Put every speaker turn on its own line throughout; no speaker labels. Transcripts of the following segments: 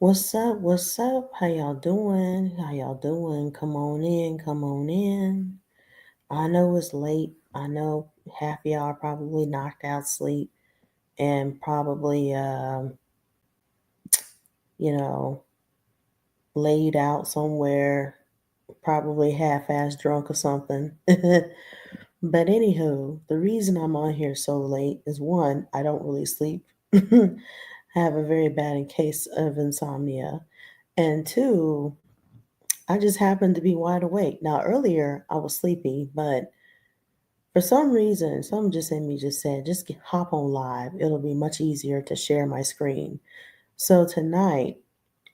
What's up? What's up? How y'all doing? How y'all doing? Come on in, come on in. I know it's late. I know half of y'all are probably knocked out sleep and probably you know, laid out somewhere, probably half-ass drunk or something. But anywho, the reason I'm on here so late is one, I don't really sleep. I have a very bad case of insomnia. And two, I just happened to be wide awake. Now, earlier I was sleepy, but for some reason, something just in me just said, hop on live. It'll be much easier to share my screen. So tonight,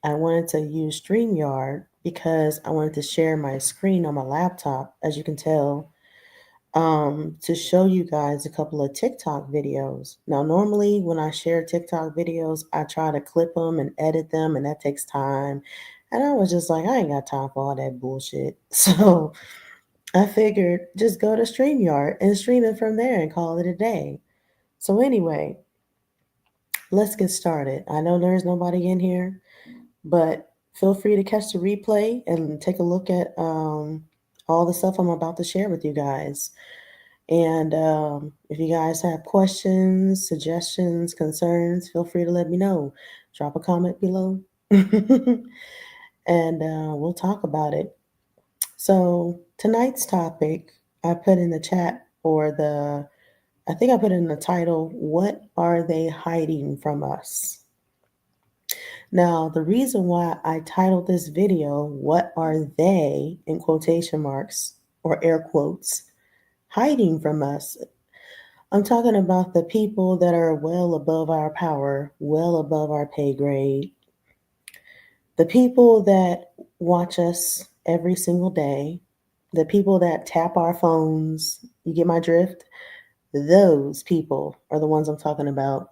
I wanted to use StreamYard because I wanted to share my screen on my laptop, as you can tell, to show you guys a couple of TikTok videos. Now, normally when I share TikTok videos, I try to clip them and edit them, and that takes time. And I was just like, I ain't got time for all that bullshit. So I figured just go to StreamYard and stream it from there and call it a day. So, anyway, let's get started. I know there's nobody in here, but feel free to catch the replay and take a look at all the stuff I'm about to share with you guys. And if you guys have questions, suggestions, concerns, feel free to let me know. Drop a comment below and we'll talk about it. So, tonight's topic I put in the chat, I think I put in the title, What Are They Hiding from Us? Now, the reason why I titled this video, What Are They, in quotation marks or air quotes, hiding from us? I'm talking about the people that are well above our power, well above our pay grade, the people that watch us every single day, the people that tap our phones. You get my drift? Those people are the ones I'm talking about.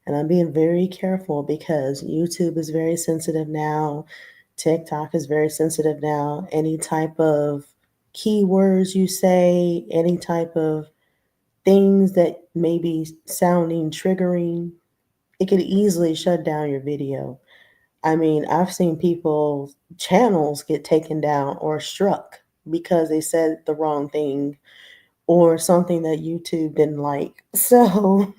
And I'm being very careful because YouTube is very sensitive now. TikTok is very sensitive now. Any type of keywords you say, any type of things that may be sounding triggering, it could easily shut down your video. I mean, I've seen people's channels get taken down or struck because they said the wrong thing or something that YouTube didn't like. So,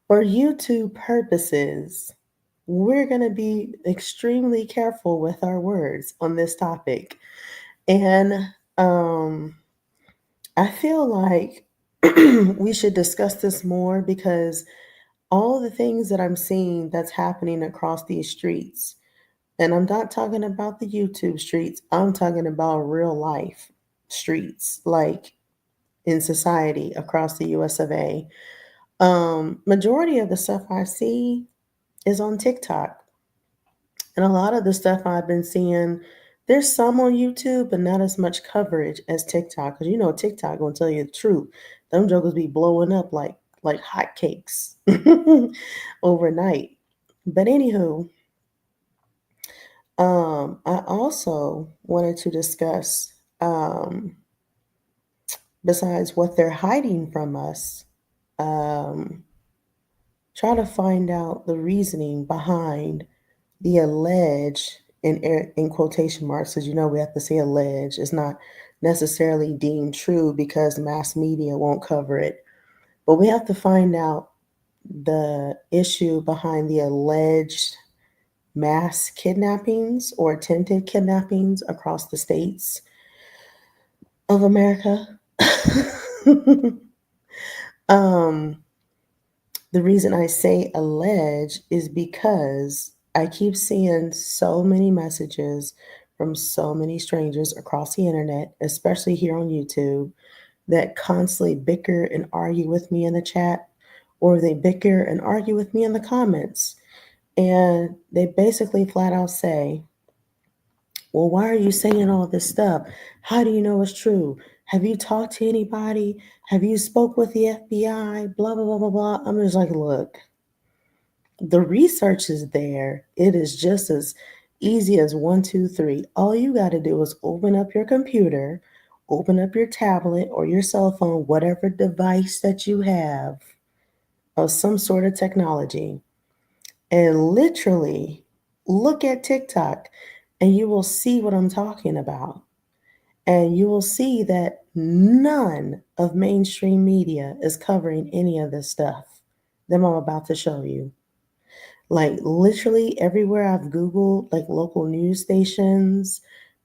for YouTube purposes, we're going to be extremely careful with our words on this topic. And I feel like we should discuss this more because all the things that I'm seeing that's happening across these streets, and I'm not talking about the YouTube streets, I'm talking about real life streets, like in society across the US of A. Majority of the stuff I see is on TikTok. And a lot of the stuff I've been seeing, there's some on YouTube, but not as much coverage as TikTok. Because you know TikTok gonna tell you the truth. Them jokers be blowing up like hotcakes overnight. But anywho, I also wanted to discuss, besides what they're hiding from us, um, try to find out the reasoning behind the alleged, in quotation marks, because you know we have to say alleged. It's not necessarily deemed true because mass media won't cover it. But we have to find out the issue behind the alleged mass kidnappings or attempted kidnappings across the states of America. um, the reason I say allege is because I keep seeing so many messages from so many strangers across the internet, especially here on YouTube, that constantly bicker and argue with me in the chat, or they bicker and argue with me in the comments. And they basically flat out say, well, why are you saying all this stuff? How do you know it's true? Have you talked to anybody? Have you spoke with the FBI? Blah, blah, blah, blah, blah. I'm just like, look, the research is there. It is just as easy as one, two, three. All you got to do is open up your computer, open up your tablet or your cell phone, whatever device that you have of some sort of technology, And literally look at TikTok and you will see what I'm talking about. And you will see that none of mainstream media is covering any of this stuff that I'm about to show you. Like literally everywhere I've Googled, like local news stations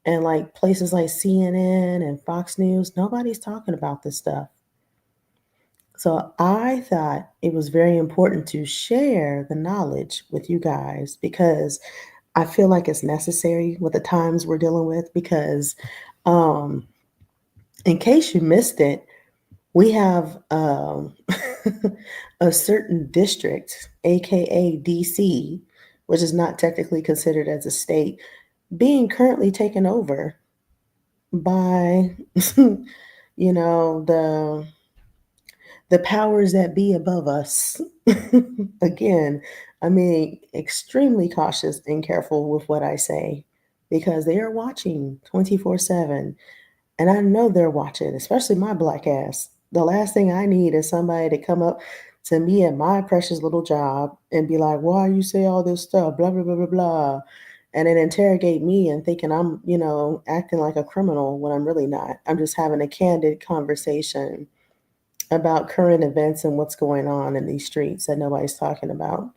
and like places like CNN and Fox News, nobody's talking about this stuff. So I thought it was very important to share the knowledge with you guys because I feel like it's necessary with the times we're dealing with because um in case you missed it, we have a certain district, aka DC, which is not technically considered as a state, being currently taken over by the powers that be above us. Again, I mean, extremely cautious and careful with what I say because they are watching 24/7. And I know they're watching, especially my black ass. The last thing I need is somebody to come up to me at my precious little job and be like, why you say all this stuff, blah, blah, blah, blah, blah. And then interrogate me and thinking I'm, acting like a criminal when I'm really not. I'm just having a candid conversation about current events and what's going on in these streets that nobody's talking about.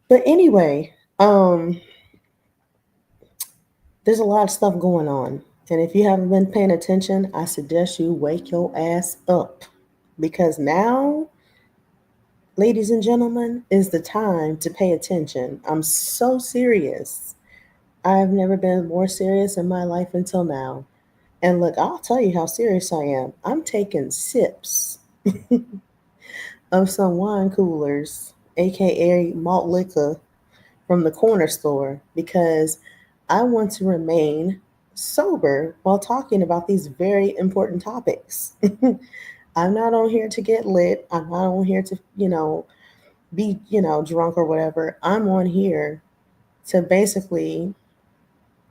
But anyway, there's a lot of stuff going on. And if you haven't been paying attention, I suggest you wake your ass up. Because now, ladies and gentlemen, is the time to pay attention. I'm so serious. I've never been more serious in my life until now. And look, I'll tell you how serious I am. I'm taking sips of some wine coolers, aka malt liquor, from the corner store because I want to remain sober while talking about these very important topics. I'm not on here to get lit. I'm not on here to, be, drunk or whatever. I'm on here to basically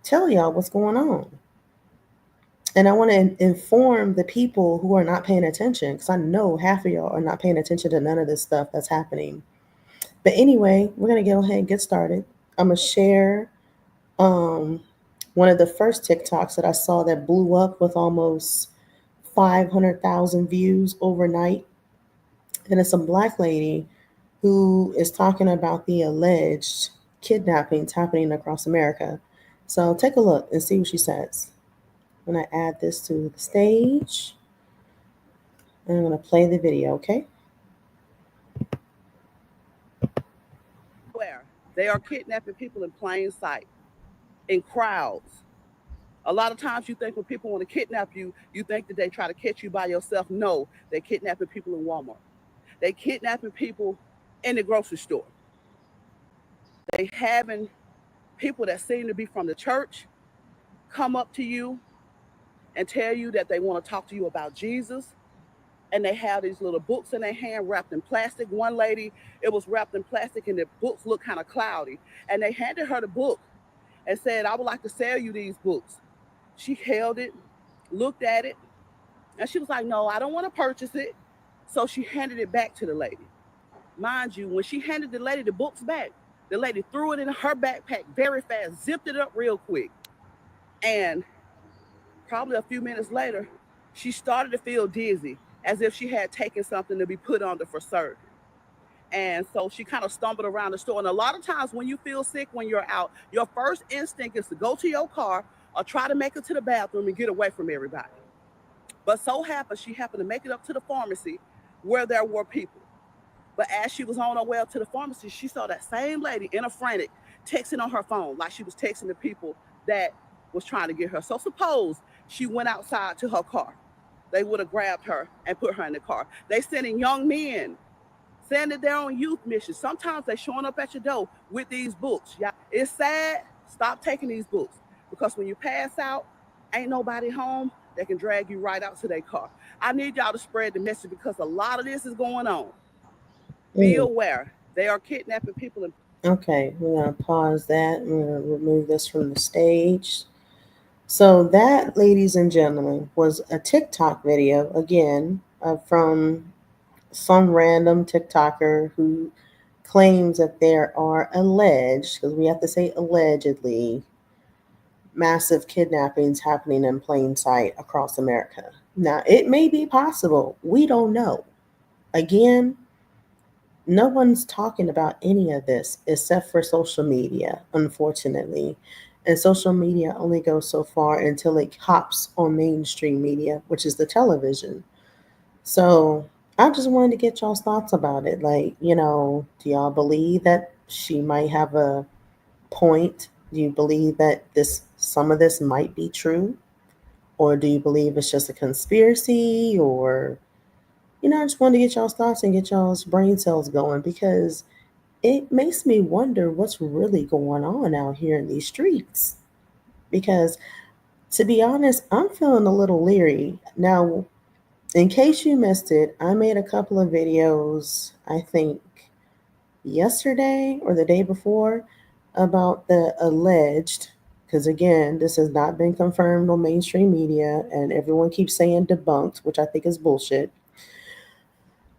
tell y'all what's going on. And I want to inform the people who are not paying attention because I know half of y'all are not paying attention to none of this stuff that's happening. But anyway, we're going to go ahead and get started. I'm going to share um, one of the first TikToks that I saw that blew up with almost 500,000 views overnight. And it's a black lady who is talking about the alleged kidnappings happening across America. So take a look and see what she says. I'm going to add this to the stage and I'm going to play the video, okay? Mm. Okay, we're going to pause that. I'm going to remove this from the stage. So, that, ladies and gentlemen, was a TikTok video again from some random TikToker who claims that there are alleged, because we have to say allegedly, massive kidnappings happening in plain sight across America. Now, it may be possible. We don't know. Again, no one's talking about any of this except for social media, unfortunately. And social media only goes so far until it hops on mainstream media, which is the television. So I just wanted to get y'all's thoughts about it. Like, do y'all believe that she might have a point? Do you believe that some of this might be true? Or do you believe it's just a conspiracy? Or, I just wanted to get y'all's thoughts and get y'all's brain cells going because it makes me wonder what's really going on out here in these streets. Because to be honest, I'm feeling a little leery. Now, in case you missed it, I made a couple of videos, I think yesterday or the day before, about the alleged, because again, this has not been confirmed on mainstream media, and everyone keeps saying debunked, which I think is bullshit.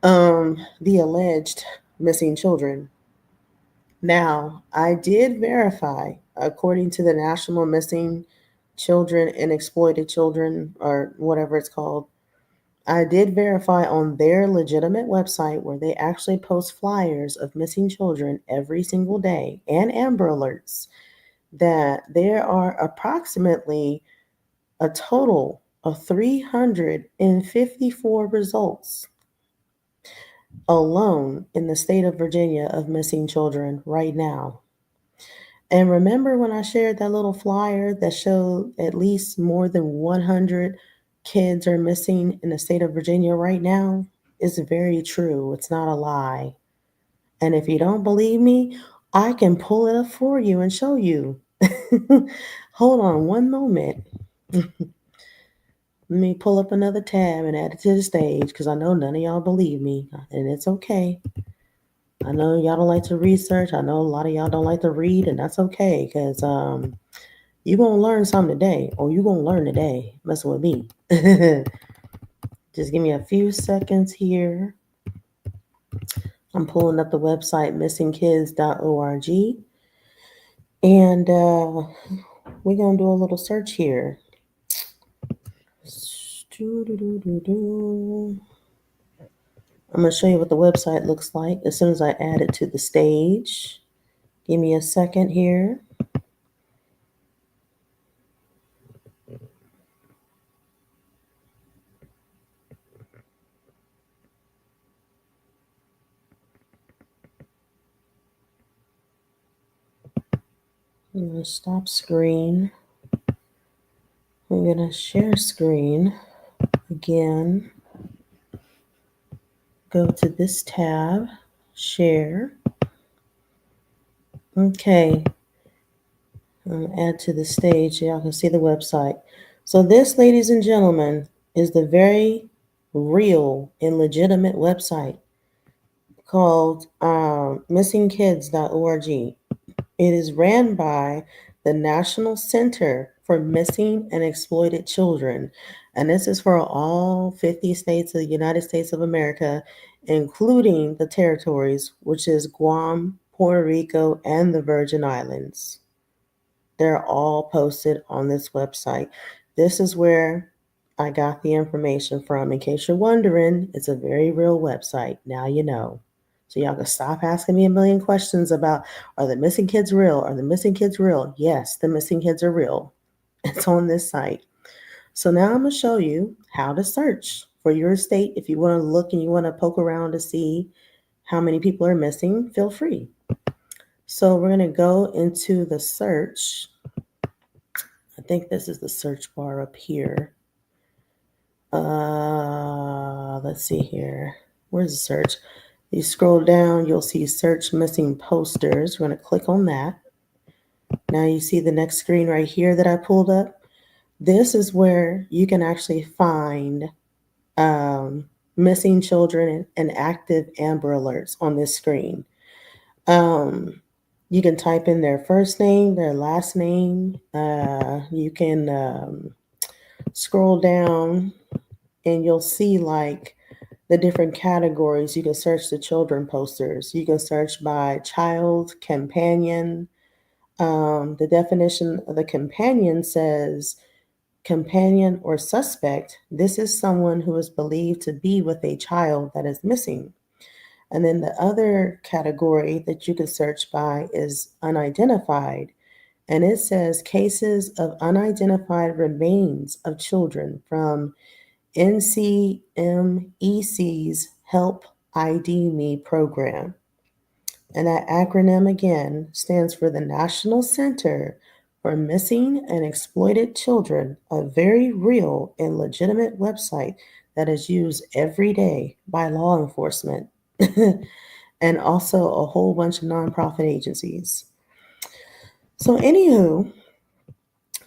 The alleged missing children. Now, I did verify, according to the National Missing Children and Exploited Children, or whatever it's called, I did verify on their legitimate website where they actually post flyers of missing children every single day and Amber Alerts that there are approximately a total of 354 results alone in the state of Virginia of missing children right now. And remember when I shared that little flyer that showed at least more than 100 kids are missing in the state of Virginia right now? It's very true. It's not a lie. And if you don't believe me, I can pull it up for you and show you. Hold on one moment. Let me pull up another tab and add it to the stage because I know none of y'all believe me, and it's okay. I know y'all don't like to research. I know a lot of y'all don't like to read, and that's okay because you're going to learn something today, or you're going to learn today messing with me. Just give me a few seconds here. I'm pulling up the website missingkids.org, and we're going to do a little search here. I'm going to show you what the website looks like as soon as I add it to the stage. Give me a second here. I'm going to stop screen. I'm going to share screen again. Go to this tab, share. Okay. Add to the stage so y'all can see the website. So this, ladies and gentlemen, is the very real and legitimate website called missingkids.org. It is ran by the National Center for Missing and Exploited Children. And this is for all 50 states of the United States of America, including the territories, which is Guam, Puerto Rico, and the Virgin Islands. They're all posted on this website. This is where I got the information from. In case you're wondering, it's a very real website. Now you know. So y'all can stop asking me a million questions about, are the missing kids real? Are the missing kids real? Yes, the missing kids are real. It's on this site. So now I'm going to show you how to search for your state. If you want to look and you want to poke around to see how many people are missing, feel free. So we're going to go into the search. I think this is the search bar up here. Let's see here. Where's the search? You scroll down, you'll see search missing posters. We're going to click on that. Now you see the next screen right here that I pulled up. This is where you can actually find missing children and active Amber Alerts on this screen. You can type in their first name, their last name. You can scroll down and you'll see like the different categories. You can search the children posters. You can search by child, companion. The definition of the companion says companion or suspect. This is someone who is believed to be with a child that is missing. And then the other category that you can search by is unidentified. And it says cases of unidentified remains of children from NCMEC's Help ID Me program. And that acronym again stands for the National Center for Missing and Exploited Children, a very real and legitimate website that is used every day by law enforcement and also a whole bunch of nonprofit agencies. So, anywho,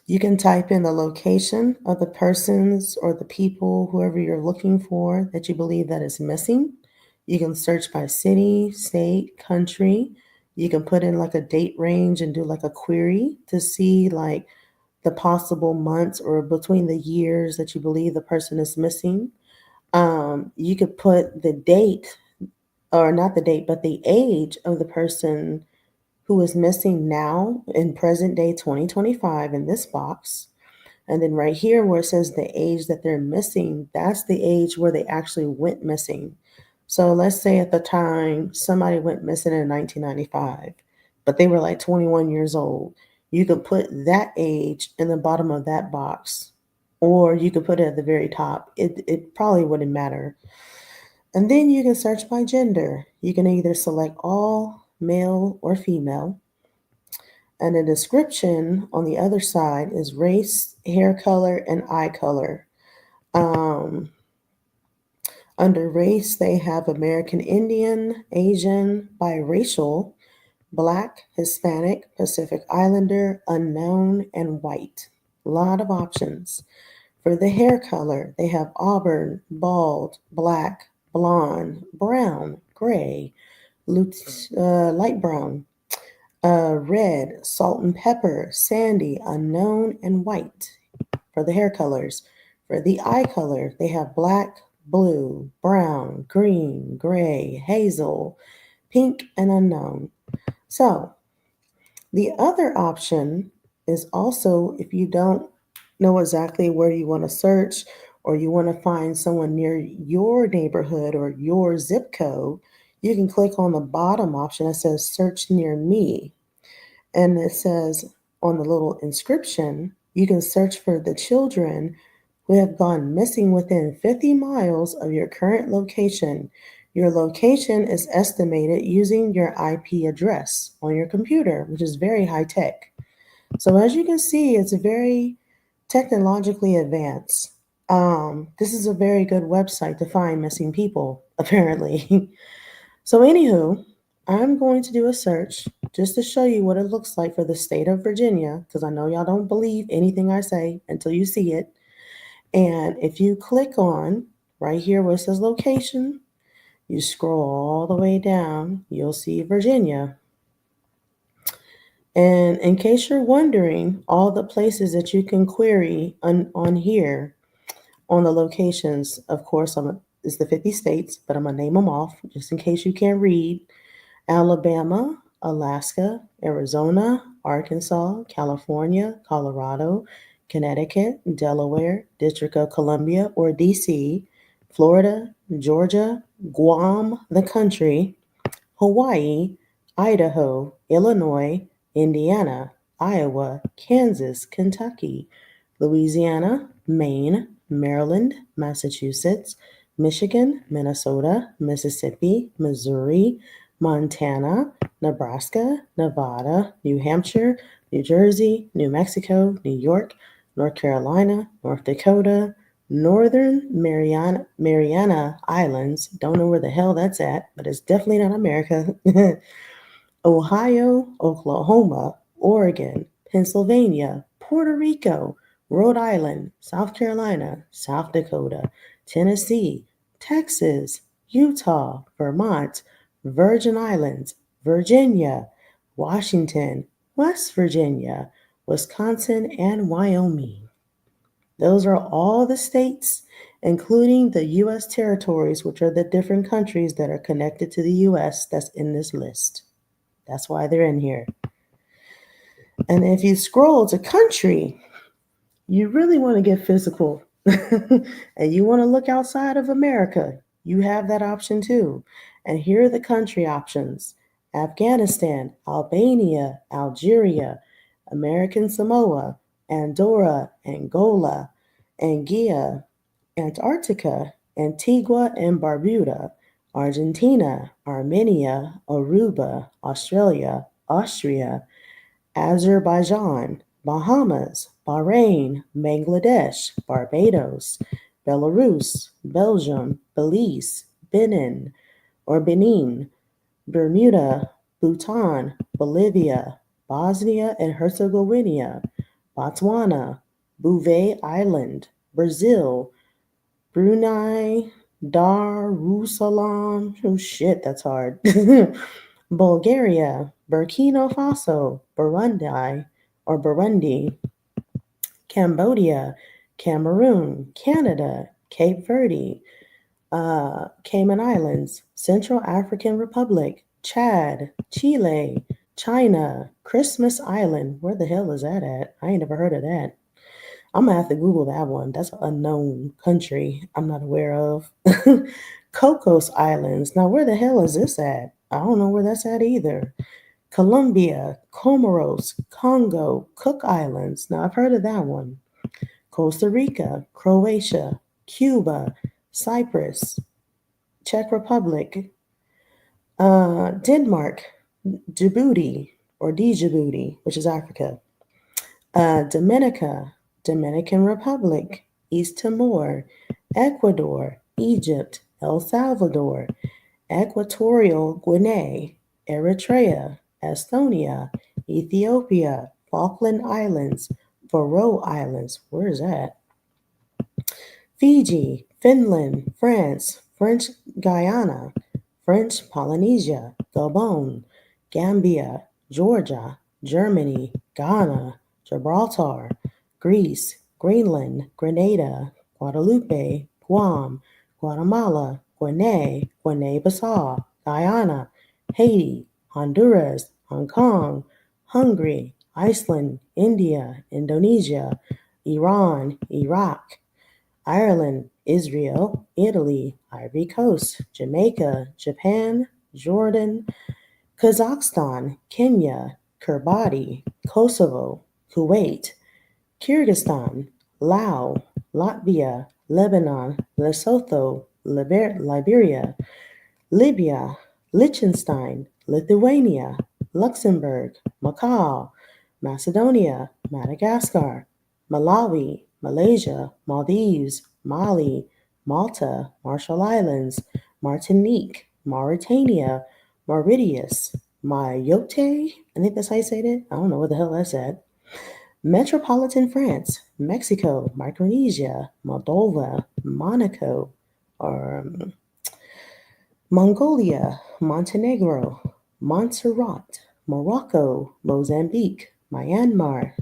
you can type in the location of the persons or the people, whoever you're looking for that you believe that is missing. You can search by city, state, country. You can put in like a date range and do like a query to see like the possible months or between the years that you believe the person is missing. You could put the date, or not the date, but the age of the person who is missing now in present day 2025 in this box. And then right here where it says the age that they're missing, that's the age where they actually went missing. So let's say at the time somebody went missing in 1995, but they were like 21 years old. You could put that age in the bottom of that box, or you could put it at the very top. It probably wouldn't matter. And then you can search by gender. You can either select all, male, or female. And the description on the other side is race, hair color, and eye color. Um, Under race, they have American Indian, Asian, biracial, Black, Hispanic, Pacific Islander, unknown, and white. A lot of options. For the hair color, they have auburn, bald, black, blonde, brown, gray, light brown, red, salt and pepper, sandy, unknown, and white for the hair colors. For the eye color, they have black, blue, brown, green, gray, hazel, pink, and unknown. So, the other option is also if you don't know exactly where you want to search or you want to find someone near your neighborhood or your zip code, you can click on the bottom option that says search near me. And it says on the little inscription, you can search for the children who have gone missing within 50 miles of your current location. Your location is estimated using your IP address on your computer, which is very high tech. So, as you can see, it's very technologically advanced. This is a very good website to find missing people, apparently. So, anywho, I'm going to do a search just to show you what it looks like for the state of Virginia, because I know y'all don't believe anything I say until you see it. And if you click on right here where it says location, you scroll all the way down, you'll see Virginia. And in case you're wondering, all the places that you can query on here on the locations, of course, it's the 50 states, but I'm going to name them off just in case you can't read. Alabama, Alaska, Arizona, Arkansas, California, Colorado, Connecticut, Delaware, District of Columbia or DC, Florida, Georgia, Guam, the country, Hawaii, Idaho, Illinois, Indiana, Iowa, Kansas, Kentucky, Louisiana, Maine, Maryland, Massachusetts, Michigan, Minnesota, Mississippi, Missouri, Montana, Nebraska, Nevada, New Hampshire, New Jersey, New Mexico, New York, North Carolina, North Dakota, Northern Mariana Islands. Don't know where the hell that's at, but it's definitely not America. Ohio, Oklahoma, Oregon, Pennsylvania, Puerto Rico, Rhode Island, South Carolina, South Dakota, Tennessee, Texas, Utah, Vermont, Virgin Islands, Virginia, Washington, West Virginia, Wisconsin, and Wyoming. Those are all the states, including the U.S. territories, which are the different countries that are connected to the U.S. that's in this list. That's why they're in here. And if you scroll to country, you really want to get physical and you want to look outside of America, you have that option too. And here are the country options: Afghanistan, Albania, Algeria, American Samoa, Andorra, Angola, Anguilla, Antarctica, Antigua and Barbuda, Argentina, Armenia, Aruba, Australia, Austria, Azerbaijan, Bahamas, Bahrain, Bangladesh, Barbados, Belarus, Belgium, Belize, Benin, Bermuda, Bhutan, Bolivia, Bosnia and Herzegovina, Botswana, Bouvet Island, Brazil, Brunei, Darussalam, oh shit, that's hard. Bulgaria, Burkina Faso, Burundi, Cambodia, Cameroon, Canada, Cape Verde, Cayman Islands, Central African Republic, Chad, Chile, China, Christmas Island. Where the hell is that at? I ain't never heard of that. I'm gonna have to Google that one. That's an unknown country I'm not aware of. Cocos Islands. Now, where the hell is this at? I don't know where that's at either. Colombia, Comoros, Congo, Cook Islands. Now, I've heard of that one. Costa Rica, Croatia, Cuba, Cyprus, Czech Republic, Denmark, Djibouti, or Djibouti, which is Africa, Dominica, Dominican Republic, East Timor, Ecuador, Egypt, El Salvador, Equatorial Guinea, Eritrea, Estonia, Ethiopia, Falkland Islands, Faroe Islands. Where is that? Fiji, Finland, France, French Guyana, French Polynesia, Gabon, Gambia, Georgia, Germany, Ghana, Gibraltar, Greece, Greenland, Grenada, Guadeloupe, Guam, Guatemala, Guinea-Bissau, Guyana, Haiti, Honduras, Hong Kong, Hungary, Iceland, India, Indonesia, Iran, Iraq, Ireland, Israel, Italy, Ivory Coast, Jamaica, Japan, Jordan, Kazakhstan, Kenya, Kiribati, Kosovo, Kuwait, Kyrgyzstan, Laos, Latvia, Lebanon, Lesotho, Liberia, Libya, Liechtenstein, Lithuania, Luxembourg, Macau, Macedonia, Madagascar, Malawi, Malaysia, Maldives, Mali, Malta, Marshall Islands, Martinique, Mauritania, Mauritius, Mayotte, I think that's how you say it. I don't know what the hell that's at. Metropolitan France, Mexico, Micronesia, Moldova, Monaco, or Mongolia, Montenegro, Montserrat, Morocco, Mozambique, Myanmar,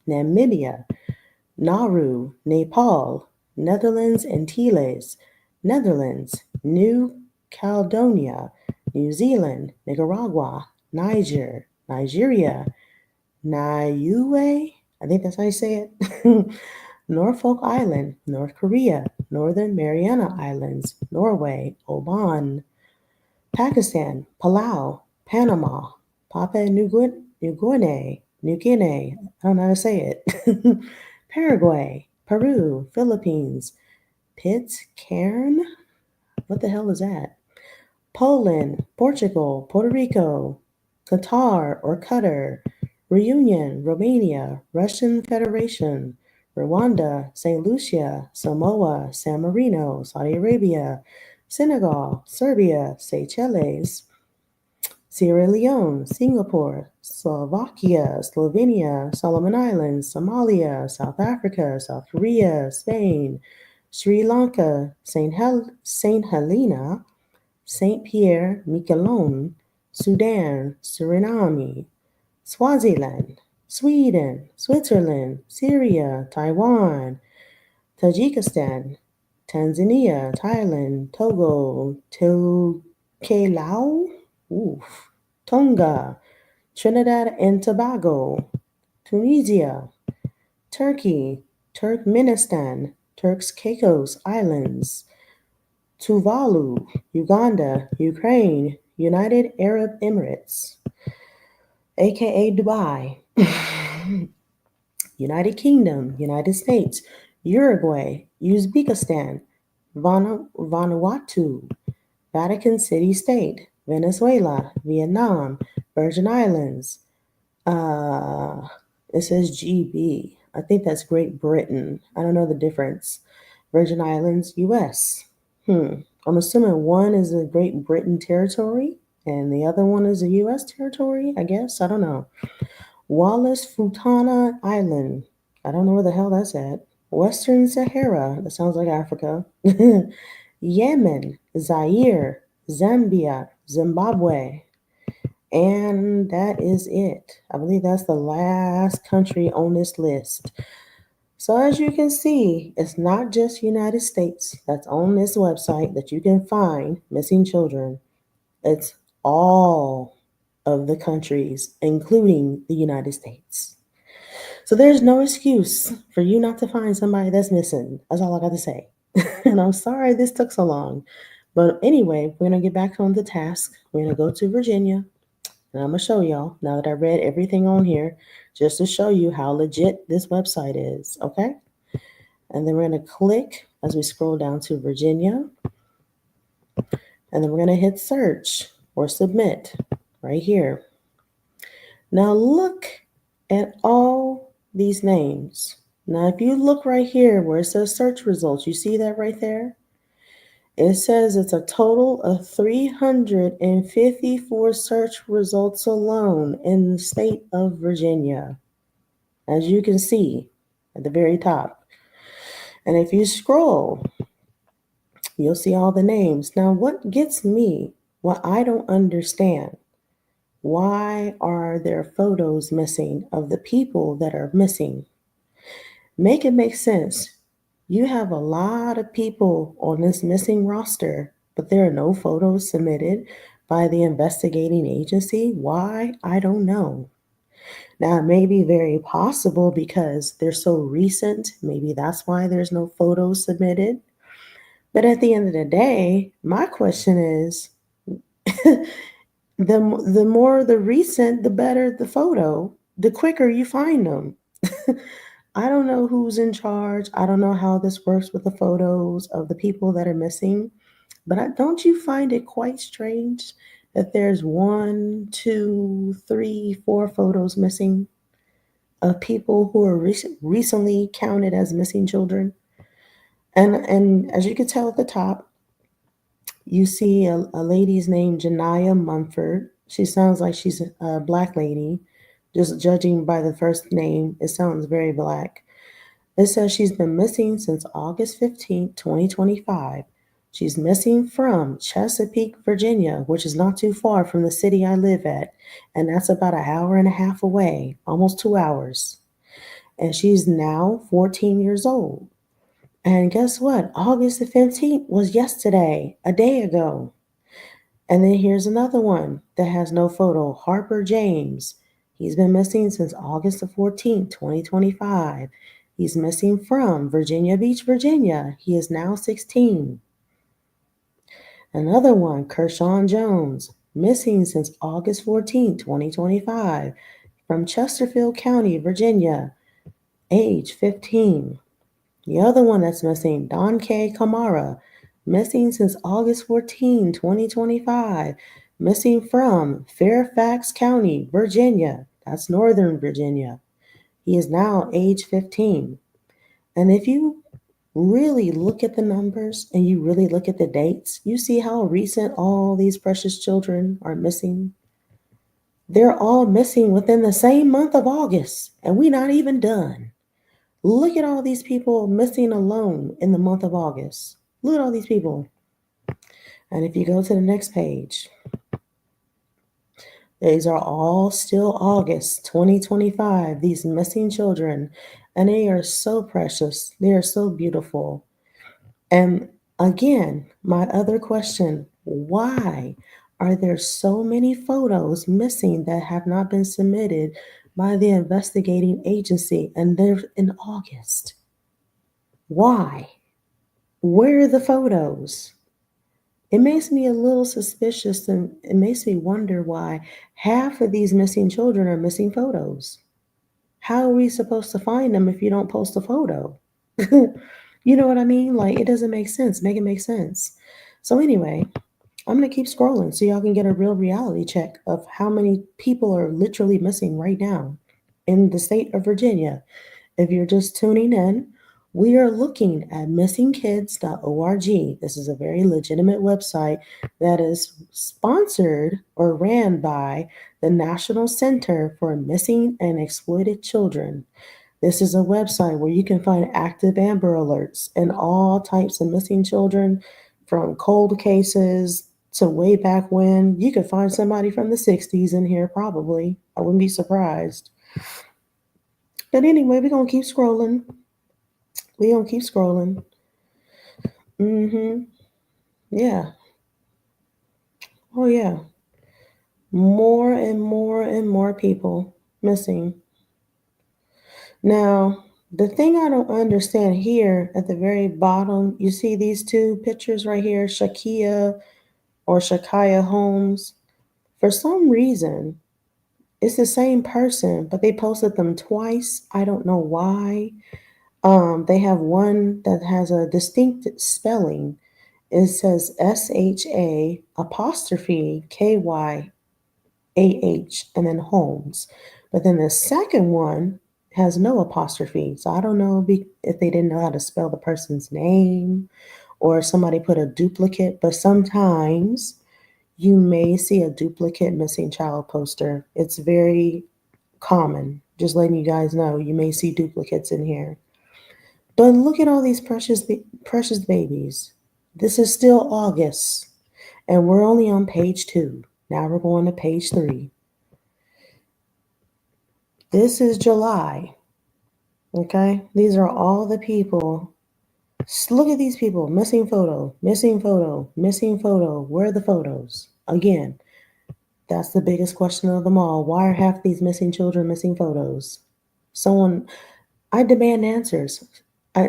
Namibia, Nauru, Nepal, Netherlands Antilles, Netherlands, New Caledonia, New Zealand, Nicaragua, Nigeria, Niue, I think that's how you say it. Norfolk Island, North Korea, Northern Mariana Islands, Norway, Oman, Pakistan, Palau, Panama, Papua New Guinea, I don't know how to say it. Paraguay, Peru, Philippines, Pitcairn, what the hell is that? Poland, Portugal, Puerto Rico, Qatar or Qatar, Reunion, Romania, Russian Federation, Rwanda, St. Lucia, Samoa, San Marino, Saudi Arabia, Senegal, Serbia, Seychelles, Sierra Leone, Singapore, Slovakia, Slovenia, Solomon Islands, Somalia, South Africa, South Korea, Spain, Sri Lanka, St. Helena, Saint Pierre, Miquelon, Sudan, Suriname, Swaziland, Sweden, Switzerland, Syria, Taiwan, Tajikistan, Tanzania, Thailand, Togo, Tokelau, oof, Tonga, Trinidad and Tobago, Tunisia, Turkey, Turkmenistan, Turks Caicos Islands, Tuvalu, Uganda, Ukraine, United Arab Emirates, aka Dubai, United Kingdom, United States, Uruguay, Uzbekistan, Vanuatu, Vatican City State, Venezuela, Vietnam, Virgin Islands. Uh, it says GB. I think that's Great Britain. I don't know the difference. Virgin Islands, US. I'm assuming one is a Great Britain territory and the other one is a US territory, I guess. I don't know. Wallis Futana Island. I don't know where the hell that's at. Western Sahara. That sounds like Africa. Yemen, Zaire, Zambia, Zimbabwe. And that is it. I believe that's the last country on this list. So as you can see, it's not just United States that's on this website that you can find missing children. It's all of the countries, including the United States. So there's no excuse for you not to find somebody that's missing. That's all I got to say. And I'm sorry this took so long. But anyway, we're going to get back on the task. We're going to go to Virginia. And I'm going to show y'all, now that I read everything on here, just to show you how legit this website is. Okay? And then we're going to click as we scroll down to Virginia. And then we're going to hit search or submit right here. Now look at all these names. Now, if you look right here where it says search results, you see that right there? It says it's a total of 354 search results alone in the state of Virginia, as you can see at the very top. And if you scroll, you'll see all the names. Now, what gets me, what I don't understand, why are there photos missing of the people that are missing? Make it make sense. You have a lot of people on this missing roster, but there are no photos submitted by the investigating agency. Why? I don't know. Now, it may be very possible because they're so recent. Maybe that's why there's no photos submitted. But at the end of the day, my question is the more the recent, the better the photo, the quicker you find them. I don't know who's in charge. I don't know how this works with the photos of the people that are missing. But don't you find it quite strange that there's one, two, three, four photos missing of people who are recently counted as missing children? And as you can tell at the top, you see a lady's name, Janiyah Mumford. She sounds like she's a black lady. Just judging by the first name, it sounds very black. It says she's been missing since August 15th, 2025. She's missing from Chesapeake, Virginia, which is not too far from the city I live at. And that's about an hour and a half away, almost 2 hours. And she's now 14 years old. And guess what? August the 15th was yesterday, a day ago. And then here's another one that has no photo, Harper James. He's been missing since August the 14th, 2025. He's missing from Virginia Beach, Virginia. He is now 16. Another one, Kershawn Jones, missing since August 14th, 2025, from Chesterfield County, Virginia, age 15. The other one that's missing, Don K. Kamara, missing since August 14, 2025, missing from Fairfax County, Virginia. That's Northern Virginia. He is now age 15. And if you really look at the numbers and you really look at the dates, you see how recent all these precious children are missing. They're all missing within the same month of August, and we're not even done. Look at all these people missing alone in the month of August. Look at all these people. And if you go to the next page, These are all still August 2025, these missing children, and they are so precious. They are so beautiful. And again, my other question, why are there so many photos missing that have not been submitted by the investigating agency and they're in August? Why? Where are the photos? It makes me a little suspicious and it makes me wonder why half of these missing children are missing photos. How are we supposed to find them if you don't post a photo? You know what I mean? Like, it doesn't make sense. Make it make sense. So, anyway, I'm going to keep scrolling so y'all can get a real reality check of how many people are literally missing right now in the state of Virginia. If you're just tuning in, we are looking at missingkids.org. This is a very legitimate website that is sponsored or ran by the National Center for Missing and Exploited Children. This is a website where you can find active Amber Alerts and all types of missing children, from cold cases to way back when. You could find somebody from the 60s in here, probably. I wouldn't be surprised. But anyway, we're going to keep scrolling. We're going to keep scrolling. Mm-hmm. Yeah. Oh, yeah. More and more and more people missing. Now, the thing I don't understand here at the very bottom, you see these two pictures right here, Shakia or Shakaya Holmes. For some reason, it's the same person, but they posted them twice. I don't know why. They have one that has a distinct spelling. It says SHA apostrophe KYAH and then Holmes. But then the second one has no apostrophe. So I don't know if they didn't know how to spell the person's name or somebody put a duplicate, but sometimes you may see a duplicate missing child poster. It's very common. Just letting you guys know, you may see duplicates in here. But look at all these precious babies. This is still August, and we're only on page 2. Now we're going to page 3. This is July. Okay? These are all the people. Look at these people. Missing photo, missing photo, missing photo. Where are the photos? Again, that's the biggest question of them all. Why are half these missing children missing photos? Someone, I demand answers.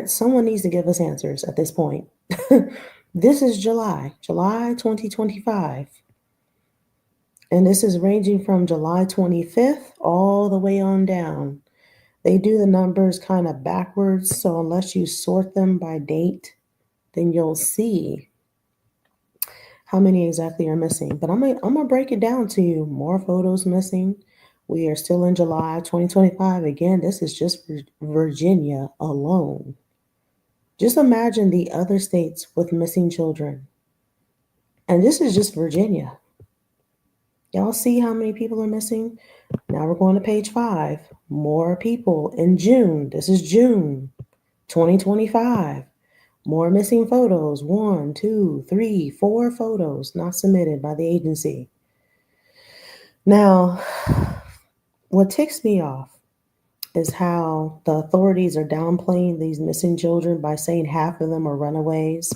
Someone needs to give us answers at this point. This is July 2025. And this is ranging from July 25th all the way on down. They do the numbers kind of backwards, so unless you sort them by date, then you'll see how many exactly are missing. But I'm gonna break it down to you. More photos missing. We are still in July 2025. Again, this is just Virginia alone. Just imagine the other states with missing children. And this is just Virginia. Y'all see how many people are missing? Now we're going to page 5. More people in June. This is June 2025. More missing photos. 1, 2, 3, 4 photos not submitted by the agency. Now, what ticks me off is how the authorities are downplaying these missing children by saying half of them are runaways.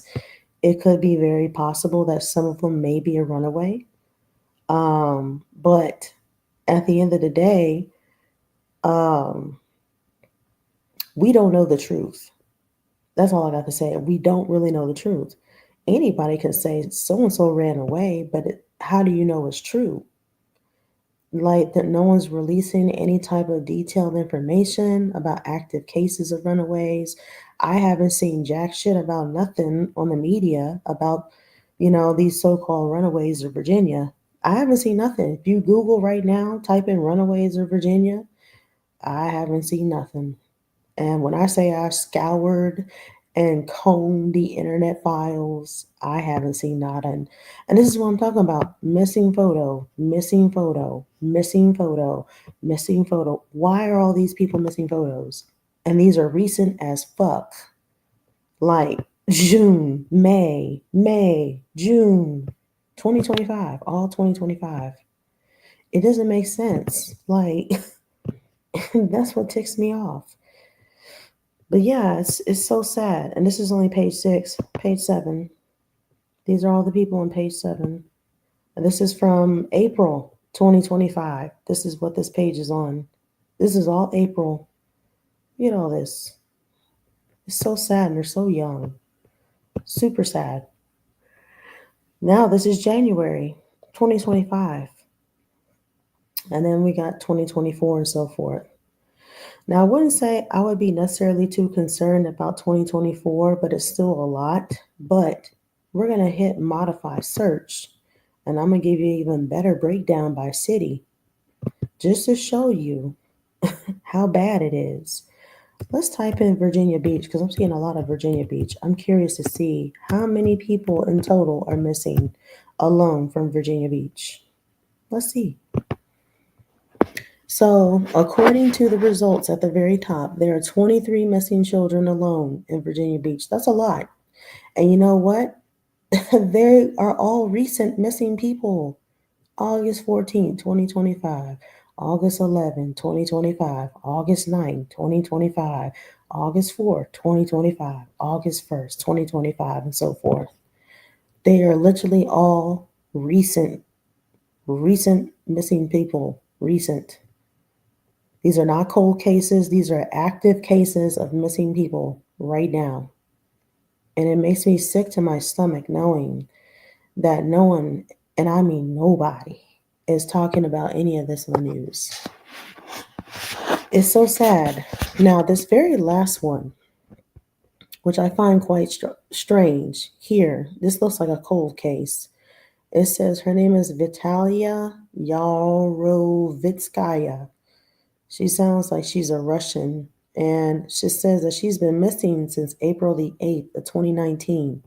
It could be very possible that some of them may be a runaway. But at the end of the day, um, we don't know the truth. That's all I got to say. We don't really know the truth. Anybody can say so and so ran away, but how do you know it's true? Like that, no one's releasing any type of detailed information about active cases of runaways. I haven't seen jack shit about nothing on the media about, these so-called runaways of Virginia. I haven't seen nothing. If you Google right now, type in runaways of Virginia, I haven't seen nothing. And when I say I scoured and combed the internet files, I haven't seen nada. And this is what I'm talking about. Missing photo, missing photo, missing photo, missing photo. Why are all these people missing photos? And these are recent as fuck. Like June, May, June, 2025, all 2025. It doesn't make sense. Like, that's what ticks me off. But yeah, it's so sad. And this is only page 6, page 7. These are all the people on page 7. And this is from April 2025. This is what this page is on. This is all April. You know this. It's so sad and they're so young. Super sad. Now this is January 2025. And then we got 2024 and so forth. Now, I wouldn't say I would be necessarily too concerned about 2024, but it's still a lot. But we're going to hit modify search, and I'm going to give you an even better breakdown by city just to show you how bad it is. Let's type in Virginia Beach because I'm seeing a lot of Virginia Beach. I'm curious to see how many people in total are missing alone from Virginia Beach. Let's see. So, according to the results at the very top, there are 23 missing children alone in Virginia Beach. That's a lot. And you know what? They are all recent missing people. August 14, 2025, August 11, 2025, August 9, 2025, August 4, 2025, August 1st, 2025, and so forth. They are literally all recent missing people. Recent. These are not cold cases. These are active cases of missing people right now. And it makes me sick to my stomach knowing that no one, and I mean nobody, is talking about any of this in the news. It's so sad. Now, this very last one, which I find quite strange here, this looks like a cold case. It says her name is Vitalia Yarovitskaya. She sounds like she's a Russian, and she says that she's been missing since April the 8th of 2019.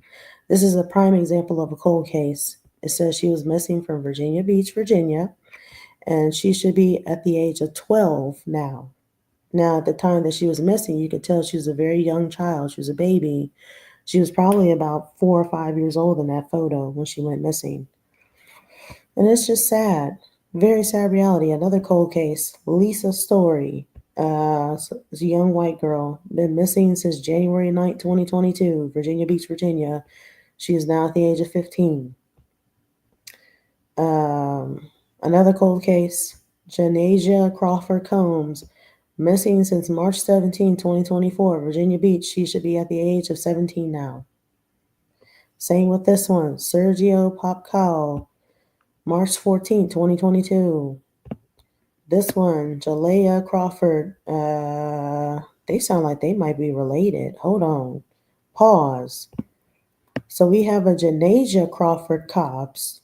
This is a prime example of a cold case. It says she was missing from Virginia Beach, Virginia, and she should be at the age of 12 now. Now, at the time that she was missing, you could tell she was a very young child. She was a baby. She was probably about 4 or 5 years old in that photo when she went missing. And it's just sad. Very sad reality. Another cold case. Lisa Story. It's a young white girl. Been missing since January 9th, 2022. Virginia Beach, Virginia. She is now at the age of 15. Another cold case. Janasia Crawford Combs. Missing since March 17, 2024. Virginia Beach. She should be at the age of 17 now. Same with this one. Sergio Popcal. March 14, 2022. This one, Jalea Crawford. They sound like they might be related. Hold on. Pause. So we have a Janasia Crawford Cobbs,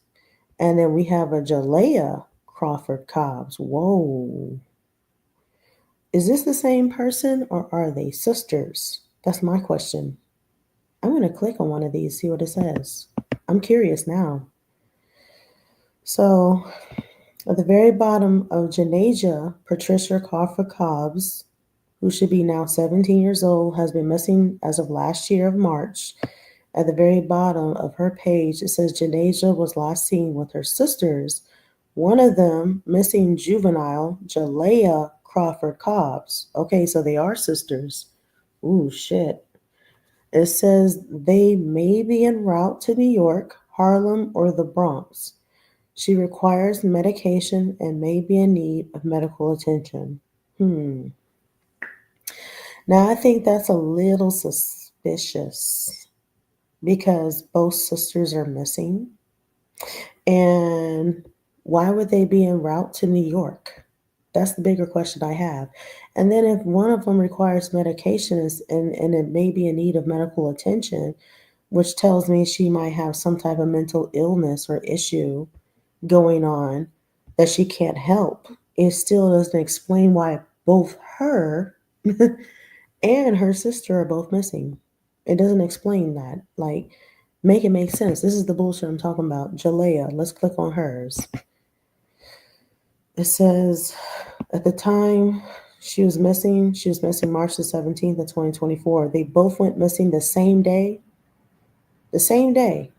and then we have a Jalea Crawford Cobbs. Whoa. Is this the same person or are they sisters? That's my question. I'm going to click on one of these, see what it says. I'm curious now. So at the very bottom of Janasia Patricia Crawford Cobbs, who should be now 17 years old, has been missing as of last year of March. At the very bottom of her page, it says Janasia was last seen with her sisters, one of them missing juvenile, Jalea Crawford Cobbs. Okay, so they are sisters. Ooh, shit. It says they may be en route to New York, Harlem, or the Bronx. She requires medication and may be in need of medical attention. Now, I think that's a little suspicious because both sisters are missing. And why would they be en route to New York? That's the bigger question I have. And then if one of them requires medication and it may be in need of medical attention, which tells me she might have some type of mental illness or issue going on that she can't help, it still doesn't explain why both her and her sister are both missing. It doesn't explain that. Like, make it make sense. This is the bullshit I'm talking about. Jalea, let's click on hers. It says at the time she was missing March the 17th of 2024. They both went missing the same day. The same day.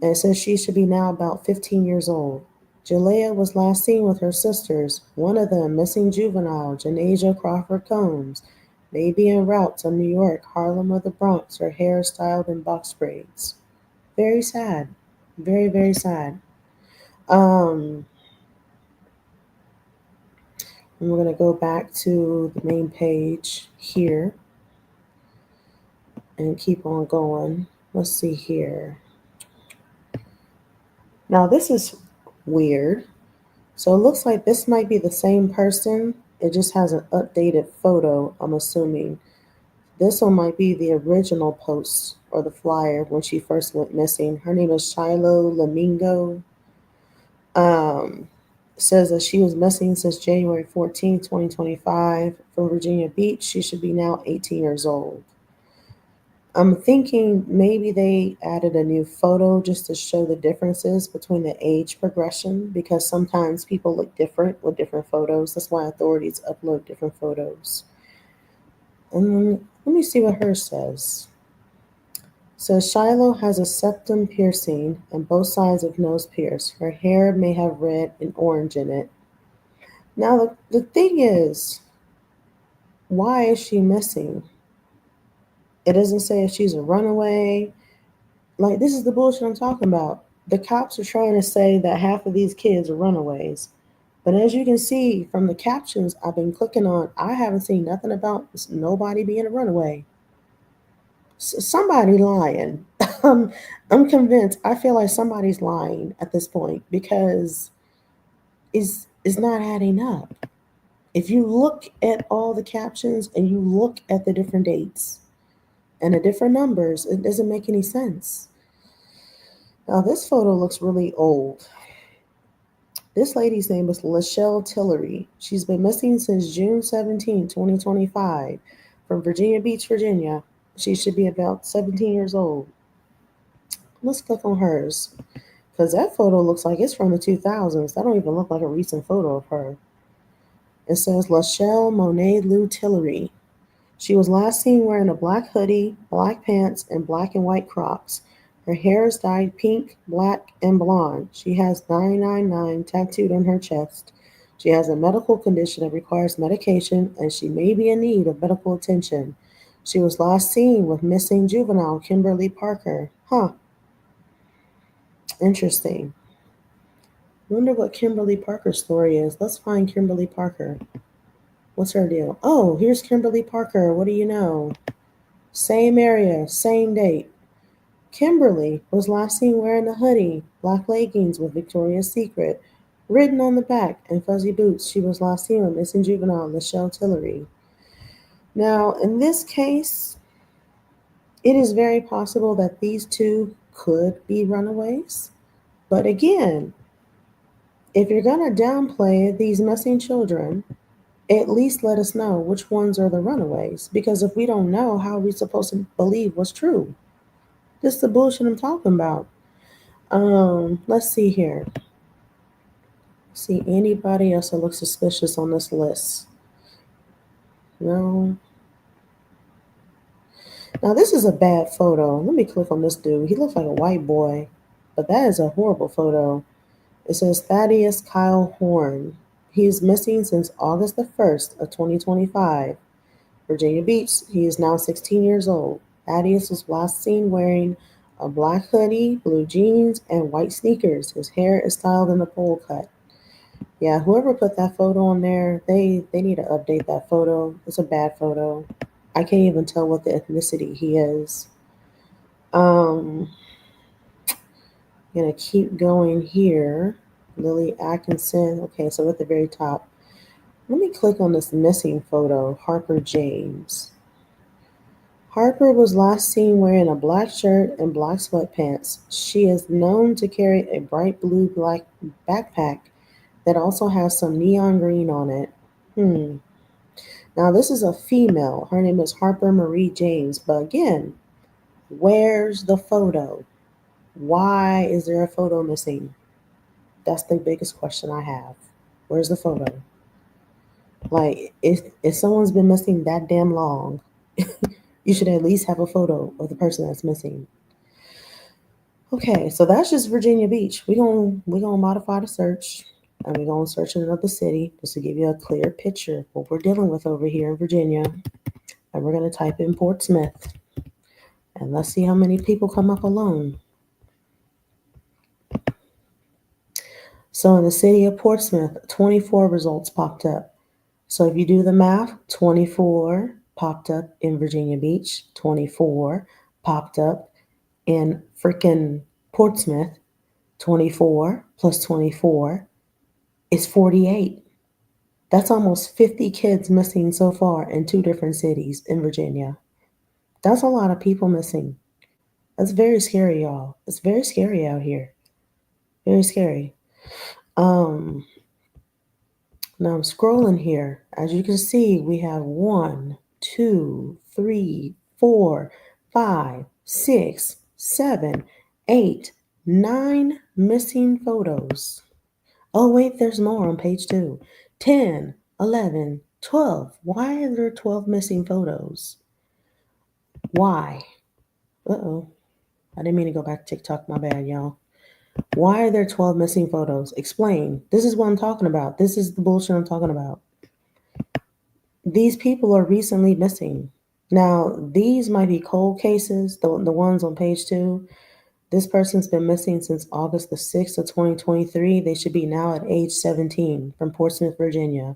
And it says she should be now about 15 years old. Jalea was last seen with her sisters, one of them missing juvenile, Janasia Crawford Combs, may be en route to New York, Harlem, or the Bronx, her hair styled in box braids. Very sad. Very, very sad. Um, and we're going to go back to the main page here and keep on going. Let's see here. Now, this is weird. So it looks like this might be the same person. It just has an updated photo, I'm assuming. This one might be the original post or the flyer when she first went missing. Her name is Shiloh Lamingo. Um, says that she was missing since January 14th, 2025 from Virginia Beach. She should be now 18 years old. I'm thinking maybe they added a new photo just to show the differences between the age progression because sometimes people look different with different photos. That's why authorities upload different photos. And then, let me see what hers says. Says Shiloh has a septum piercing and both sides of nose pierced. Her hair may have red and orange in it. Now the thing is, why is she missing? It doesn't say if she's a runaway. Like, this is the bullshit I'm talking about. The cops are trying to say that half of these kids are runaways. But as you can see from the captions I've been clicking on, I haven't seen nothing about nobody being a runaway. Somebody lying. um, I'm convinced. I feel like somebody's lying at this point because is not adding up. If you look at all the captions and you look at the different dates and the different numbers, it doesn't make any sense. Now this photo looks really old. This lady's name is Lachelle Tillery. She's been missing since June 17, 2025, from Virginia Beach, Virginia. She should be about 17 years old. Let's click on hers. Because that photo looks like it's from the 2000s. That don't even look like a recent photo of her. It says Lachelle Monet Lou Tillery. She was last seen wearing a black hoodie, black pants, and black and white Crocs. Her hair is dyed pink, black, and blonde. She has 999 tattooed on her chest. She has a medical condition that requires medication, and she may be in need of medical attention. She was last seen with missing juvenile Kimberly Parker. Huh, interesting. Wonder what Kimberly Parker's story is. Let's find Kimberly Parker. What's her deal? Oh, here's Kimberly Parker. What do you know? Same area, same date. Kimberly was last seen wearing a hoodie, black leggings with Victoria's Secret written on the back, and fuzzy boots. She was last seen with missing juvenile Michelle Tillery. Now, in this case, it is very possible that these two could be runaways. But again, if you're going to downplay these missing children, at least let us know which ones are the runaways. Because if we don't know, how are we supposed to believe what's true? This is the bullshit I'm talking about. Let's see here. See anybody else that looks suspicious on this list? No. Now this is a bad photo. Let me click on this dude. He looks like a white boy, but that is a horrible photo. It says Thaddeus Kyle Horn. He is missing since August the 1st of 2025. Virginia Beach. He is now 16 years old. Thaddeus was last seen wearing a black hoodie, blue jeans, and white sneakers. His hair is styled in a bowl cut. Yeah, whoever put that photo on there, they need to update that photo. It's a bad photo. I can't even tell what the ethnicity he is. Um, gonna keep going here. Lily Atkinson. Okay, so at the very top. Let me click on this missing photo, Harper James. Harper was last seen wearing a black shirt and black sweatpants. She is known to carry a bright blue black backpack that also has some neon green on it. Now, this is a female. Her name is Harper Marie James. But again, where's the photo? Why is there a photo missing? That's the biggest question I have. Where's the photo? Like, if someone's been missing that damn long, you should at least have a photo of the person that's missing. Okay, so that's just Virginia Beach. We gonna modify the search, and we're gonna search in another city just to give you a clear picture of what we're dealing with over here in Virginia. And we're gonna type in Portsmouth, and let's see how many people come up alone. So in the city of Portsmouth, 24 results popped up. So if you do the math, 24 popped up in Virginia Beach, 24 popped up in freaking Portsmouth, 24 plus 24 is 48. That's almost 50 kids missing so far in two different cities in Virginia. That's a lot of people missing. That's very scary, y'all. It's very scary out here. Very scary. Um, Now I'm scrolling here. As you can see, we have one, two, three, four, five, six, seven, eight, nine missing photos. Oh, wait, there's more on page 2. 10, 11, 12. Why are there 12 missing photos? Why? Uh-oh. I didn't mean to go back to TikTok. My bad, y'all. Why are there 12 missing photos? Explain. This is what I'm talking about. This is the bullshit I'm talking about. These people are recently missing. Now, these might be cold cases, the ones on page 2. This person's been missing since August the 6th of 2023. They should be now at age 17 from Portsmouth, Virginia.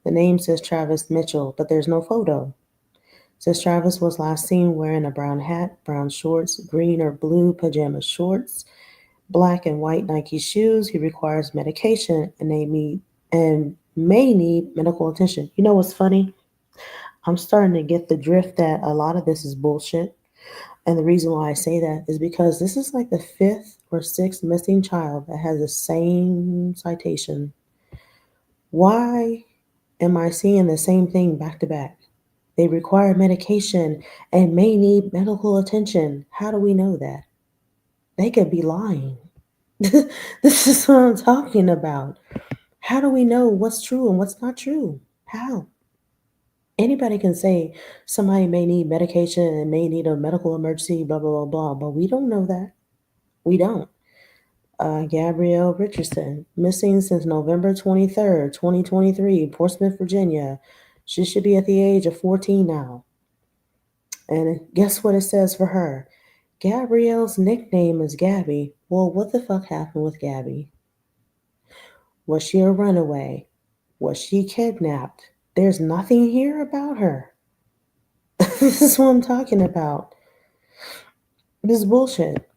The name says Travis Mitchell, but there's no photo. It says Travis was last seen wearing a brown hat, brown shorts, green or blue pajama shorts, black and white Nike shoes. He requires medication and may need medical attention. You know what's funny? I'm starting to get the drift that a lot of this is bullshit. And the reason why I say that is because this is like the fifth or sixth missing child that has the same citation. Why am I seeing the same thing back to back? They require medication and may need medical attention. How do we know that? They could be lying. This is what I'm talking about. How do we know what's true and what's not true? How? Anybody can say somebody may need medication and may need a medical emergency, blah, blah, blah, blah, but we don't know that. We don't. Gabrielle Richardson, missing since November 23rd, 2023, Portsmouth, Virginia. She should be at the age of 14 now. And guess what it says for her? Gabrielle's nickname is Gabby. Well, what the fuck happened with Gabby? Was she a runaway? Was she kidnapped? There's nothing here about her. This is what I'm talking about. This is bullshit.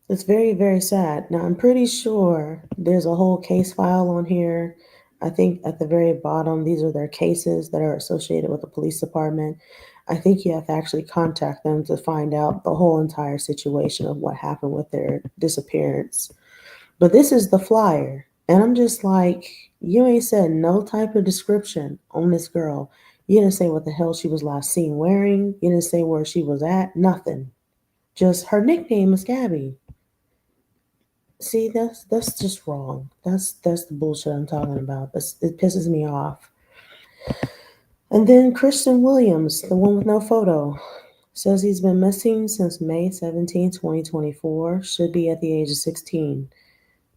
It's very, very sad. Now, I'm pretty sure there's a whole case file on here. I think at the very bottom, these are their cases that are associated with the police department. I think you have to actually contact them to find out the whole entire situation of what happened with their disappearance. But this is the flyer. And I'm just like, you ain't said no type of description on this girl. You didn't say what the hell she was last seen wearing. You didn't say where she was at. Nothing. Just her nickname is Gabby. See, that's just wrong. That's the bullshit I'm talking about. It pisses me off. And then Christian Williams, the one with no photo, says he's been missing since May 17, 2024. Should be at the age of 16.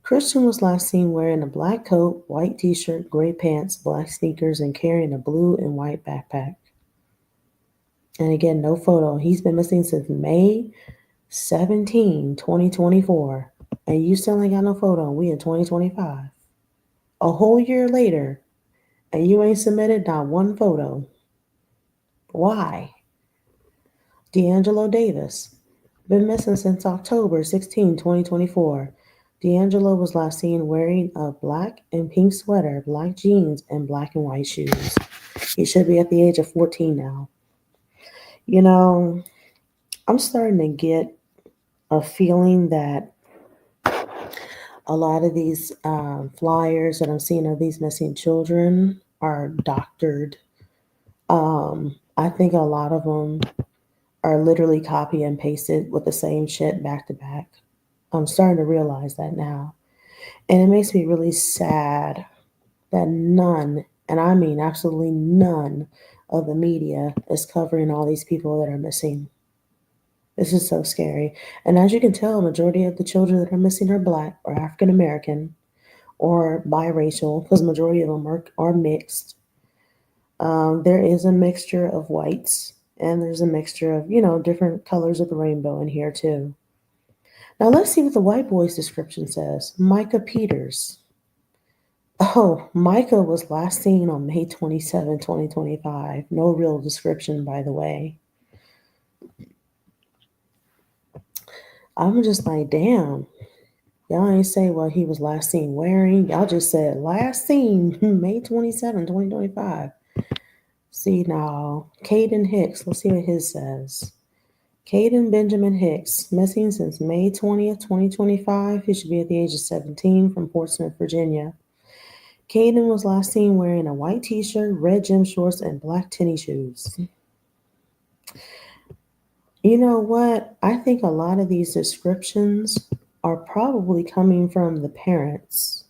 Christian was last seen wearing a black coat, white t-shirt, gray pants, black sneakers, and carrying a blue and white backpack. And again, no photo. He's been missing since May 17, 2024. And you still ain't got no photo. We in 2025. A whole year later, and you ain't submitted not one photo. Why? D'Angelo Davis. Been missing since October 16, 2024. D'Angelo was last seen wearing a black and pink sweater, black jeans, and black and white shoes. He should be at the age of 14 now. You know, I'm starting to get a feeling that a lot of these flyers that I'm seeing of these missing children are doctored. I think a lot of them are literally copy and pasted with the same shit back to back. I'm starting to realize that now. And it makes me really sad that none, and I mean absolutely none, of the media is covering all these people that are missing. This is so scary. And as you can tell, majority of the children that are missing are black or African American or biracial, because majority of them are mixed. There is a mixture of whites, and there's a mixture of, different colors of the rainbow in here too. Now let's see what the white boy's description says. Micah Peters. Oh, Micah was last seen on May 27, 2025. No real description, by the way. I'm just like, damn. Y'all ain't say what he was last seen wearing. Y'all just said last seen May 27, 2025. See now, Caden Hicks. Let's see what his says. Caden Benjamin Hicks, missing since May 20th, 2025. He should be at the age of 17 from Portsmouth, Virginia. Caden was last seen wearing a white t-shirt, red gym shorts, and black tennis shoes. You know what? I think a lot of these descriptions are probably coming from the parents.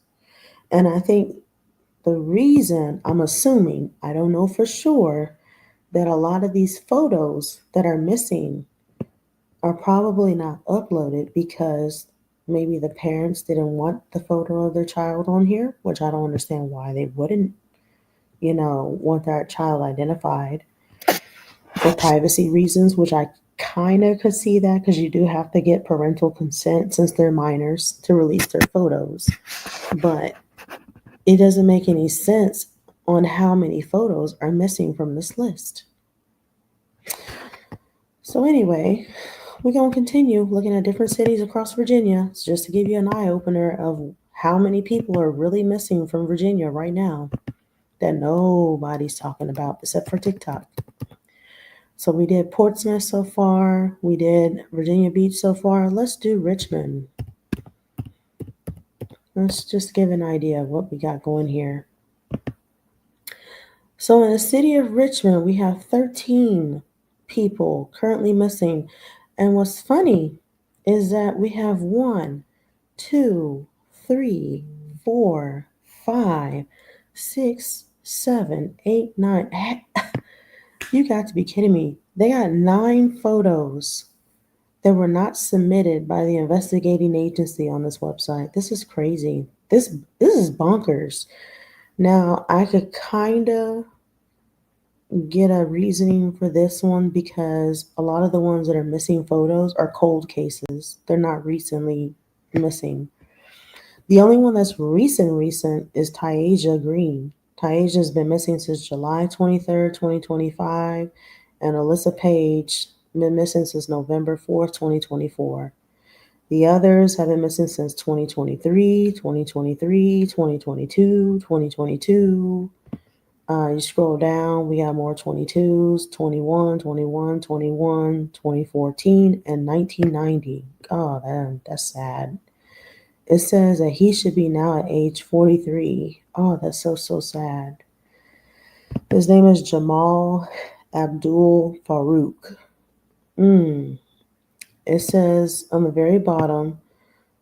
And I think the reason, I'm assuming, I don't know for sure, that a lot of these photos that are missing are probably not uploaded because maybe the parents didn't want the photo of their child on here, which I don't understand why they wouldn't, want that child identified for privacy reasons, which I kind of could see that because you do have to get parental consent since they're minors to release their photos. But it doesn't make any sense on how many photos are missing from this list. So, anyway, we're going to continue looking at different cities across Virginia just to give you an eye opener of how many people are really missing from Virginia right now that nobody's talking about except for TikTok. So we did Portsmouth so far. We did Virginia Beach so far. Let's do Richmond. Let's just give an idea of what we got going here. So in the city of Richmond, we have 13 people currently missing. And what's funny is that we have 1, 2, 3, 4, 5, 6, 7, 8, 9. You got to be kidding me. They got 9 photos that were not submitted by the investigating agency on this website. This is crazy. This is bonkers. Now, I could kind of get a reasoning for this one because a lot of the ones that are missing photos are cold cases. They're not recently missing. The only one that's recent is Tyaja Green. Tyaja has been missing since July 23rd, 2025, and Alyssa Page been missing since November 4th, 2024. The others have been missing since 2023, 2023, 2022, 2022. You scroll down, we have more 22s, 21, 21, 21, 2014, and 1990. Oh, that's sad. It says that he should be now at age 43. Oh, that's so, so sad. His name is Jamal Abdul Farouk. It says on the very bottom,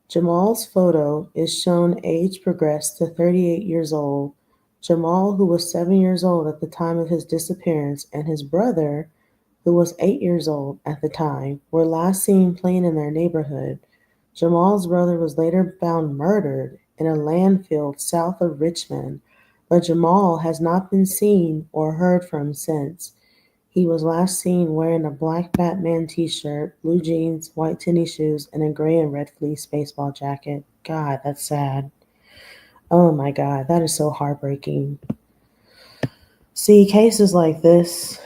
Jamal's photo is shown age progressed to 38 years old. Jamal, who was 7 years old at the time of his disappearance, and his brother, who was 8 years old at the time, were last seen playing in their neighborhood. Jamal's brother was later found murdered in a landfill south of Richmond, but Jamal has not been seen or heard from since. He was last seen wearing a black Batman t-shirt, blue jeans, white tennis shoes, and a gray and red fleece baseball jacket. God, that's sad. Oh my God, that is so heartbreaking. See, cases like this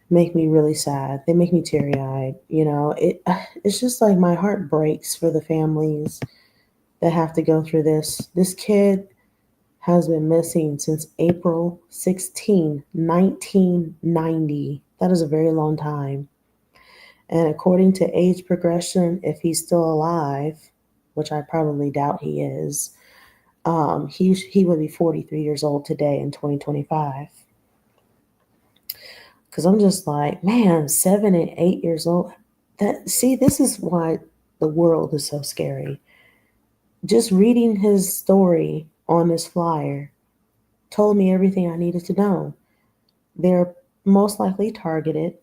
make me really sad. They make me teary-eyed. It's just like my heart breaks for the families that have to go through this. This kid has been missing since April 16, 1990. That is a very long time. And according to age progression, if he's still alive, which I probably doubt he is, he would be 43 years old today in 2025. Because I'm just like, man, 7 and 8 years old. This is why the world is so scary. Just reading his story on this flyer told me everything I needed to know. They're most likely targeted.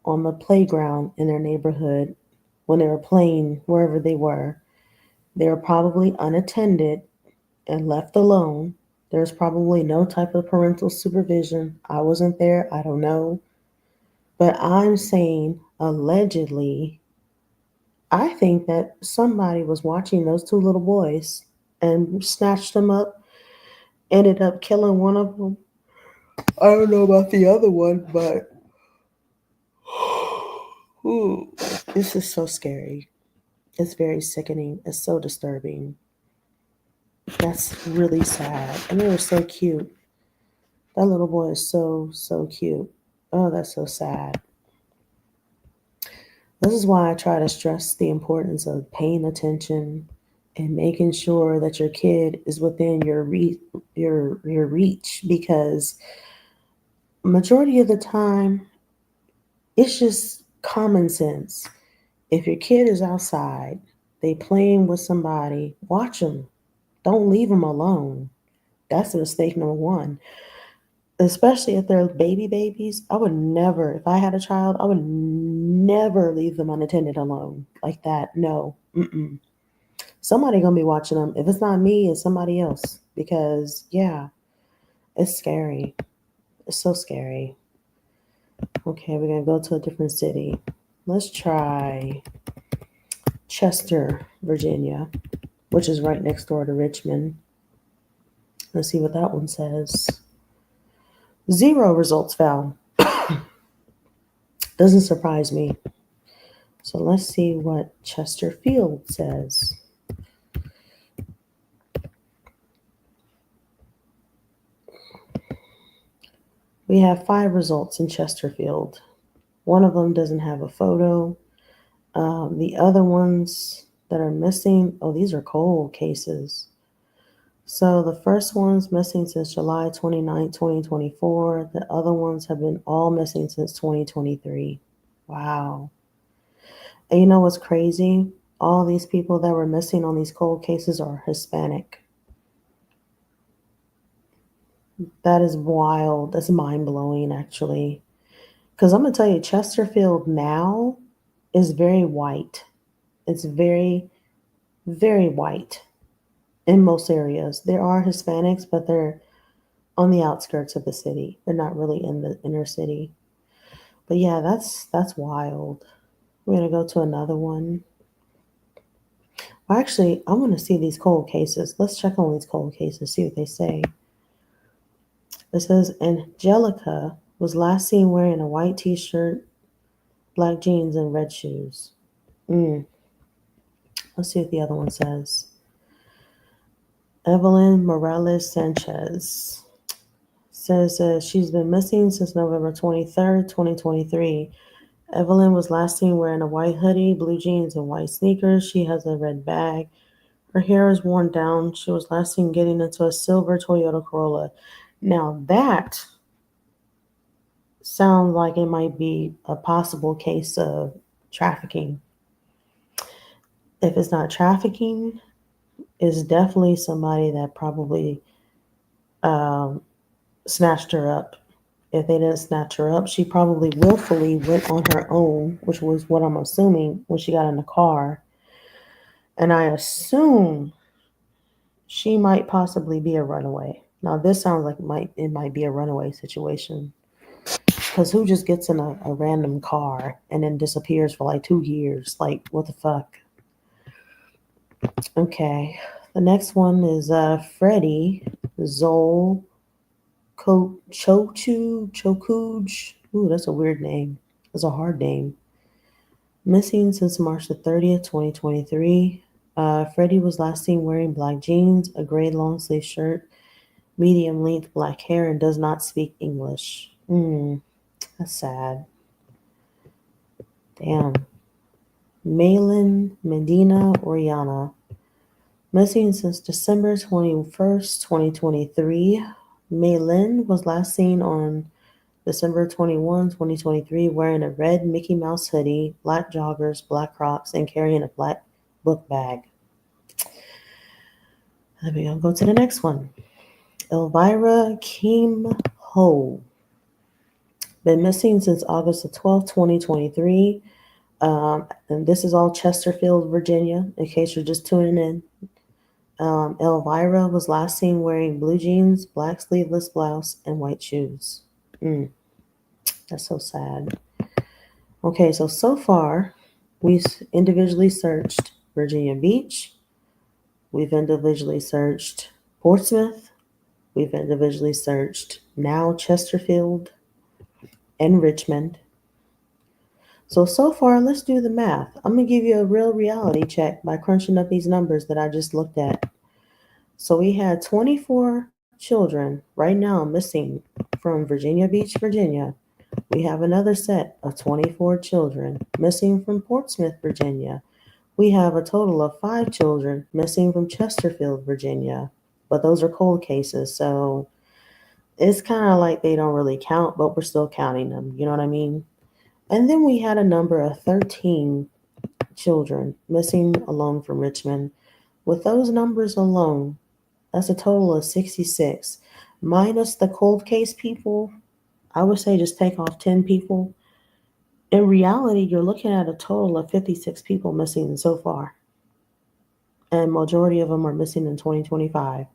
on the playground in their neighborhood when they were playing wherever they were. They were probably unattended and left alone. There's probably no type of parental supervision. I wasn't there, I don't know. But I'm saying, allegedly, I think that somebody was watching those two little boys and snatched them up, ended up killing one of them. I don't know about the other one, but ooh, this is so scary. It's very sickening. It's so disturbing. That's really sad. And they were so cute. That little boy is so, so cute. Oh, that's so sad. This is why I try to stress the importance of paying attention and making sure that your kid is within your reach, because majority of the time it's just common sense. If your kid is outside, they playing with somebody, watch them. Don't leave them alone. That's mistake number one. Especially if they're babies, I would never, if I had a child, I would never leave them unattended alone like that. No, mm-mm. Somebody gonna be watching them. If it's not me, it's somebody else. Because yeah, it's scary. It's so scary. Okay, we're gonna go to a different city. Let's try Chester, Virginia, which is right next door to Richmond. Let's see what that one says. Zero results found. Doesn't surprise me. So let's see what Chesterfield says. We have 5 results in Chesterfield. One of them doesn't have a photo. The other ones that are missing, oh, these are cold cases. So the first one's missing since July 29, 2024. The other ones have been all missing since 2023. Wow. And you know what's crazy? All these people that were missing on these cold cases are Hispanic. That is wild. That's mind blowing, actually. Because I'm going to tell you, Chesterfield now is very white. It's very, very white in most areas. There are Hispanics, but they're on the outskirts of the city. They're not really in the inner city. But yeah, that's wild. We're gonna go to another one. Well, actually, I want to see these cold cases. Let's check on these cold cases, see what they say. It says Angelica was last seen wearing a white t-shirt, black jeans, and red shoes. Let's see what the other one says. Evelyn Morales Sanchez says she's been missing since November 23rd, 2023. Evelyn was last seen wearing a white hoodie, blue jeans, and white sneakers. She has a red bag. Her hair is worn down. She was last seen getting into a silver Toyota Corolla. Now that sounds like it might be a possible case of trafficking. If it's not trafficking, it's definitely somebody that probably um, snatched her up. If they didn't snatch her up, she probably willfully went on her own, which was what I'm assuming when she got in the car. And I assume she might possibly be a runaway. Now this sounds like it might be a runaway situation. Because who just gets in a random car and then disappears for like 2 years? Like, what the fuck? Okay. The next one is Freddie Zol Chokuj. Ooh, that's a weird name. That's a hard name. Missing since March the 30th, 2023. Freddie was last seen wearing black jeans, a gray long sleeve shirt, medium length black hair, and does not speak English. That's sad. Damn. Malin Medina Oriana. Missing since December 21st, 2023. Malin was last seen on December 21, 2023, wearing a red Mickey Mouse hoodie, black joggers, black Crocs, and carrying a black book bag. Then we're going to go to the next one. Elvira Kim Ho. Been missing since August 12th, 2023. And this is all Chesterfield, Virginia, in case you're just tuning in. Elvira was last seen wearing blue jeans, black sleeveless blouse, and white shoes. Mm, that's so sad. Okay, so far, we've individually searched Virginia Beach, we've individually searched Portsmouth, we've individually searched now Chesterfield and Richmond. So far, let's do the math. I'm going to give you a real reality check by crunching up these numbers that I just looked at. So we had 24 children right now missing from Virginia Beach, Virginia. We have another set of 24 children missing from Portsmouth, Virginia. We have a total of 5 children missing from Chesterfield, Virginia. But those are cold cases, so it's kind of like they don't really count, but we're still counting them. You know what I mean? And then we had a number of 13 children missing alone from Richmond. With those numbers alone, that's a total of 66. Minus the cold case people, I would say just take off 10 people. In reality, you're looking at a total of 56 people missing so far. And majority of them are missing in 2025.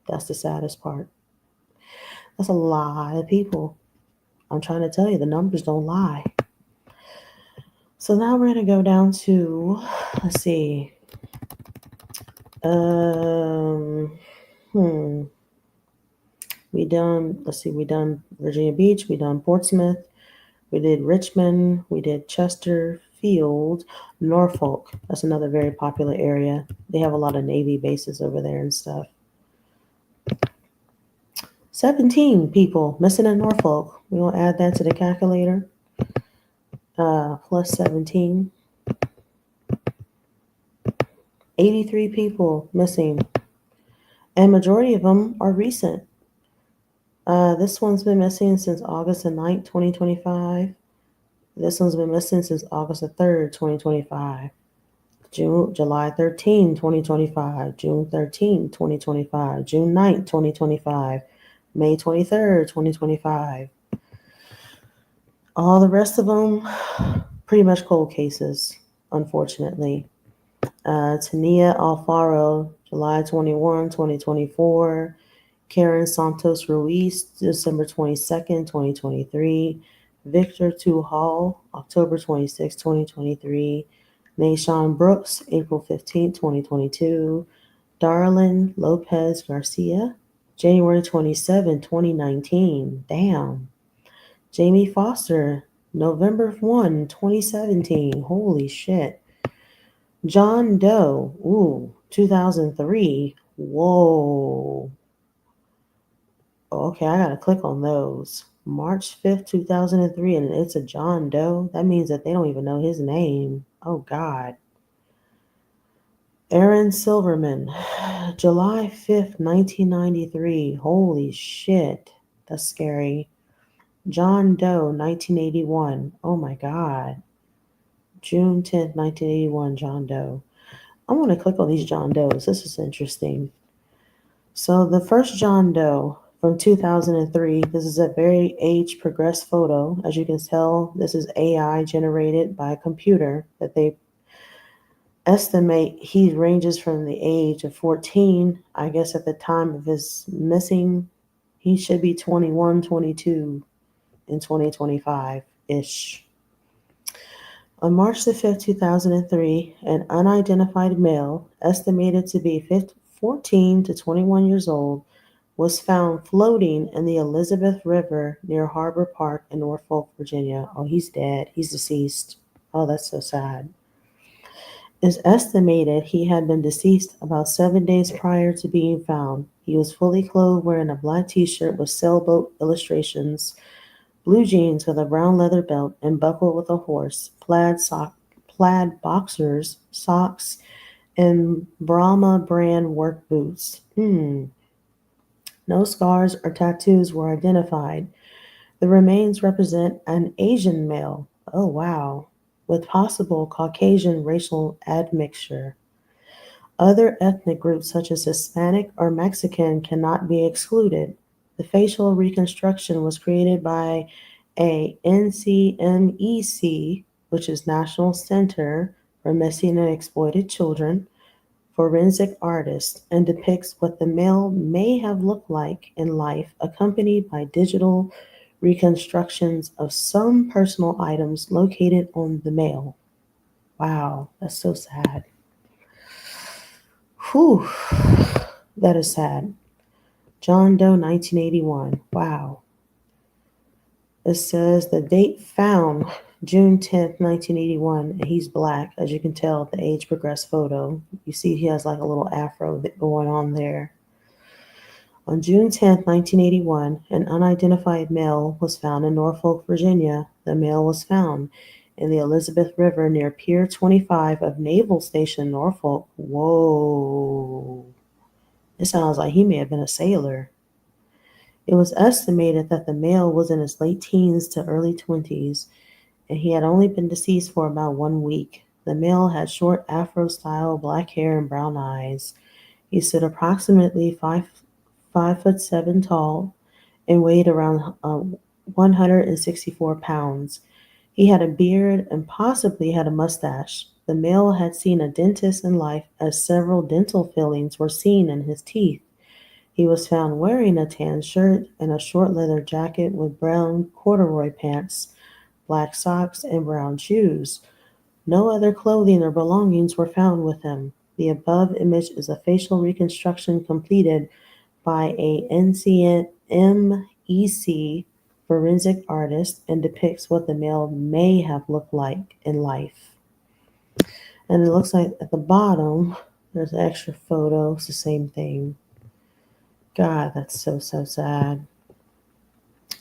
That's the saddest part. That's a lot of people. I'm trying to tell you, the numbers don't lie. So now we're going to go down to, let's see. Um, hmm. We done Virginia Beach, we done Portsmouth, we did Richmond, we did Chesterfield, Norfolk. That's another very popular area. They have a lot of Navy bases over there and stuff. 17 people missing in Norfolk. We will add that to the calculator. Plus 17. 83 people missing. And majority of them are recent. This one's been missing since August 9th, 2025. This one's been missing since August 3rd, 2025. July 13, 2025. June 13, 2025. June 9th, 2025. May 23rd, 2025. All the rest of them, pretty much cold cases, unfortunately. Tania Alfaro, July 21, 2024. Karen Santos Ruiz, December 22nd, 2023. Victor Tu Hall, October 26, 2023. Nayshawn Brooks, April 15, 2022. Darlin Lopez Garcia, January 27, 2019. Damn. Jamie Foster, November 1, 2017. Holy shit. John Doe, 2003. Whoa. Okay, I gotta click on those. March 5th, 2003, and it's a John Doe. That means that they don't even know his name. Oh, God. Aaron Silverman, July 5th, 1993. Holy shit. That's scary. John Doe, 1981. Oh, my God. June 10th, 1981, John Doe. I want to click on these John Does. This is interesting. So the first John Doe from 2003, this is a very age progressed photo. As you can tell, this is AI generated by a computer that they estimate he ranges from the age of 14. I guess at the time of his missing, he should be 21, 22 in 2025-ish. On March 2003, an unidentified male, estimated to be 14 to 21 years old, was found floating in the Elizabeth River near Harbor Park in Norfolk, Virginia. Oh, he's dead. He's deceased. Oh, that's so sad. It's estimated he had been deceased about 7 days prior to being found. He was fully clothed, wearing a black t-shirt with sailboat illustrations, blue jeans with a brown leather belt and buckled with a horse, plaid boxers, socks, and Brahma brand work boots. No scars or tattoos were identified. The remains represent an Asian male. Oh, wow. With possible Caucasian racial admixture. Other ethnic groups such as Hispanic or Mexican cannot be excluded. The facial reconstruction was created by A. NCMEC, which is National Center for Missing and Exploited Children, forensic artist, and depicts what the male may have looked like in life, accompanied by digital reconstructions of some personal items located on the male. Wow, that's so sad. Whew, that is sad. John Doe, 1981. Wow. It says the date found June 10th, 1981, and he's black, as you can tell, the age progressed photo. You see, he has like a little afro going on there. On June 10th, 1981, an unidentified male was found in Norfolk, Virginia. The male was found in the Elizabeth River near Pier 25 of Naval Station, Norfolk. Whoa. It sounds like he may have been a sailor. It was estimated that the male was in his late teens to early 20s, and he had only been deceased for about 1 week. The male had short afro-style black hair and brown eyes. He stood approximately 5'7" tall and weighed around 164 pounds. He had a beard and possibly had a mustache. The male had seen a dentist in life as several dental fillings were seen in his teeth. He was found wearing a tan shirt and a short leather jacket with brown corduroy pants, black socks, and brown shoes. No other clothing or belongings were found with him. The above image is a facial reconstruction completed by a NCMEC forensic artist and depicts what the male may have looked like in life. And it looks like at the bottom, there's an extra photo. It's the same thing. God, that's so, so sad.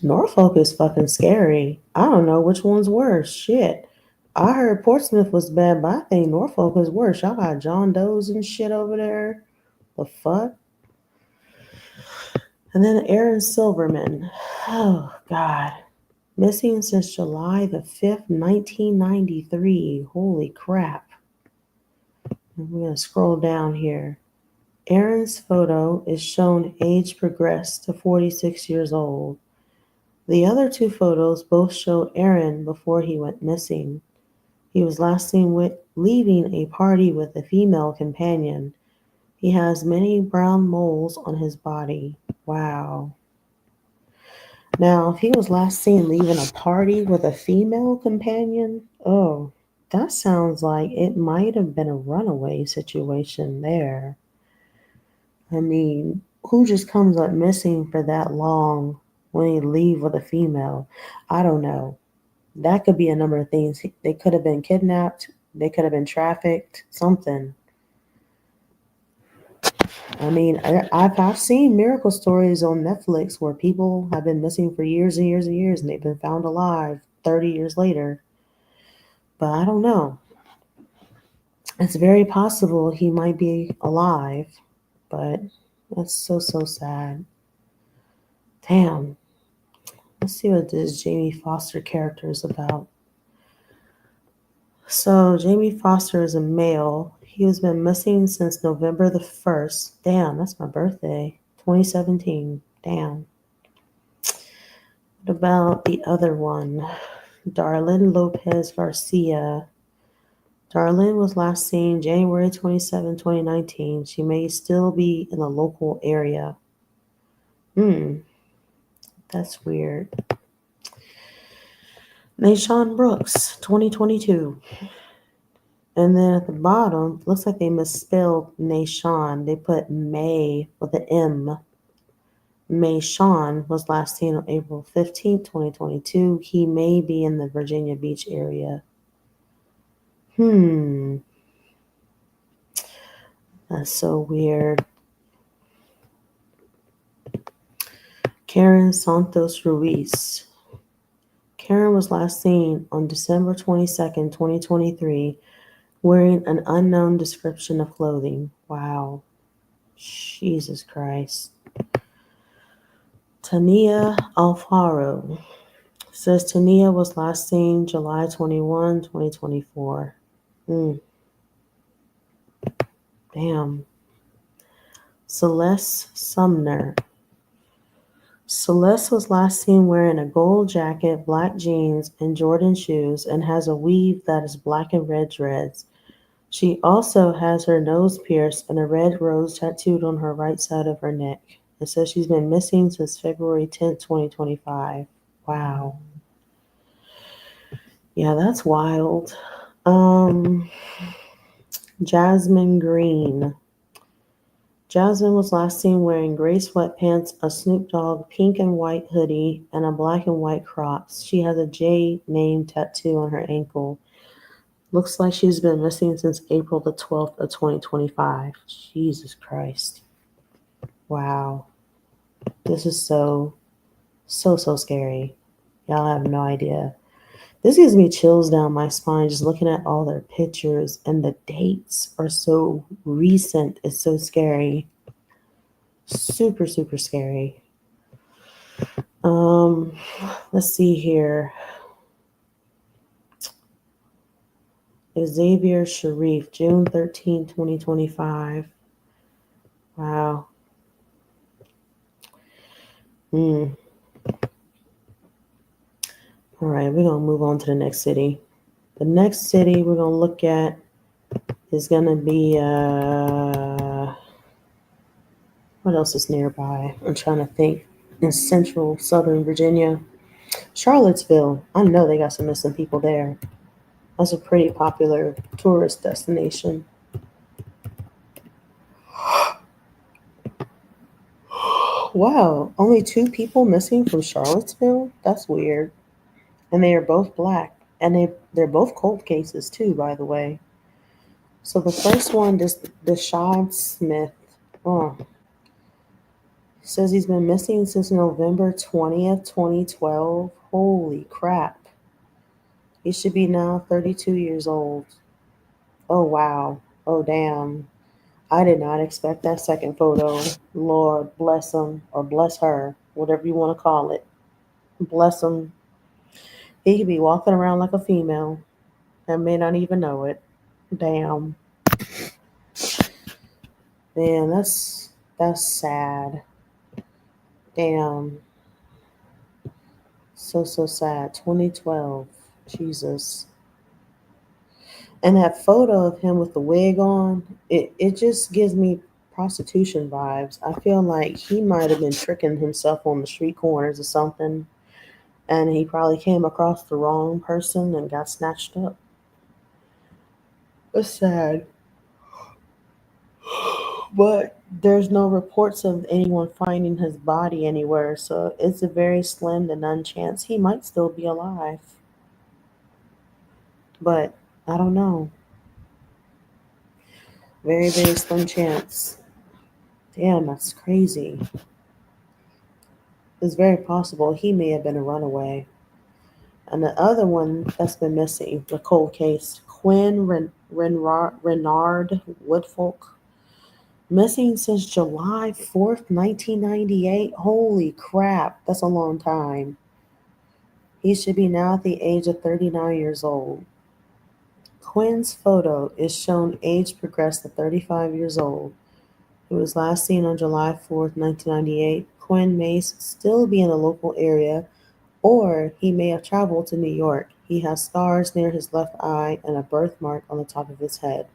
Norfolk is fucking scary. I don't know which one's worse. Shit. I heard Portsmouth was bad, but I think Norfolk is worse. Y'all got John Doe's and shit over there. The fuck? And then Aaron Silverman. Oh, God. Missing since July the 5th, 1993. Holy crap. I'm going to scroll down here. Aaron's photo is shown age progressed to 46 years old. The other two photos both show Aaron before he went missing. He was last seen leaving a party with a female companion. He has many brown moles on his body. Wow. Now, if he was last seen leaving a party with a female companion, oh, that sounds like it might have been a runaway situation there. I mean, who just comes up missing for that long when you leave with a female? I don't know. That could be a number of things. They could have been kidnapped. They could have been trafficked. Something. I mean, I've seen miracle stories on Netflix where people have been missing for years and years and years, and they've been found alive 30 years later. But I don't know. It's very possible he might be alive, but that's so, so sad. Damn. Let's see what this Jamie Foster character is about. So, Jamie Foster is a male. He has been missing since November the 1st. Damn, that's my birthday. 2017. Damn. What about the other one? Darlene Lopez Garcia. Darlene was last seen January 27, 2019. She may still be in the local area. That's weird. Nashawn Brooks, 2022. And then at the bottom, looks like they misspelled Nashawn. They put May with an M. May Sean was last seen on April 15th, 2022. He may be in the Virginia Beach area. That's so weird. Karen Santos Ruiz. Karen was last seen on December 22nd, 2023, wearing an unknown description of clothing. Wow. Jesus Christ. Tania Alfaro says Tania was last seen July 21, 2024. Damn. Celeste Sumner. Celeste was last seen wearing a gold jacket, black jeans, and Jordan shoes, and has a weave that is black and red dreads. She also has her nose pierced and a red rose tattooed on her right side of her neck. It says she's been missing since February 10th, 2025. Wow. Yeah, that's wild. Um, Jasmine Green. Jasmine was last seen wearing gray sweatpants, a Snoop Dogg pink and white hoodie, and a black and white Crocs. She has a J name tattoo on her ankle. Looks like she's been missing since April the 12th of 2025. Jesus Christ. Wow. This is so scary. Y'all have no idea. This gives me chills down my spine just looking at all their pictures, and the dates are so recent. It's so scary. Super scary. Um, let's see here. Xavier Sharif, June 13, 2025. Wow. Mm. All right, we're going to move on to the next city. The next city we're going to look at is going to be, what else is nearby? I'm trying to think. In central southern Virginia. Charlottesville. I know they got some missing people there. That's a pretty popular tourist destination. Wow, only two people missing from Charlottesville? That's weird. And they are both black. And they're both cold cases too, by the way. So the first one, this Deshaun Smith. Oh, says he's been missing since November 20th, 2012. Holy crap. He should be now 32 years old. Oh wow. Oh damn. I did not expect that second photo. Lord bless him or bless her, whatever you want to call it. Bless him. He could be walking around like a female and may not even know it. Damn. Man, that's sad. Damn. So sad. 2012. Jesus. And that photo of him with the wig on, it just gives me prostitution vibes. I feel like he might have been tricking himself on the street corners or something, and he probably came across the wrong person and got snatched up. It's sad. But there's no reports of anyone finding his body anywhere, so it's a very slim to none chance he might still be alive. But I don't know. Very slim chance. Damn, that's crazy. It's very possible he may have been a runaway. And the other one that's been missing, the cold case, Renard Woodfolk, missing since July 4th, 1998. Holy crap, that's a long time. He should be now at the age of 39 years old. Quinn's photo is shown age progressed to 35 years old. He was last seen on July 4th, 1998. Quinn may still be in the local area, or he may have traveled to New York. He has scars near his left eye and a birthmark on the top of his head.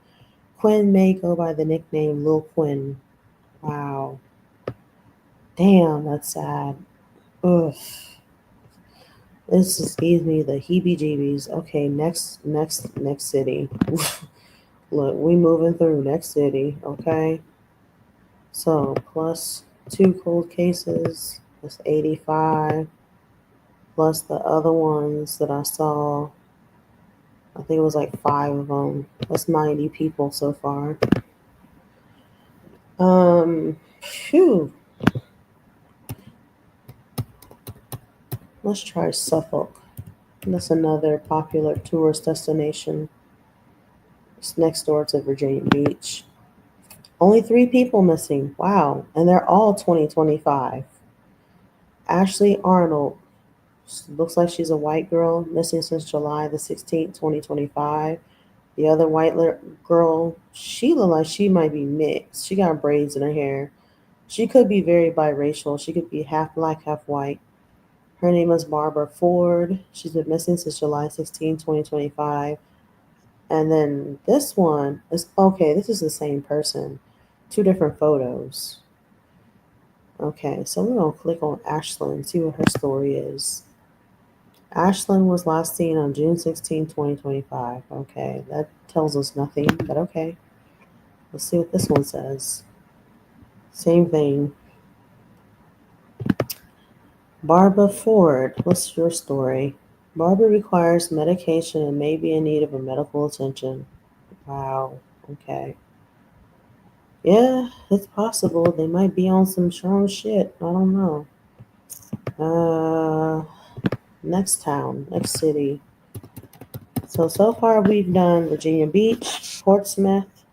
Quinn may go by the nickname Lil Quinn. Wow. Damn, that's sad. Ugh. This just gave me the heebie jeebies. Okay, next city. Look, we moving through next city, okay? So plus two cold cases, that's 85. Plus the other ones that I saw, I think it was like five of them. That's 90 people so far. Phew. Let's try Suffolk. That's another popular tourist destination. It's next door to Virginia Beach. Only three people missing. Wow. And they're all 2025. Ashley Arnold. Looks like she's a white girl, missing since July 16th, 2025. The other white girl, she looked like she might be mixed. She got braids in her hair. She could be very biracial. She could be half black, half white. Her name is Barbara Ford. She's been missing since July 16, 2025. And then this one is okay, this is the same person. Two different photos. Okay, so we're gonna click on Ashlyn and see what her story is. Ashlyn was last seen on June 16, 2025. Okay, that tells us nothing, but okay. Let's see what this one says. Same thing. Barbara Ford, what's your story? Barbara requires medication and may be in need of a medical attention. Wow, okay. Yeah, it's possible. They might be on some strong shit. I don't know. Uh, next town, next city. So far we've done Virginia Beach, Portsmouth,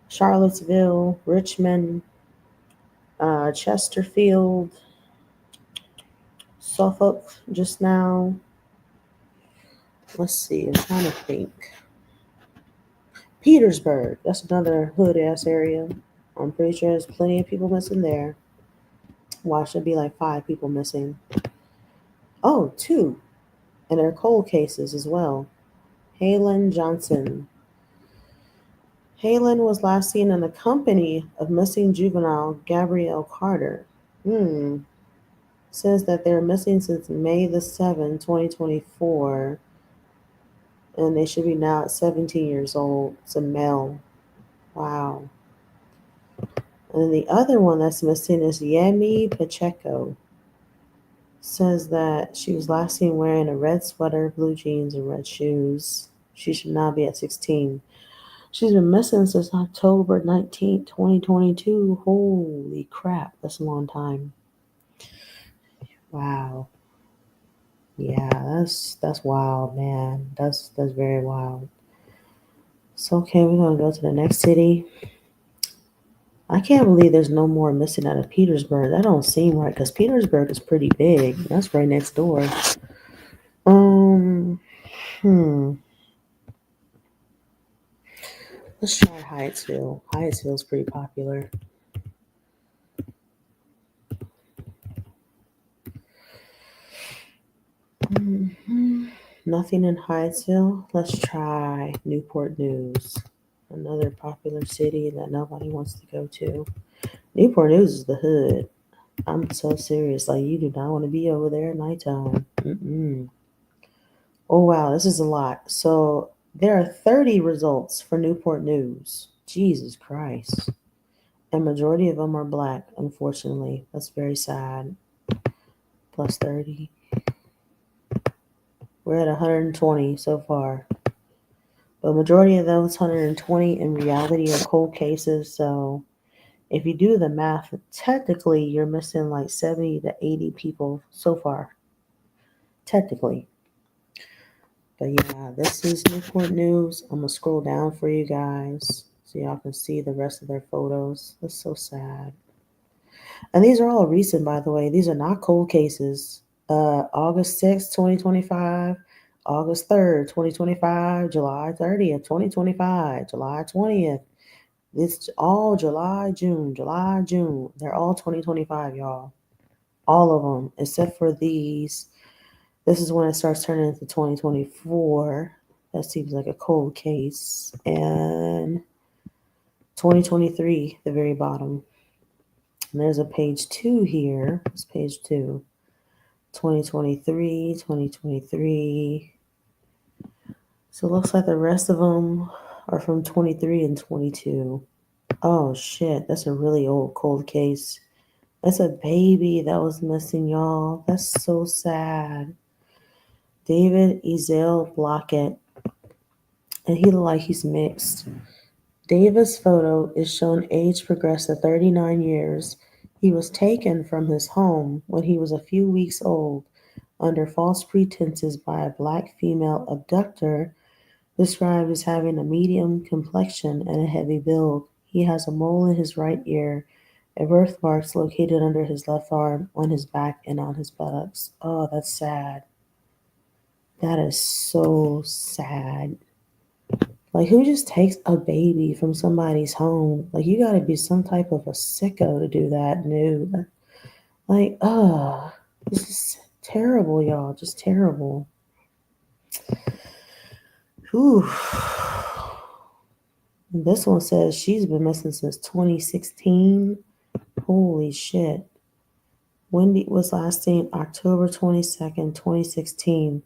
Charlottesville, Richmond, Chesterfield, Suffolk just now. Let's see, I'm trying to think. Petersburg, that's another hood ass area. I'm pretty sure there's plenty of people missing there. Why should be like 5 people missing? Oh, two. And they're cold cases as well. Halen Johnson. Halen was last seen in the company of missing juvenile Gabrielle Carter. Hmm. Says that they're missing since May 7th, 2024, and they should be now at 17 years old. It's a male. Wow. And then the other one that's missing is Yemi Pacheco. Says that she was last seen wearing a red sweater, blue jeans, and red shoes. She should now be at 16. She's been missing since October 19th, 2022. Holy crap, that's a long time. Wow. Yeah, that's wild, man. That's very wild. So okay, we're gonna go to the next city. I can't believe there's no more missing out of Petersburg. That don't seem right because Petersburg is pretty big. That's right next door. Um, hmm. Let's try Hyattsville. Hyattsville's pretty popular. Hmm. Nothing in Hyattsville. Let's try Newport News. Another popular city that nobody wants to go to. Newport News is the hood. I'm so serious. Like, you do not want to be over there at nighttime. Mm-mm. Oh, wow. This is a lot. So, there are 30 results for Newport News. Jesus Christ. And majority of them are black, unfortunately. That's very sad. Plus 30. We're at 120 so far. But majority of those 120 in reality are cold cases. So, if you do the math, technically you're missing like 70 to 80 people so far. Technically. But yeah, this is Newport News. I'm gonna scroll down for you guys so y'all can see the rest of their photos. That's so sad. And these are all recent, by the way. These are not cold cases. August 6th, 2025, August 3rd, 2025, July 30th, 2025, July 20th. It's all July, June, July, June. They're all 2025, y'all. All of them, except for these. This is when it starts turning into 2024. That seems like a cold case. And 2023, the very bottom. And there's a page 2 here. It's page 2. 2023, 2023. So it looks like the rest of them are from 23 and 22. Oh shit, that's a really old cold case. That's a baby that was missing, y'all. That's so sad. David Ezel Blockett. And he looked like he's mixed. David's photo is shown age progressed to 39 years. He was taken from his home when he was a few weeks old under false pretenses by a black female abductor described as having a medium complexion and a heavy build. He has a mole in his right ear, a birthmarks located under his left arm, on his back, and on his buttocks. Oh, that's sad. That is so sad. Like, who just takes a baby from somebody's home? Like, you gotta be some type of a sicko to do that, dude. Like, this is terrible, y'all. Just terrible. Whew. This one says she's been missing since 2016. Holy shit. Wendy was last seen October 22nd, 2016.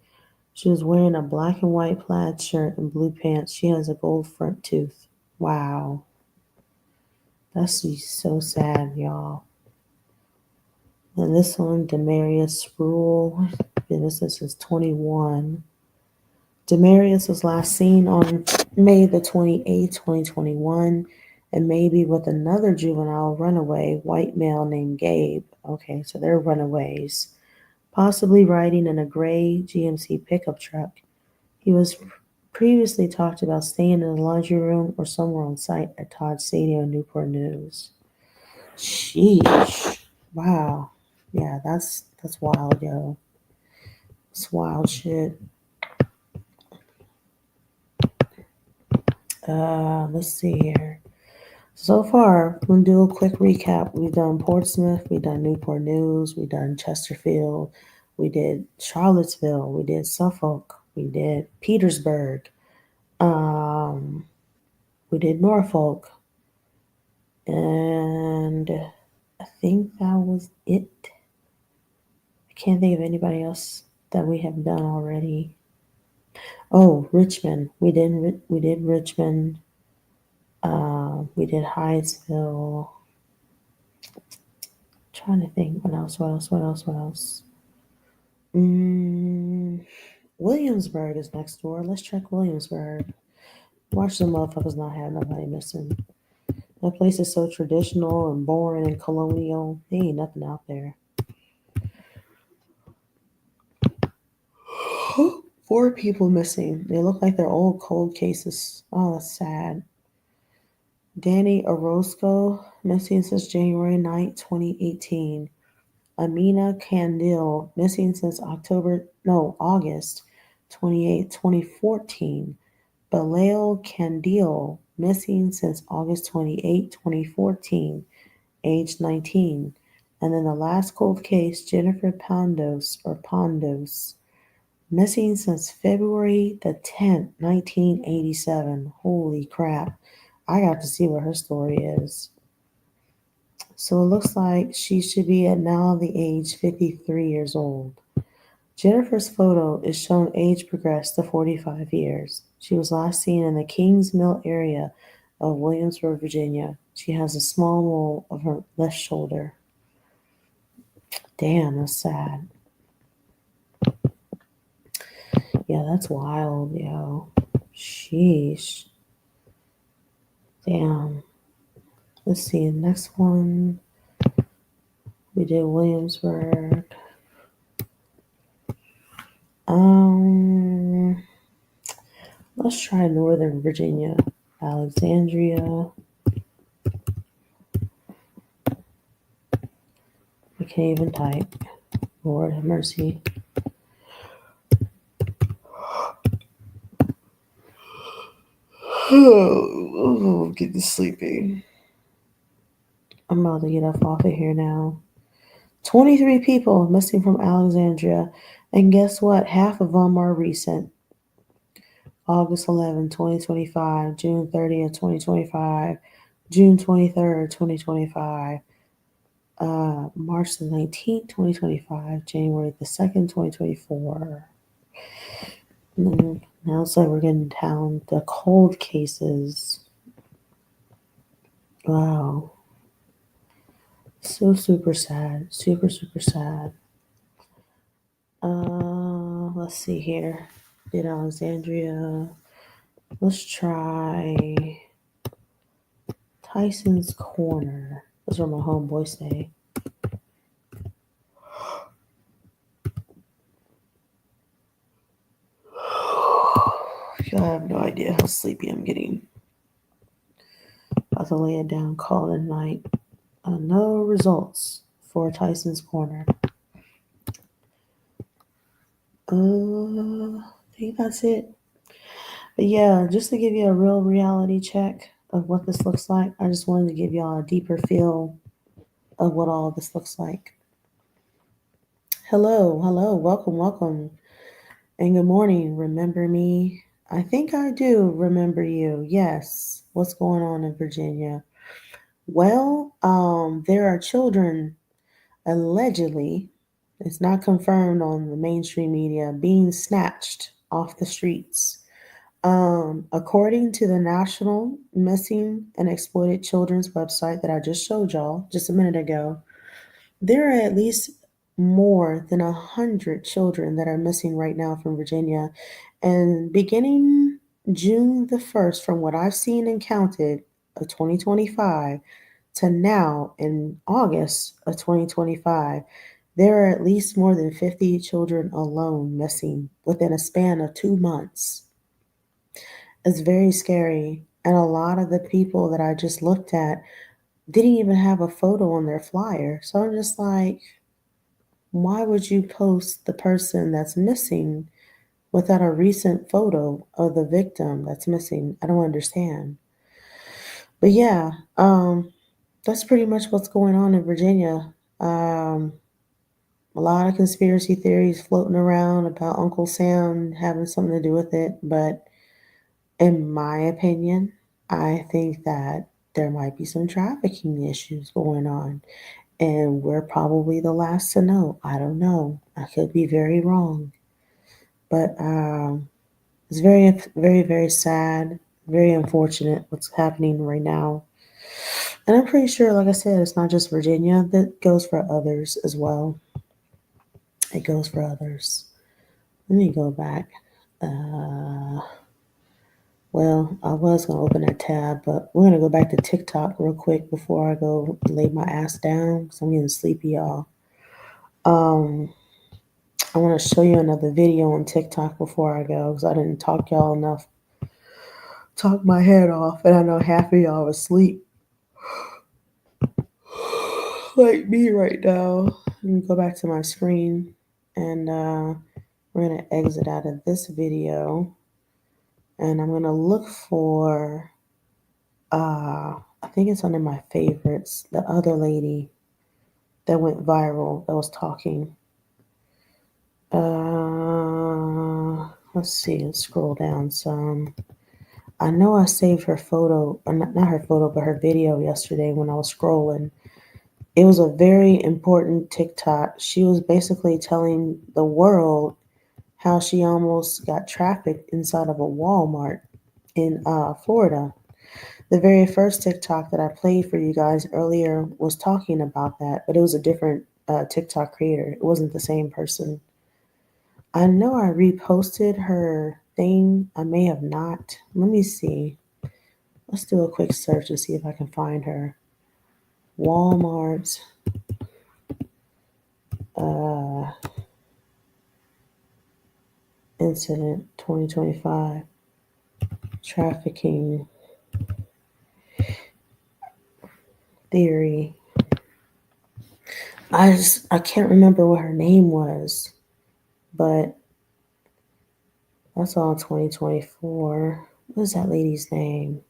She was wearing a black and white plaid shirt and blue pants. She has a gold front tooth. Wow. That's so sad, y'all. And this one, Demarius Rule, been missing since 21. Demarius was last seen on May the 28th, 2021, and maybe with another juvenile runaway white male named Gabe. Okay, so they're runaways. Possibly riding in a gray GMC pickup truck. He was previously talked about staying in the laundry room or somewhere on site at Todd Stadium, Newport News. Sheesh. Wow. Yeah, that's wild, yo. It's wild shit. Let's see here. So far, we'll do a quick recap. We've done Portsmouth, we've done Newport News, we've done Chesterfield, we did Charlottesville, we did Suffolk, we did Petersburg, um, we did Norfolk, and I think that was it. I can't think of anybody else that we have done already. Oh, Richmond. We did Richmond. We did Hyattsville. Trying to think what else. Mm, Williamsburg is next door. Let's check Williamsburg. Watch the motherfuckers not have nobody missing. That place is so traditional and boring and colonial. There ain't nothing out there. 4 people missing. They look like they're old cold cases. Oh, that's sad. Danny Orozco, missing since January 9th, 2018. Amina Candil, missing since August 28th, 2014. Baleo Candil, missing since August 28th, 2014, age 19. And then the last cold case, Jennifer Pondos, missing since February the 10th, 1987. Holy crap. I got to see what her story is. So it looks like she should be at now the age 53 years old. Jennifer's photo is shown age progressed to 45 years. She was last seen in the Kings Mill area of Williamsburg, Virginia. She has a small mole of her left shoulder. Damn, that's sad. Yeah, that's wild, yo. Sheesh. Damn. Let's see, the next one. We did Williamsburg. Um, let's try Northern Virginia. Alexandria. I can't even type. Lord have mercy. Oh, getting sleepy. I'm about to get up off of here now. 23 people missing from Alexandria. And guess what? Half of them are recent. August 11, 2025, June 30th, 2025, June 23rd, 2025, March 19th, 2025, January 2nd, 2024. Now it's like we're getting down the cold cases. Wow. So super sad. Super, super sad. Let's see here. Did Alexandria. Let's try Tyson's Corner. Those are my homeboys say. I have no idea how sleepy I'm getting. About to lay it down, call it a night. No results for Tyson's Corner. I think that's it. But yeah, just to give you a real reality check of what this looks like, I just wanted to give y'all a deeper feel of what all this looks like. Hello, hello, welcome, welcome, and good morning. Remember me? I think I do remember you. Yes. What's going on in Virginia? Well, there are children allegedly, it's not confirmed on the mainstream media, being snatched off the streets. According to the National Missing and Exploited Children's website that I just showed y'all just a minute ago, there are at least more than 100 children that are missing right now from Virginia. And beginning June the 1st, from what I've seen and counted of 2025 to now in August of 2025, there are at least more than 50 children alone missing within a span of 2 months. It's very scary. And a lot of the people that I just looked at didn't even have a photo on their flyer. So I'm just like, why would you post the person that's missing without a recent photo of the victim that's missing? I don't understand. But yeah, that's pretty much what's going on in Virginia. A lot of conspiracy theories floating around about Uncle Sam having something to do with it, but in my opinion, I think that there might be some trafficking issues going on, and we're probably the last to know. I don't know. I could be very wrong, but it's very, very, very sad, very unfortunate what's happening right now. And I'm pretty sure, like I said, it's not just Virginia, that goes for others as well. It goes for others. Let me go back. Uh, well, I was going to open that tab, but we're going to go back to TikTok real quick before I go lay my ass down because I'm getting sleepy, y'all. Um, I want to show you another video on TikTok before I go because I didn't talk y'all enough. Talk my head off, and I know half of y'all are asleep like me right now. Let me go back to my screen, and we're going to exit out of this video, and I'm going to look for, I think it's under my favorites, the other lady that went viral that was talking. Let's see, let's scroll down some. I know I saved her photo, or not her photo, but her video yesterday when I was scrolling. It was a very important TikTok. She was basically telling the world how she almost got trafficked inside of a Walmart in Florida. The very first TikTok that I played for you guys earlier was talking about that, but it was a different TikTok creator. It wasn't the same person. I know I reposted her thing. I may have not. Let me see. Let's do a quick search to see if I can find her. Walmart uh, incident 2025 trafficking theory. I can't remember what her name was, but that's all 2024. What is that lady's name?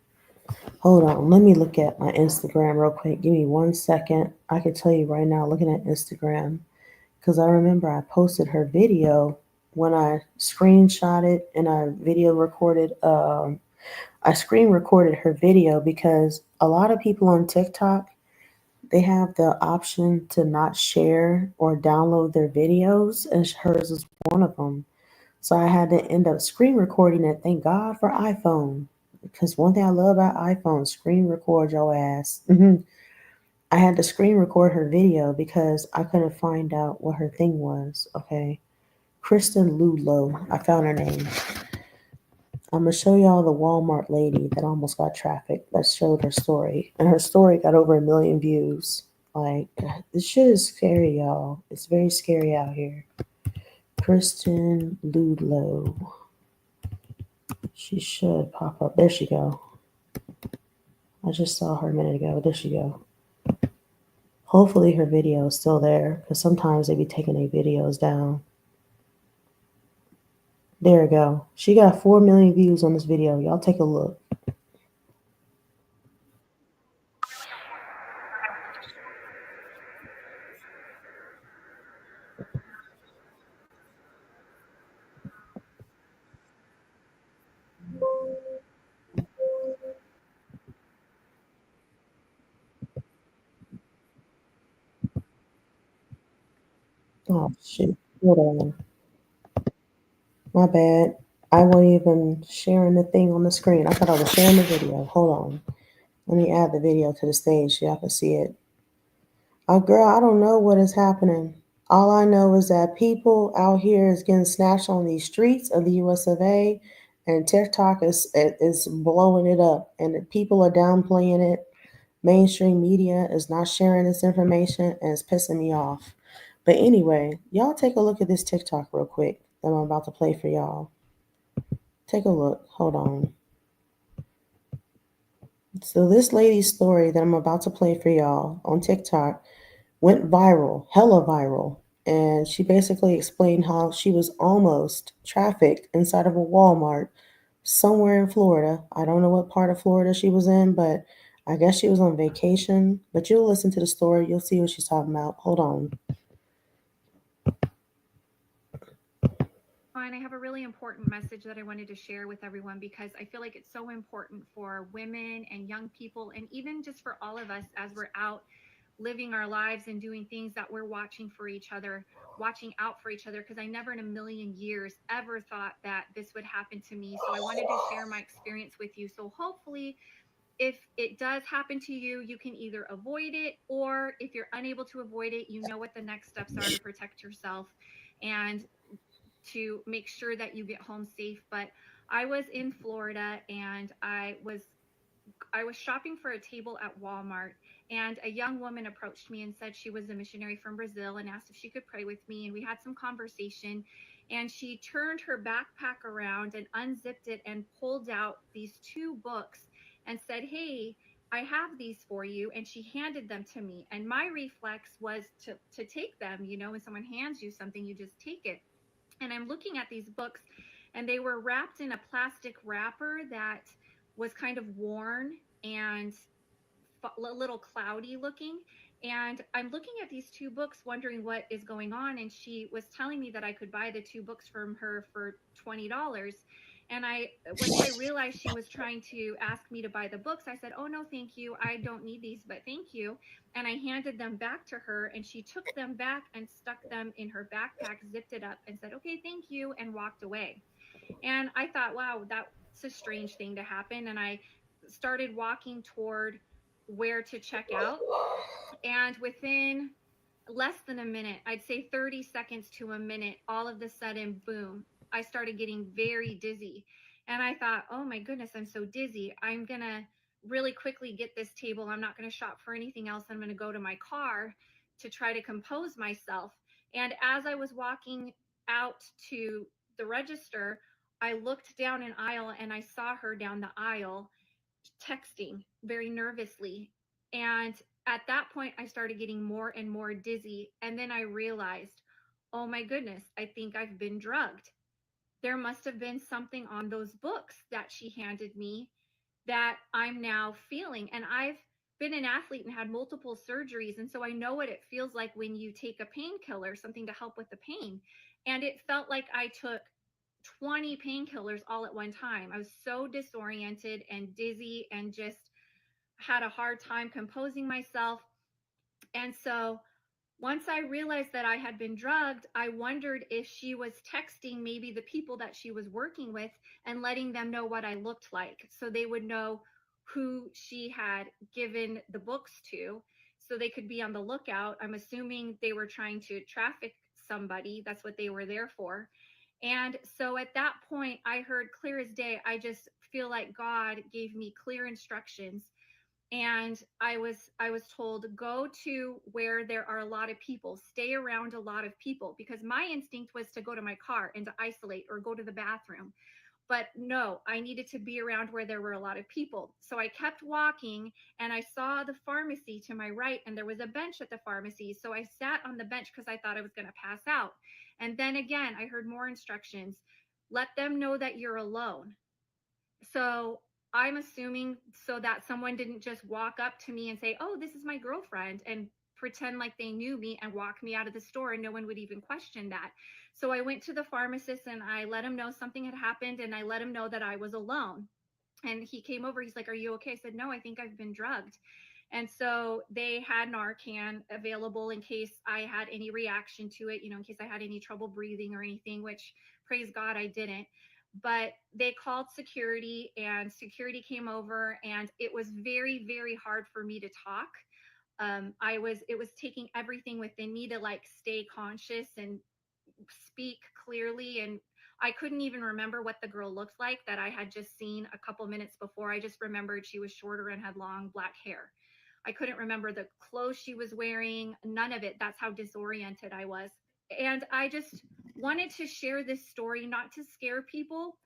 Hold on, let me look at my Instagram real quick. Give me 1 second. I can tell you right now, looking at Instagram, because I remember I posted her video when I screenshot it and I video recorded. I screen recorded her video because a lot of people on TikTok, they have the option to not share or download their videos, and hers is one of them. So I had to end up screen recording it. Thank God for iPhone. Because one thing I love about iPhone, screen record your ass. I had to screen record her video because I couldn't find out what her thing was. Okay. Kristen Ludlow. I found her name. I'm going to show y'all the Walmart lady that almost got trafficked. That showed her story. And her story got over 1 million views. Like, this shit is scary, y'all. It's very scary out here. Kristen Ludlow. She should pop up. There she go. I just saw her a minute ago. There she go. Hopefully her video is still there because sometimes they be taking their videos down. There we go. She got 4 million views on this video. Y'all take a look. Oh, shit. Hold on. My bad. I wasn't even sharing the thing on the screen. I thought I was sharing the video. Hold on. Let me add the video to the stage so y'all can see it. Girl, I don't know what is happening. All I know is that people out here is getting snatched on these streets of the US of A, and TikTok is blowing it up, and people are downplaying it. Mainstream media is not sharing this information, and it's pissing me off. But anyway, y'all take a look at this TikTok real quick that I'm about to play for y'all. Take a look. Hold on. So this lady's story that I'm about to play for y'all on TikTok went viral, hella viral. And she basically explained how she was almost trafficked inside of a Walmart somewhere in Florida. I don't know what part of Florida she was in, but I guess she was on vacation. But you'll listen to the story, you'll see what she's talking about. Hold on.
And I have a really important message that I wanted to share with everyone because I feel like it's so important for women and young people, and even just for all of us as we're out living our lives and doing things that we're watching for each other, watching out for each other. Because I never in a million years ever thought that this would happen to me. So I wanted to share my experience with you. So hopefully, if it does happen to you, you can either avoid it, or if you're unable to avoid it, you know what the next steps are to protect yourself and to make sure that you get home safe. But I was in Florida, and I was shopping for a table at Walmart, and a young woman approached me and said she was a missionary from Brazil and asked if she could pray with me. And we had some conversation. And she turned her backpack around and unzipped it and pulled out these two books and said, "Hey, I have these for you." And she handed them to me. And my reflex was to take them. You know, when someone hands you something, you just take it. And I'm looking at these books, and they were wrapped in a plastic wrapper that was kind of worn and a little cloudy looking. And I'm looking at these two books wondering what is going on, and she was telling me that I could buy the two books from her for $20. And I once I realized she was trying to ask me to buy the books, I said, "Oh no, thank you, I don't need these, but thank you." And I handed them back to her, and she took them back and stuck them in her backpack, zipped it up, and said, "Okay, thank you," and walked away. And I thought, wow, that's a strange thing to happen. And I started walking toward where to check out. And within less than a minute, I'd say 30 seconds to a minute, all of a sudden, boom, I started getting very dizzy. And I thought, oh my goodness, I'm so dizzy. I'm going to really quickly get this table. I'm not going to shop for anything else. I'm going to go to my car to try to compose myself. And as I was walking out to the register, I looked down an aisle and I saw her down the aisle texting very nervously. And at that point, I started getting more and more dizzy. And then I realized, oh my goodness, I think I've been drugged. There must have been something on those books that she handed me that I'm now feeling. And I've been an athlete and had multiple surgeries. And so I know what it feels like when you take a painkiller, something to help with the pain. And it felt like I took 20 painkillers all at one time. I was so disoriented and dizzy and just had a hard time composing myself. And so once I realized that I had been drugged, I wondered if she was texting maybe the people that she was working with and letting them know what I looked like so they would know who she had given the books to so they could be on the lookout. I'm assuming they were trying to traffic somebody. That's what they were there for. And so at that point, I heard clear as day. I just feel like God gave me clear instructions, and I was told, go to where there are a lot of people, stay around a lot of people, because my instinct was to go to my car and to isolate or go to the bathroom. But no, I needed to be around where there were a lot of people. So I kept walking, and I saw the pharmacy to my right, and there was a bench at the pharmacy. So I sat on the bench because I thought I was going to pass out. And then again, I heard more instructions. let them know that you're alone. So I'm assuming so that someone didn't just walk up to me and say, "Oh, this is my girlfriend," and pretend like they knew me and walk me out of the store, and no one would even question that. So I went to the pharmacist and I let him know something had happened, and I let him know that I was alone. And he came over, he's like, "Are you okay?" I said, "No, I think I've been drugged." And so they had Narcan available in case I had any reaction to it, in case I had any trouble breathing or anything, which praise God I didn't. But they called security, and security came over, and it was very, very hard for me to talk. It was taking everything within me to like stay conscious and speak clearly. And I couldn't even remember what the girl looked like that I had just seen a couple minutes before. I just remembered she was shorter and had long black hair. I couldn't remember the clothes she was wearing, none of it. That's how disoriented I was. And I just wanted to share this story, not to scare people,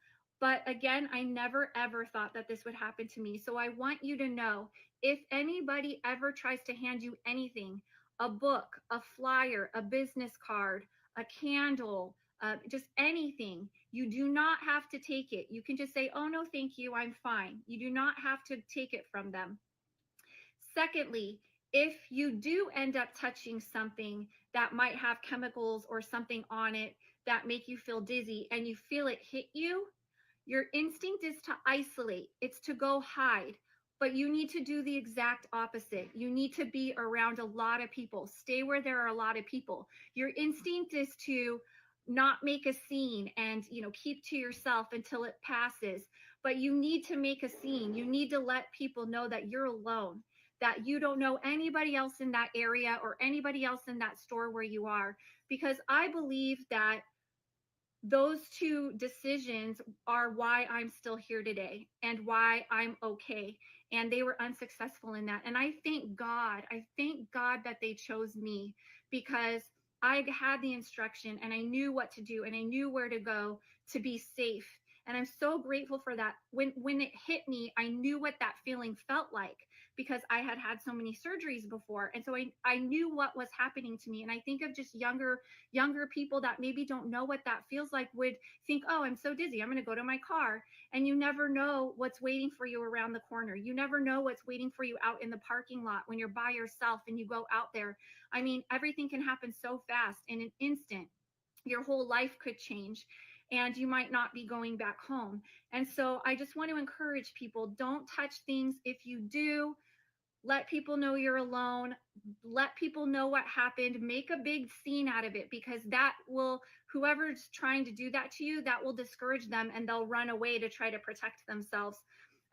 but again, I never ever thought that this would happen to me. So I want you to know, if anybody ever tries to hand you anything, a book, a flyer, a business card, a candle, just anything, you do not have to take it. You can just say, "Oh, no, thank you, I'm fine." You do not have to take it from them. Secondly, if you do end up touching something that might have chemicals or something on it that make you feel dizzy and you feel it hit you, your instinct is to isolate, it's to go hide. But you need to do the exact opposite. You need to be around a lot of people, stay where there are a lot of people. Your instinct is to not make a scene and keep to yourself until it passes. But you need to make a scene. You need to let people know that you're alone, that you don't know anybody else in that area or anybody else in that store where you are. Because I believe that those two decisions are why I'm still here today and why I'm okay. And they were unsuccessful in that. And I thank God that they chose me, because I had the instruction and I knew what to do and I knew where to go to be safe. And I'm so grateful for that. When it hit me, I knew what that feeling felt like, because I had had so many surgeries before. And so I knew what was happening to me. And I think of just younger people that maybe don't know what that feels like would think, "Oh, I'm so dizzy, I'm going to go to my car." And you never know what's waiting for you around the corner. You never know what's waiting for you out in the parking lot when you're by yourself and you go out there. I mean, everything can happen so fast in an instant. Your whole life could change and you might not be going back home. And so I just want to encourage people, don't touch things. If you do, let people know you're alone, let people know what happened, make a big scene out of it, because that will, whoever's trying to do that to you, that will discourage them and they'll run away to try to protect themselves.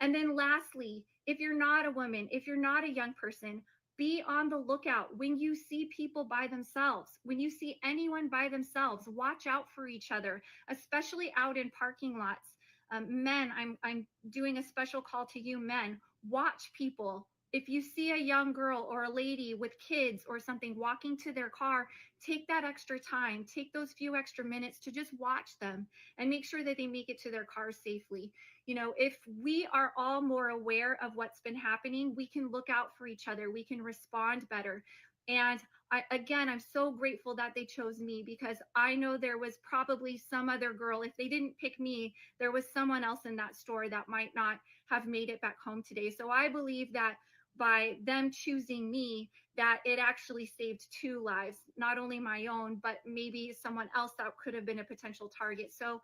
And then lastly, if you're not a woman, if you're not a young person, be on the lookout when you see people by themselves. When you see anyone by themselves, watch out for each other, especially out in parking lots. Men, I'm doing a special call to you men. Watch people. If you see a young girl or a lady with kids or something walking to their car, take that extra time, take those few extra minutes to just watch them and make sure that they make it to their car safely. If we are all more aware of what's been happening, we can look out for each other, we can respond better. And I'm so grateful that they chose me, because I know there was probably some other girl. If they didn't pick me, there was someone else in that store that might not have made it back home today. So I believe that by them choosing me, that it actually saved two lives, not only my own, but maybe someone else that could have been a potential target. So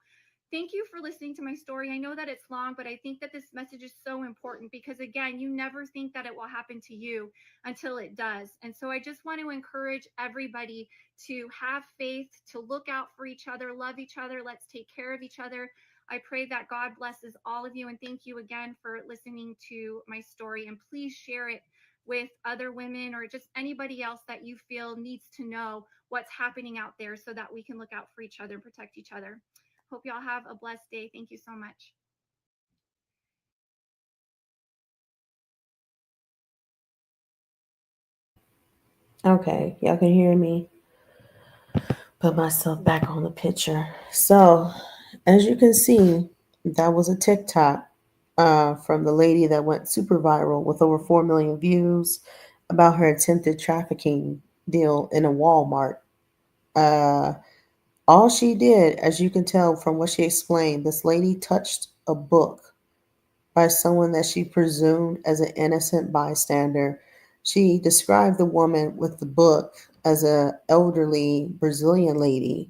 thank you for listening to my story. I know that it's long, but I think that this message is so important, because again, you never think that it will happen to you until it does. And so I just want to encourage everybody to have faith, to look out for each other, love each other. Let's take care of each other. I pray that God blesses all of you. And thank you again for listening to my story. And please share it with other women or just anybody else that you feel needs to know what's happening out there, so that we can look out for each other and protect each other. Hope y'all have a blessed day. Thank you so much.
Okay, y'all can hear me. Put myself back on the picture. So, as you can see, that was a TikTok from the lady that went super viral with over 4 million views about her attempted trafficking deal in a Walmart. Uh, All she did, as you can tell from what she explained, this lady touched a book by someone that she presumed as an innocent bystander. She described the woman with the book as a elderly Brazilian lady.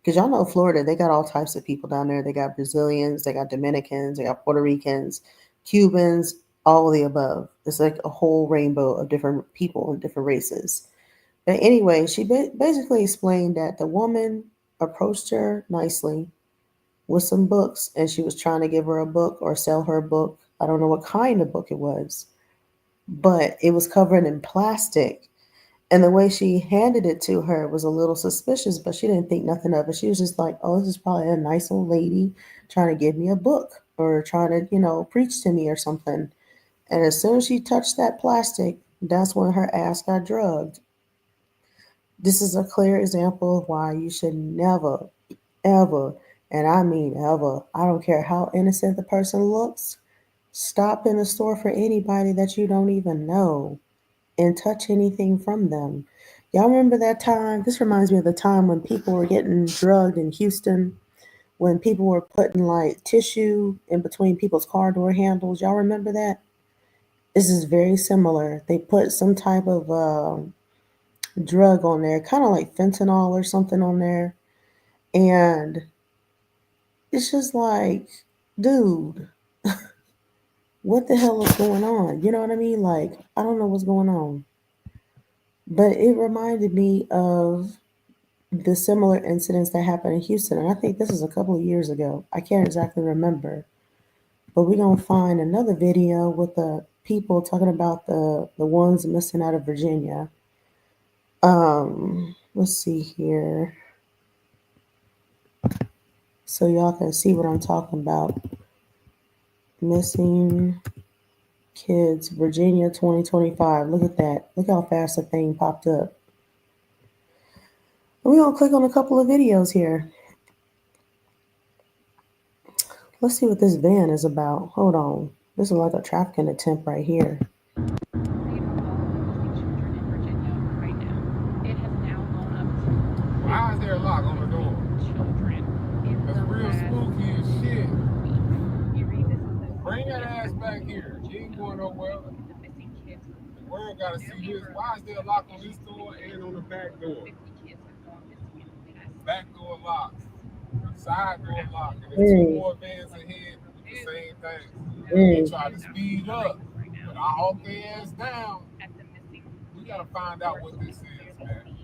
Because y'all know Florida, they got all types of people down there. They got Brazilians, they got Dominicans, they got Puerto Ricans, Cubans, all of the above. It's like a whole rainbow of different people and different races. But anyway, she basically explained that the woman approached her nicely with some books and she was trying to give her a book or sell her a book. I don't know what kind of book it was, but it was covered in plastic. And the way she handed it to her was a little suspicious, but she didn't think nothing of it. She was just like, oh, this is probably a nice old lady trying to give me a book or trying to, preach to me or something. And as soon as she touched that plastic, that's when her ass got drugged. This is a clear example of why you should never, ever, and I mean ever, I don't care how innocent the person looks, stop in a store for anybody that you don't even know and touch anything from them. Y'all remember that time? This reminds me of the time when people were getting drugged in Houston, when people were putting like tissue in between people's car door handles. Y'all remember that? This is very similar. They put some type of drug on there, kind of like fentanyl or something on there. And it's just like, dude, what the hell is going on? You know what I mean? Like, I don't know what's going on. But it reminded me of the similar incidents that happened in Houston. And I think this is a couple of years ago. I can't exactly remember. But we're going to find another video with the people talking about the ones missing out of Virginia. Let's see here. So y'all can see what I'm talking about. Missing kids, Virginia 2025. Look at that. Look how fast the thing popped up. And we're going to click on a couple of videos here. Let's see what this van is about. Hold on. This is like a trafficking attempt right here.
All of the missing children in Virginia right now. It has now gone up to
Why is there a
50
lock on the door?
missing children in
That's
the
real
last
spooky as shit.
week. You read this is the
Bring that ass
yesterday
back here. You ain't going nowhere.
the missing kids
The world gotta see this.
over
Why is there a lock on this door and on the back door?
50 kids have gone missing in the past
Back door locked. Side door locked. And there's two
Mm,
more vans ahead with the same thing. They
mm,
try to speed up. But I hawk their ass down.
at the missing
We gotta find out what this is, man.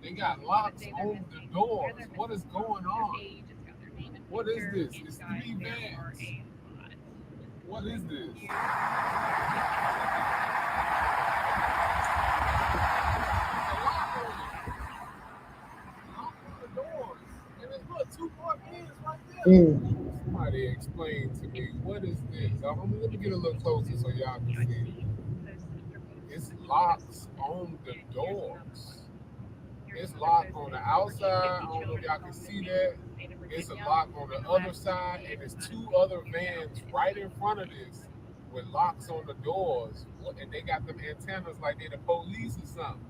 They got locks on the doors. What is going on?
age, it's got their name and
What is
picture.
this?
You
It's
guys,
three
there are
vans.
a lot.
What is this? Knock on the doors. And there's what, two more vans right there.
mm,
Somebody explain to me what is this? Let me get a little closer so y'all can see. It's locks on the doors. It's locked on the outside. I don't know if y'all can see that. It's a lock on the other side, and there's two other vans right in front of this with locks on the doors. And they got them antennas like they're the police or something.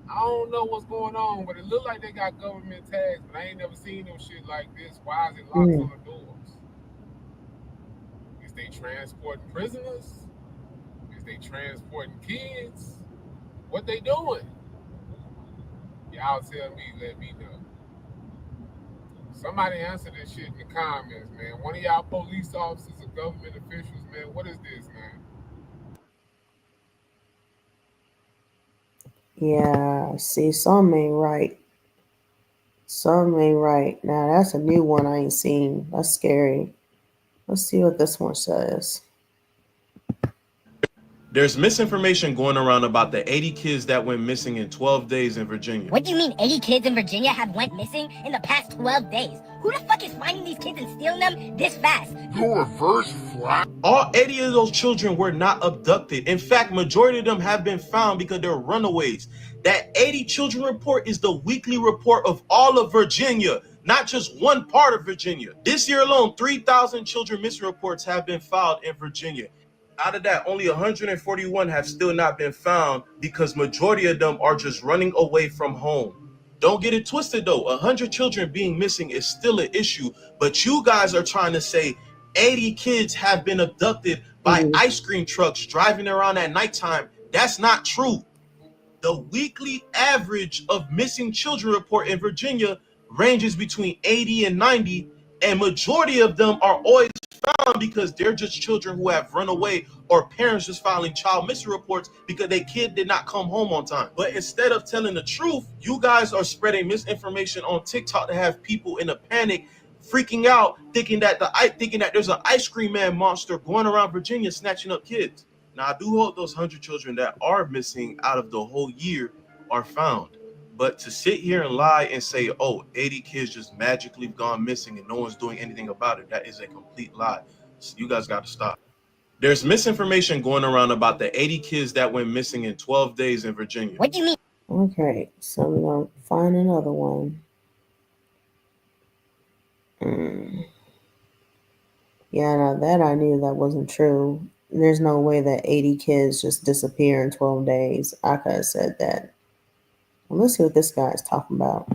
I don't know what's going on, but it look like they got government tags, but I ain't never seen no shit like this. Why is it locks
mm.
on the doors? Is they transporting prisoners? Is they transporting kids? What they doing? Y'all tell me, let me know. Somebody answer this shit in the comments, man. One of y'all police officers or government officials, man, what is this, man?
Yeah, see, some ain't right. Some ain't right. Now, that's a new one I ain't seen. That's scary. Let's see what this one says.
There's misinformation going around about the 80 kids that went missing in 12 days in Virginia.
What do you mean 80 kids in Virginia have went missing in the past 12 days? Who the fuck is finding these kids and stealing them this fast?
You reverse flat.
All 80 of those children were not abducted. In fact, majority of them have been found because they're runaways. That 80 children report is the weekly report of all of Virginia, not just one part of Virginia. This year alone, 3,000 children missing reports have been filed in Virginia. Out of that, only 141 have still not been found because majority of them are just running away from home. Don't get it twisted though. 100 children being missing is still an issue, but you guys are trying to say 80 kids have been abducted by ice cream trucks driving around at nighttime. That's not true. The weekly average of missing children report in Virginia ranges between 80 and 90, and majority of them are always found because they're just children who have run away, or parents just filing child missing reports because their kid did not come home on time. But instead of telling the truth, you guys are spreading misinformation on TikTok to have people in a panic, freaking out, thinking that there's an ice cream man monster going around Virginia snatching up kids. Now, I do hope those 100 children that are missing out of the whole year are found. But to sit here and lie and say, oh, 80 kids just magically gone missing and no one's doing anything about it, that is a complete lie. So you guys got to stop. There's misinformation going around about the 80 kids that went missing in 12 days in Virginia.
What do you mean?
Okay, so we're going to find another one. Yeah, now that I knew that wasn't true. There's no way that 80 kids just disappear in 12 days. I could have said that. Well, let's see what this guy is talking about.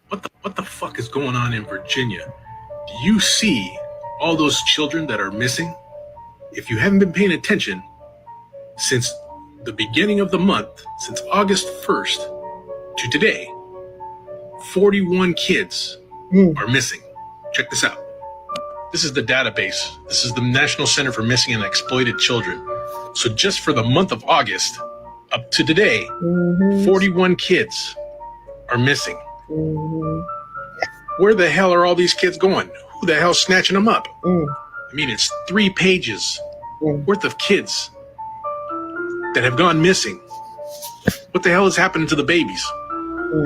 What the fuck is going on in Virginia? Do you see all those children that are missing? If you haven't been paying attention, since the beginning of the month, since August 1st to today, 41 kids are missing. Check this out. This is the database. This is the National Center for Missing and Exploited Children. So just for the month of August up to today, 41 kids are missing. Where the hell are all these kids going? Who the hell's snatching them up? I mean, it's 3 pages worth of kids that have gone missing. What the hell is happening to the babies?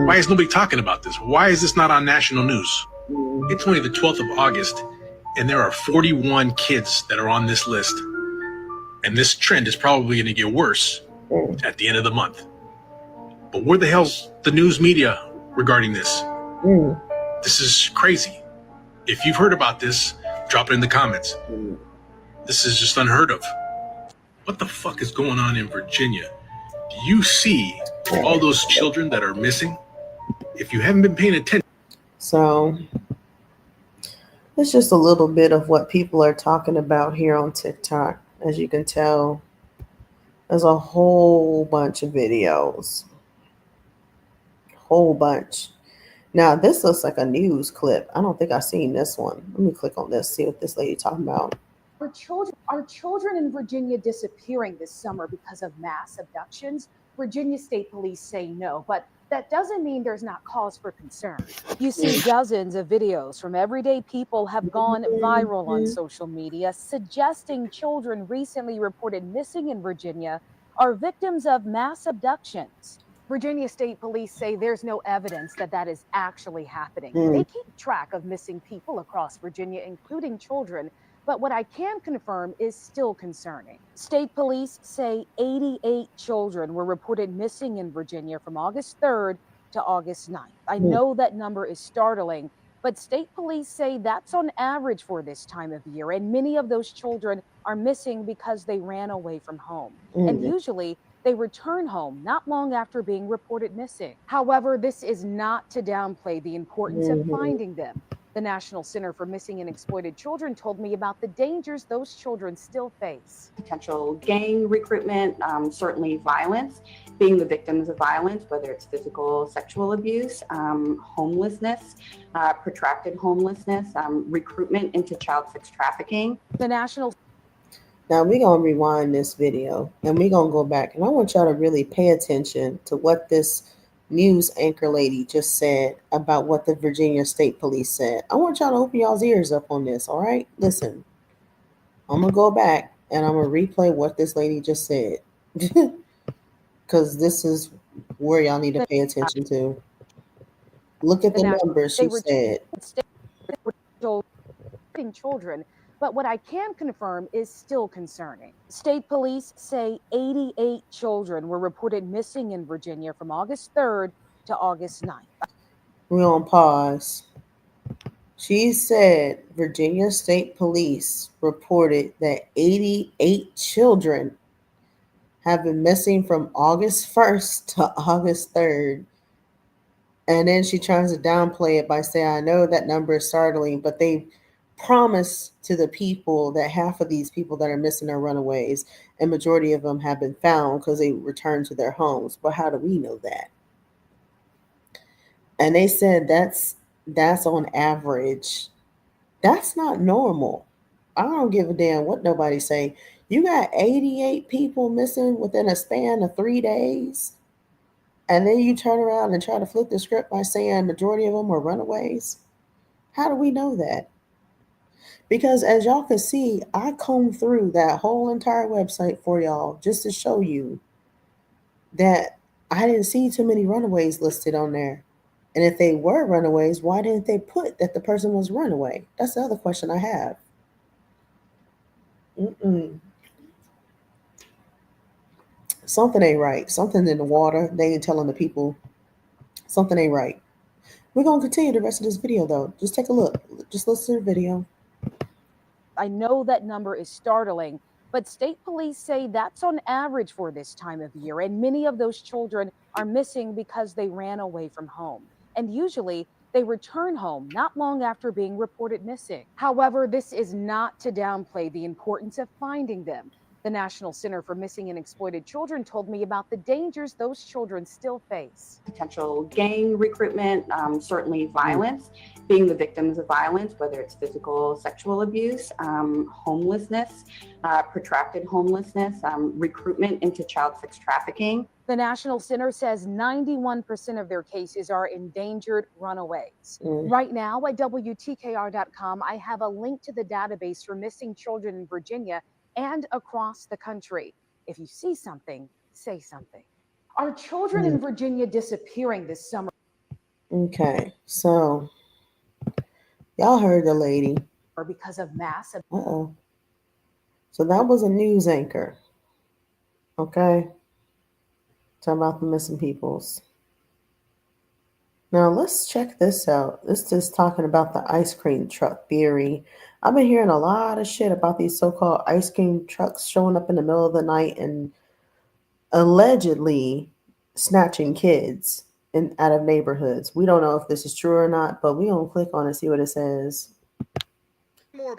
Why is nobody talking about this? Why is this not on national news? It's only the 12th of August, and there are 41 kids that are on this list. And this trend is probably going to get worse at the end of the month. But where the hell's the news media regarding this? This is crazy. If you've heard about this, drop it in the comments. This is just unheard of. What the fuck is going on in Virginia? Do you see all those children that are missing? If you haven't been paying attention.
So it's just a little bit of what people are talking about here on TikTok. As you can tell, there's a whole bunch of videos. Whole bunch. Now, this looks like a news clip. I don't think I've seen this one. Let me click on this, see what this lady talking about.
Are children in Virginia disappearing this summer because of mass abductions? Virginia State Police say no, but that doesn't mean there's not cause for concern. You see, dozens of videos from everyday people have gone viral on social media suggesting children recently reported missing in Virginia are victims of mass abductions. Virginia State Police say there's no evidence that that is actually happening. They keep track of missing people across Virginia, including children, but what I can confirm is still concerning. State police say 88 children were reported missing in Virginia from August 3rd to August 9th. I know that number is startling, but state police say that's on average for this time of year, and many of those children are missing because they ran away from home. And usually they return home not long after being reported missing. However, this is not to downplay the importance of finding them. The National Center for Missing and Exploited Children told me about the dangers those children still face.
Potential gang recruitment, certainly violence, being the victims of violence, whether it's physical, sexual abuse, homelessness, protracted homelessness, recruitment into child sex trafficking.
The National
Now we're going to rewind this video and we're going to go back, and I want y'all to really pay attention to what this news anchor lady just said about what the Virginia State Police said. I want y'all to open y'all's ears up on this, all right? Listen, I'm going to go back and I'm going to replay what this lady just said because this is where y'all need to pay attention to. Look at the numbers she said.
Children, but what I can confirm is still concerning. State police say 88 children were reported missing in Virginia from August 3rd to August 9th.
We're on pause. She said Virginia State Police reported that 88 children have been missing from August 1st to August 3rd. And then she tries to downplay it by saying, I know that number is startling, but they promise to the people that half of these people that are missing are runaways, and majority of them have been found because they returned to their homes. But how do we know that? And they said that's on average. That's not normal. I don't give a damn what nobody say. You got 88 people missing within a span of 3 days, and then you turn around and try to flip the script by saying majority of them were runaways. How do we know that? Because as y'all can see, I combed through that whole entire website for y'all just to show you that I didn't see too many runaways listed on there. And if they were runaways, why didn't they put that the person was runaway? That's the other question I have. Mm-mm. Something ain't right. Something's in the water. They ain't telling the people something ain't right. We're gonna continue the rest of this video though. Just take a look. Just listen to the video.
I know that number is startling, but state police say that's on average for this time of year. And many of those children are missing because they ran away from home. And usually they return home not long after being reported missing. However, this is not to downplay the importance of finding them. The National Center for Missing and Exploited Children told me about the dangers those children still face.
Potential gang recruitment, certainly violence, being the victims of violence, whether it's physical, sexual abuse, homelessness, protracted homelessness, recruitment into child sex trafficking.
The National Center says 91% of their cases are endangered runaways. Right now at WTKR.com, I have a link to the database for missing children in Virginia and across the country. If you see something, say something. Are children in Virginia disappearing this summer?
Okay, so y'all heard the lady.
Or because of mass?
Uh-oh. So that was a news anchor. Okay. Talking about the missing peoples. Now let's check this out. This is talking about the ice cream truck theory. I've been hearing a lot of shit about these so-called ice cream trucks showing up in the middle of the night and allegedly snatching kids out of neighborhoods. We don't know if this is true or not, but we gonna click on it and see what it says.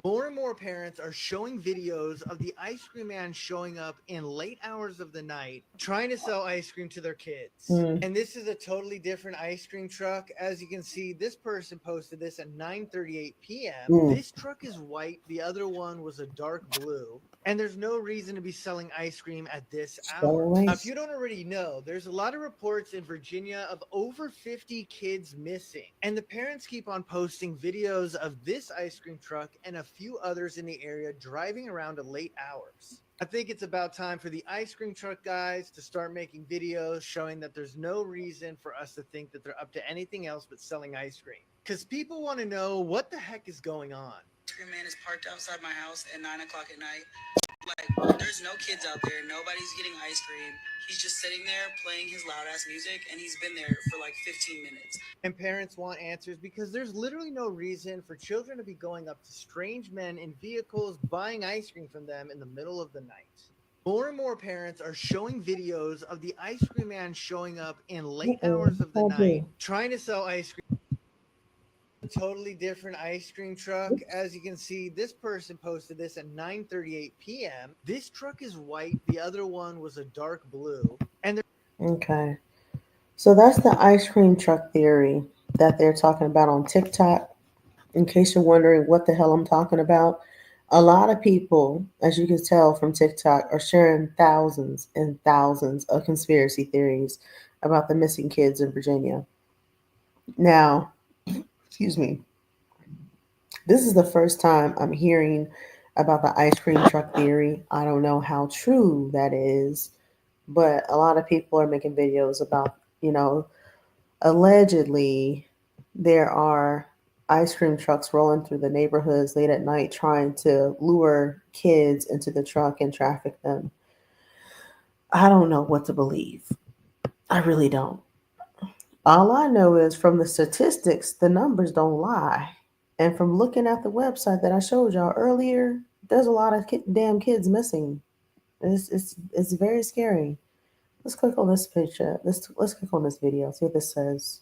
More and more parents are showing videos of the ice cream man showing up in late hours of the night trying to sell ice cream to their kids. And this is a totally different ice cream truck. As you can see, this person posted this at 9:38 p.m. This truck is white. The other one was a dark blue. And there's no reason to be selling ice cream at this hour. Now, if you don't already know, there's a lot of reports in Virginia of over 50 kids missing. And the parents keep on posting videos of this ice cream truck and a few others in the area driving around at late hours. I think it's about time for the ice cream truck guys to start making videos showing that there's no reason for us to think that they're up to anything else but selling ice cream. Because people want to know what the heck is going on.
Ice cream man is parked outside my house at 9 o'clock at night. Like, there's no kids out there. Nobody's getting ice cream. He's just sitting there playing his loud ass music, and he's been there for like 15 minutes.
And parents want answers because there's literally no reason for children to be going up to strange men in vehicles buying ice cream from them in the middle of the night. More and more parents are showing videos of the ice cream man showing up in late hours of the night trying to sell ice cream. A totally different ice cream truck. As you can see, this person posted this at 9:38 p.m. This truck is white. The other one was a dark blue. And
Okay. So that's the ice cream truck theory that they're talking about on TikTok. In case you're wondering what the hell I'm talking about, a lot of people, as you can tell from TikTok, are sharing thousands and thousands of conspiracy theories about the missing kids in Virginia. Now, excuse me, this is the first time I'm hearing about the ice cream truck theory. I don't know how true that is, but a lot of people are making videos about, allegedly there are ice cream trucks rolling through the neighborhoods late at night trying to lure kids into the truck and traffic them. I don't know what to believe. I really don't. All I know is from the statistics, the numbers don't lie. And from looking at the website that I showed y'all earlier, there's a lot of damn kids missing. It's very scary. Let's click on this picture. Let's click on this video. See what this says.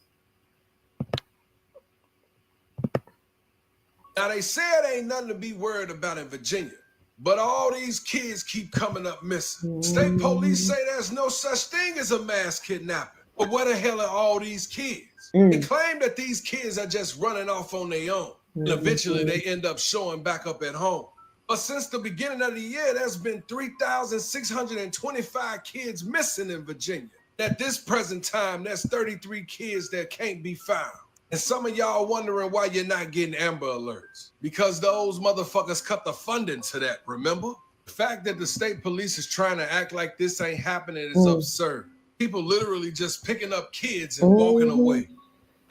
Now, they say it ain't nothing to be worried about in Virginia, but all these kids keep coming up missing. State police say there's no such thing as a mass kidnapping. But where the hell are all these kids? They claim that these kids are just running off on their own, and eventually they end up showing back up at home. But since the beginning of the year, there's been 3,625 kids missing in Virginia. At this present time, there's 33 kids that can't be found. And some of y'all wondering why you're not getting Amber Alerts. Because those motherfuckers cut the funding to that, remember? The fact that the state police is trying to act like this ain't happening is absurd. People literally just picking up kids and walking away.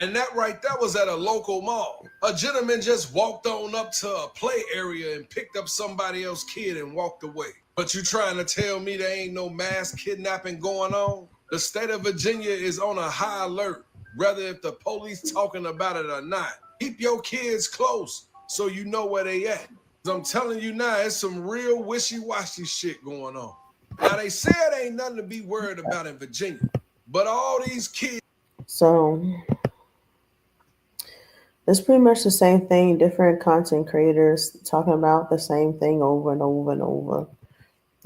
And that right there was at a local mall. A gentleman just walked on up to a play area and picked up somebody else's kid and walked away. But you trying to tell me there ain't no mass kidnapping going on? The state of Virginia is on a high alert, whether if the police talking about it or not. Keep your kids close so you know where they at. I'm telling you now, it's some real wishy-washy shit going on. Now, they say it ain't nothing to be worried about in Virginia, but all these kids...
So, it's pretty much the same thing, different content creators talking about the same thing over and over and over.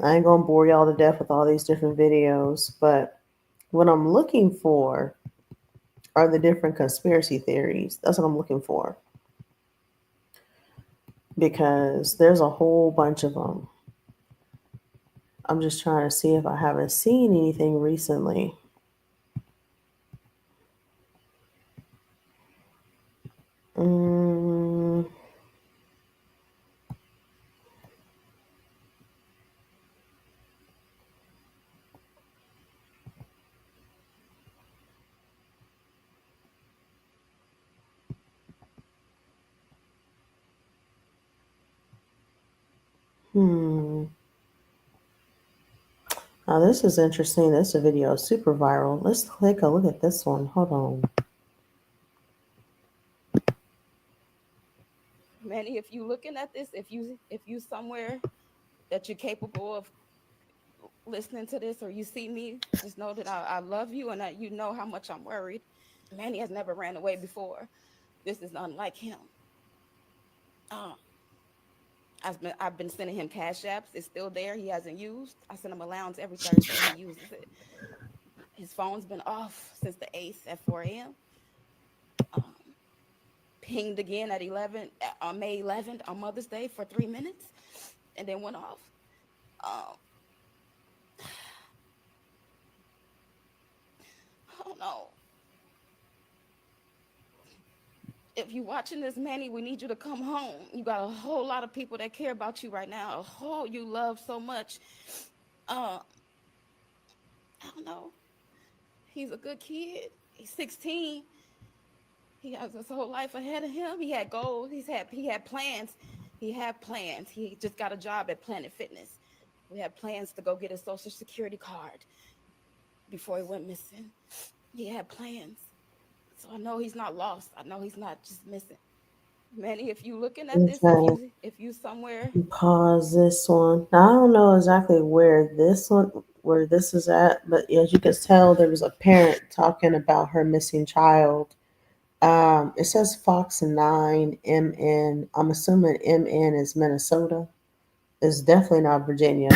I ain't gonna bore y'all to death with all these different videos, but what I'm looking for are the different conspiracy theories. That's what I'm looking for. Because there's a whole bunch of them. I'm just trying to see if I haven't seen anything recently. Now this is interesting. This video is super viral. Let's take a look at this one. Hold on.
Manny, if you looking at this, if you somewhere that you're capable of listening to this, or you see me, just know that I love you and that you know how much I'm worried. Manny has never ran away before. This is unlike him. I've been sending him cash apps. It's still there. He hasn't used. I send him allowance every Thursday. He uses it. His phone's been off since the 8th at 4 a.m. Pinged again at 11 on May 11th on Mother's Day for 3 minutes, and then went off. I don't know. If you're watching this, Manny, we need you to come home. You got a whole lot of people that care about you right now. You love so much. I don't know. He's a good kid. He's 16. He has his whole life ahead of him. He had goals. He had plans. He had plans. He just got a job at Planet Fitness. We had plans to go get his Social Security card before he went missing. He had plans. So I know he's not lost. I know he's not just missing. Manny, if you looking at this, if you somewhere,
pause this one. Now, I don't know exactly where this is at, but as you can tell, there was a parent talking about her missing child. It says Fox 9 MN. I'm assuming MN is Minnesota. It's definitely not Virginia.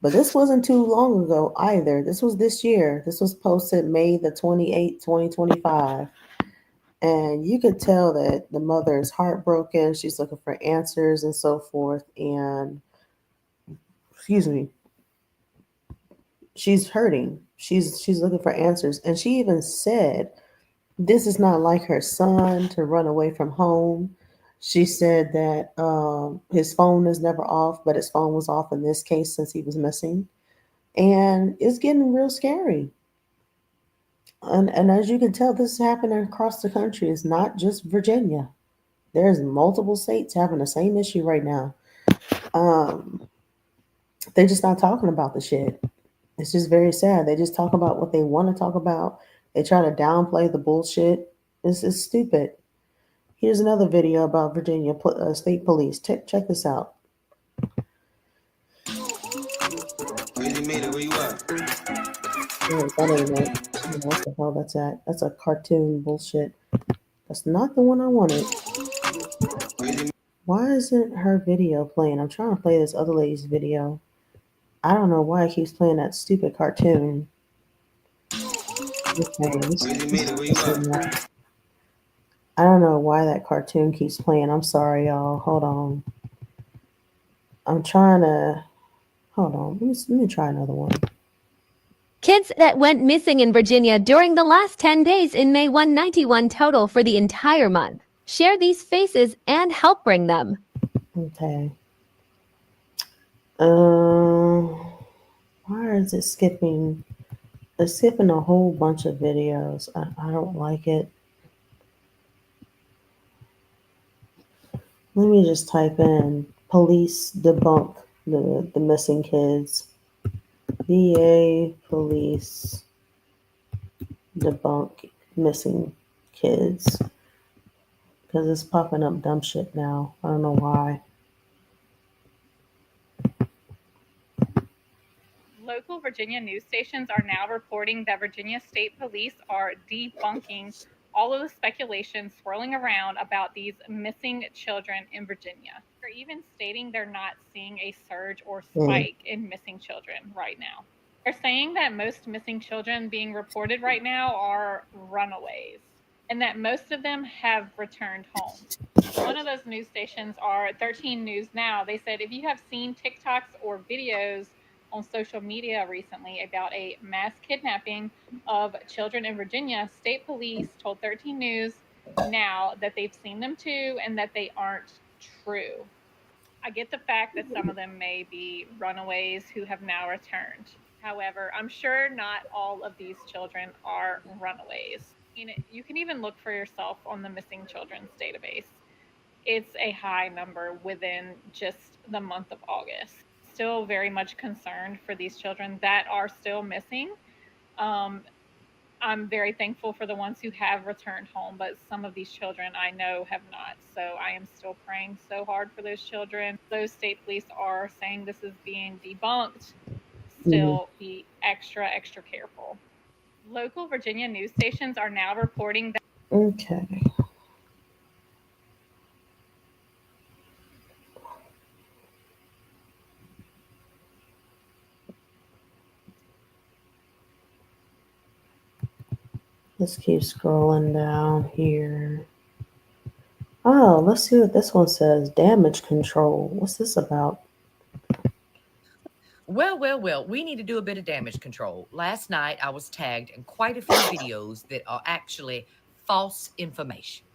But this wasn't too long ago either. This was this year. This was posted May the 28th, 2025. And you could tell that the mother is heartbroken. She's looking for answers and so forth. And, excuse me, she's hurting. She's looking for answers. And she even said, this is not like her son to run away from home. She said that his phone is never off, but his phone was off in this case since he was missing. And it's getting real scary. And as you can tell, this is happening across the country. It's not just Virginia. There's multiple states having the same issue right now. They're just not talking about the shit. It's just very sad. They just talk about what they want to talk about. They try to downplay the bullshit. It's stupid. Here's another video about Virginia State Police. Check this out.
Crazy made it. Where you at?
That ain't right. What the hell that's at? That's a cartoon bullshit. That's not the one I wanted.
Crazy.
Why isn't her video playing? I'm trying to play this other lady's video. I don't know why it keeps playing that stupid cartoon. Okay,
Crazy made it. Where you at?
I don't know why that cartoon keeps playing. I'm sorry, y'all. Hold on. I'm trying to. Hold on. Let me try another one.
Kids that went missing in Virginia during the last 10 days in May 191 total for the entire month. Share these faces and help bring them.
Okay. Um, why is it skipping? It's skipping a whole bunch of videos. I don't like it. Let me just type in police debunk the missing kids. VA police debunk missing kids. Because it's popping up dumb shit now. I don't know why.
Local Virginia news stations are now reporting that Virginia State Police are debunking all of the speculation swirling around about these missing children in Virginia. They're even stating they're not seeing a surge or spike in missing children right now. They're saying that most missing children being reported right now are runaways and that most of them have returned home. One of those news stations are 13 News Now. They said if you have seen TikToks or videos on social media recently about a mass kidnapping of children in Virginia, state police told 13 News Now that they've seen them too and that they aren't true. I get the fact that some of them may be runaways who have now returned. However, I'm sure not all of these children are runaways. You can even look for yourself on the missing children's database. It's a high number within just the month of August. Still very much concerned for these children that are still missing. Um, I'm very thankful for the ones who have returned home, but some of these children I know have not. So I am still praying so hard for those children. Those state police are saying this is being debunked. Still be extra, extra careful. Local Virginia news stations are now reporting that.
Okay. Let's keep scrolling down here. Oh, let's see what this one says. Damage control. What's this about?
Well, we need to do a bit of damage control. Last night, I was tagged in quite a few videos that are actually false information.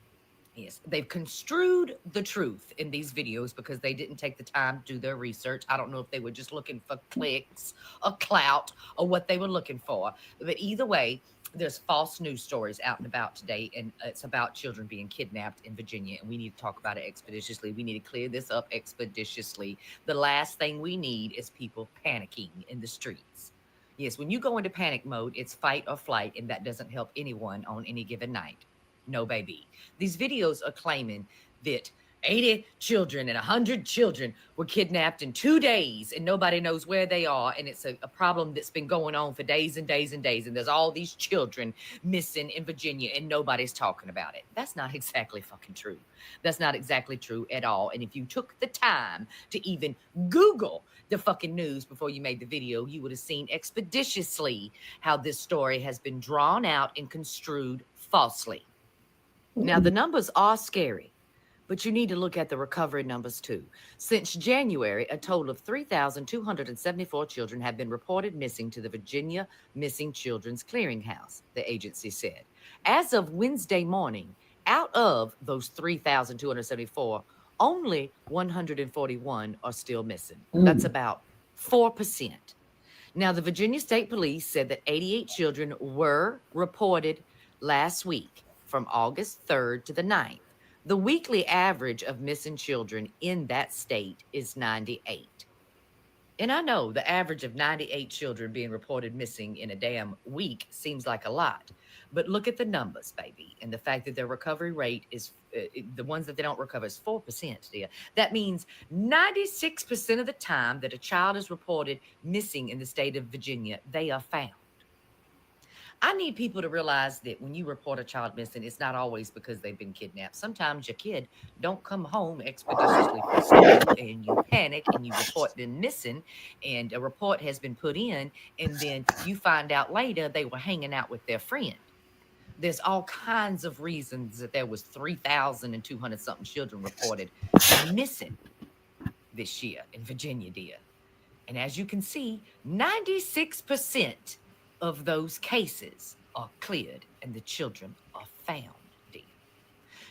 Yes, they've construed the truth in these videos because they didn't take the time to do their research. I don't know if they were just looking for clicks or clout or what they were looking for. But either way, there's false news stories out and about today, and it's about children being kidnapped in Virginia, and we need to talk about it expeditiously. We need to clear this up expeditiously. The last thing we need is people panicking in the streets. Yes, when you go into panic mode, it's fight or flight, and that doesn't help anyone on any given night. No, baby. These videos are claiming that 80 children and 100 children were kidnapped in 2 days and nobody knows where they are. And it's a problem that's been going on for days and days and days. And there's all these children missing in Virginia and nobody's talking about it. That's not exactly fucking true. That's not exactly true at all. And if you took the time to even Google the fucking news before you made the video, you would have seen expeditiously how this story has been drawn out and construed falsely. Now, the numbers are scary, but you need to look at the recovery numbers too. Since January, a total of 3,274 children have been reported missing to the Virginia Missing Children's Clearinghouse, the agency said. As of Wednesday morning, out of those 3,274, only 141 are still missing. That's about 4%. Now, the Virginia State Police said that 88 children were reported last week from August 3rd to the 9th. The weekly average of missing children in that state is 98. And I know the average of 98 children being reported missing in a damn week seems like a lot. But look at the numbers, baby. And the fact that their recovery rate is the ones that they don't recover is 4%, dear. That means 96% of the time that a child is reported missing in the state of Virginia, they are found. I need people to realize that when you report a child missing, it's not always because they've been kidnapped. Sometimes your kid don't come home expeditiously from school and you panic and you report them missing and a report has been put in and then you find out later they were hanging out with their friend. There's all kinds of reasons that there was 3,200 something children reported missing this year in Virginia, dear. And as you can see, 96% of those cases are cleared and the children are found, dear.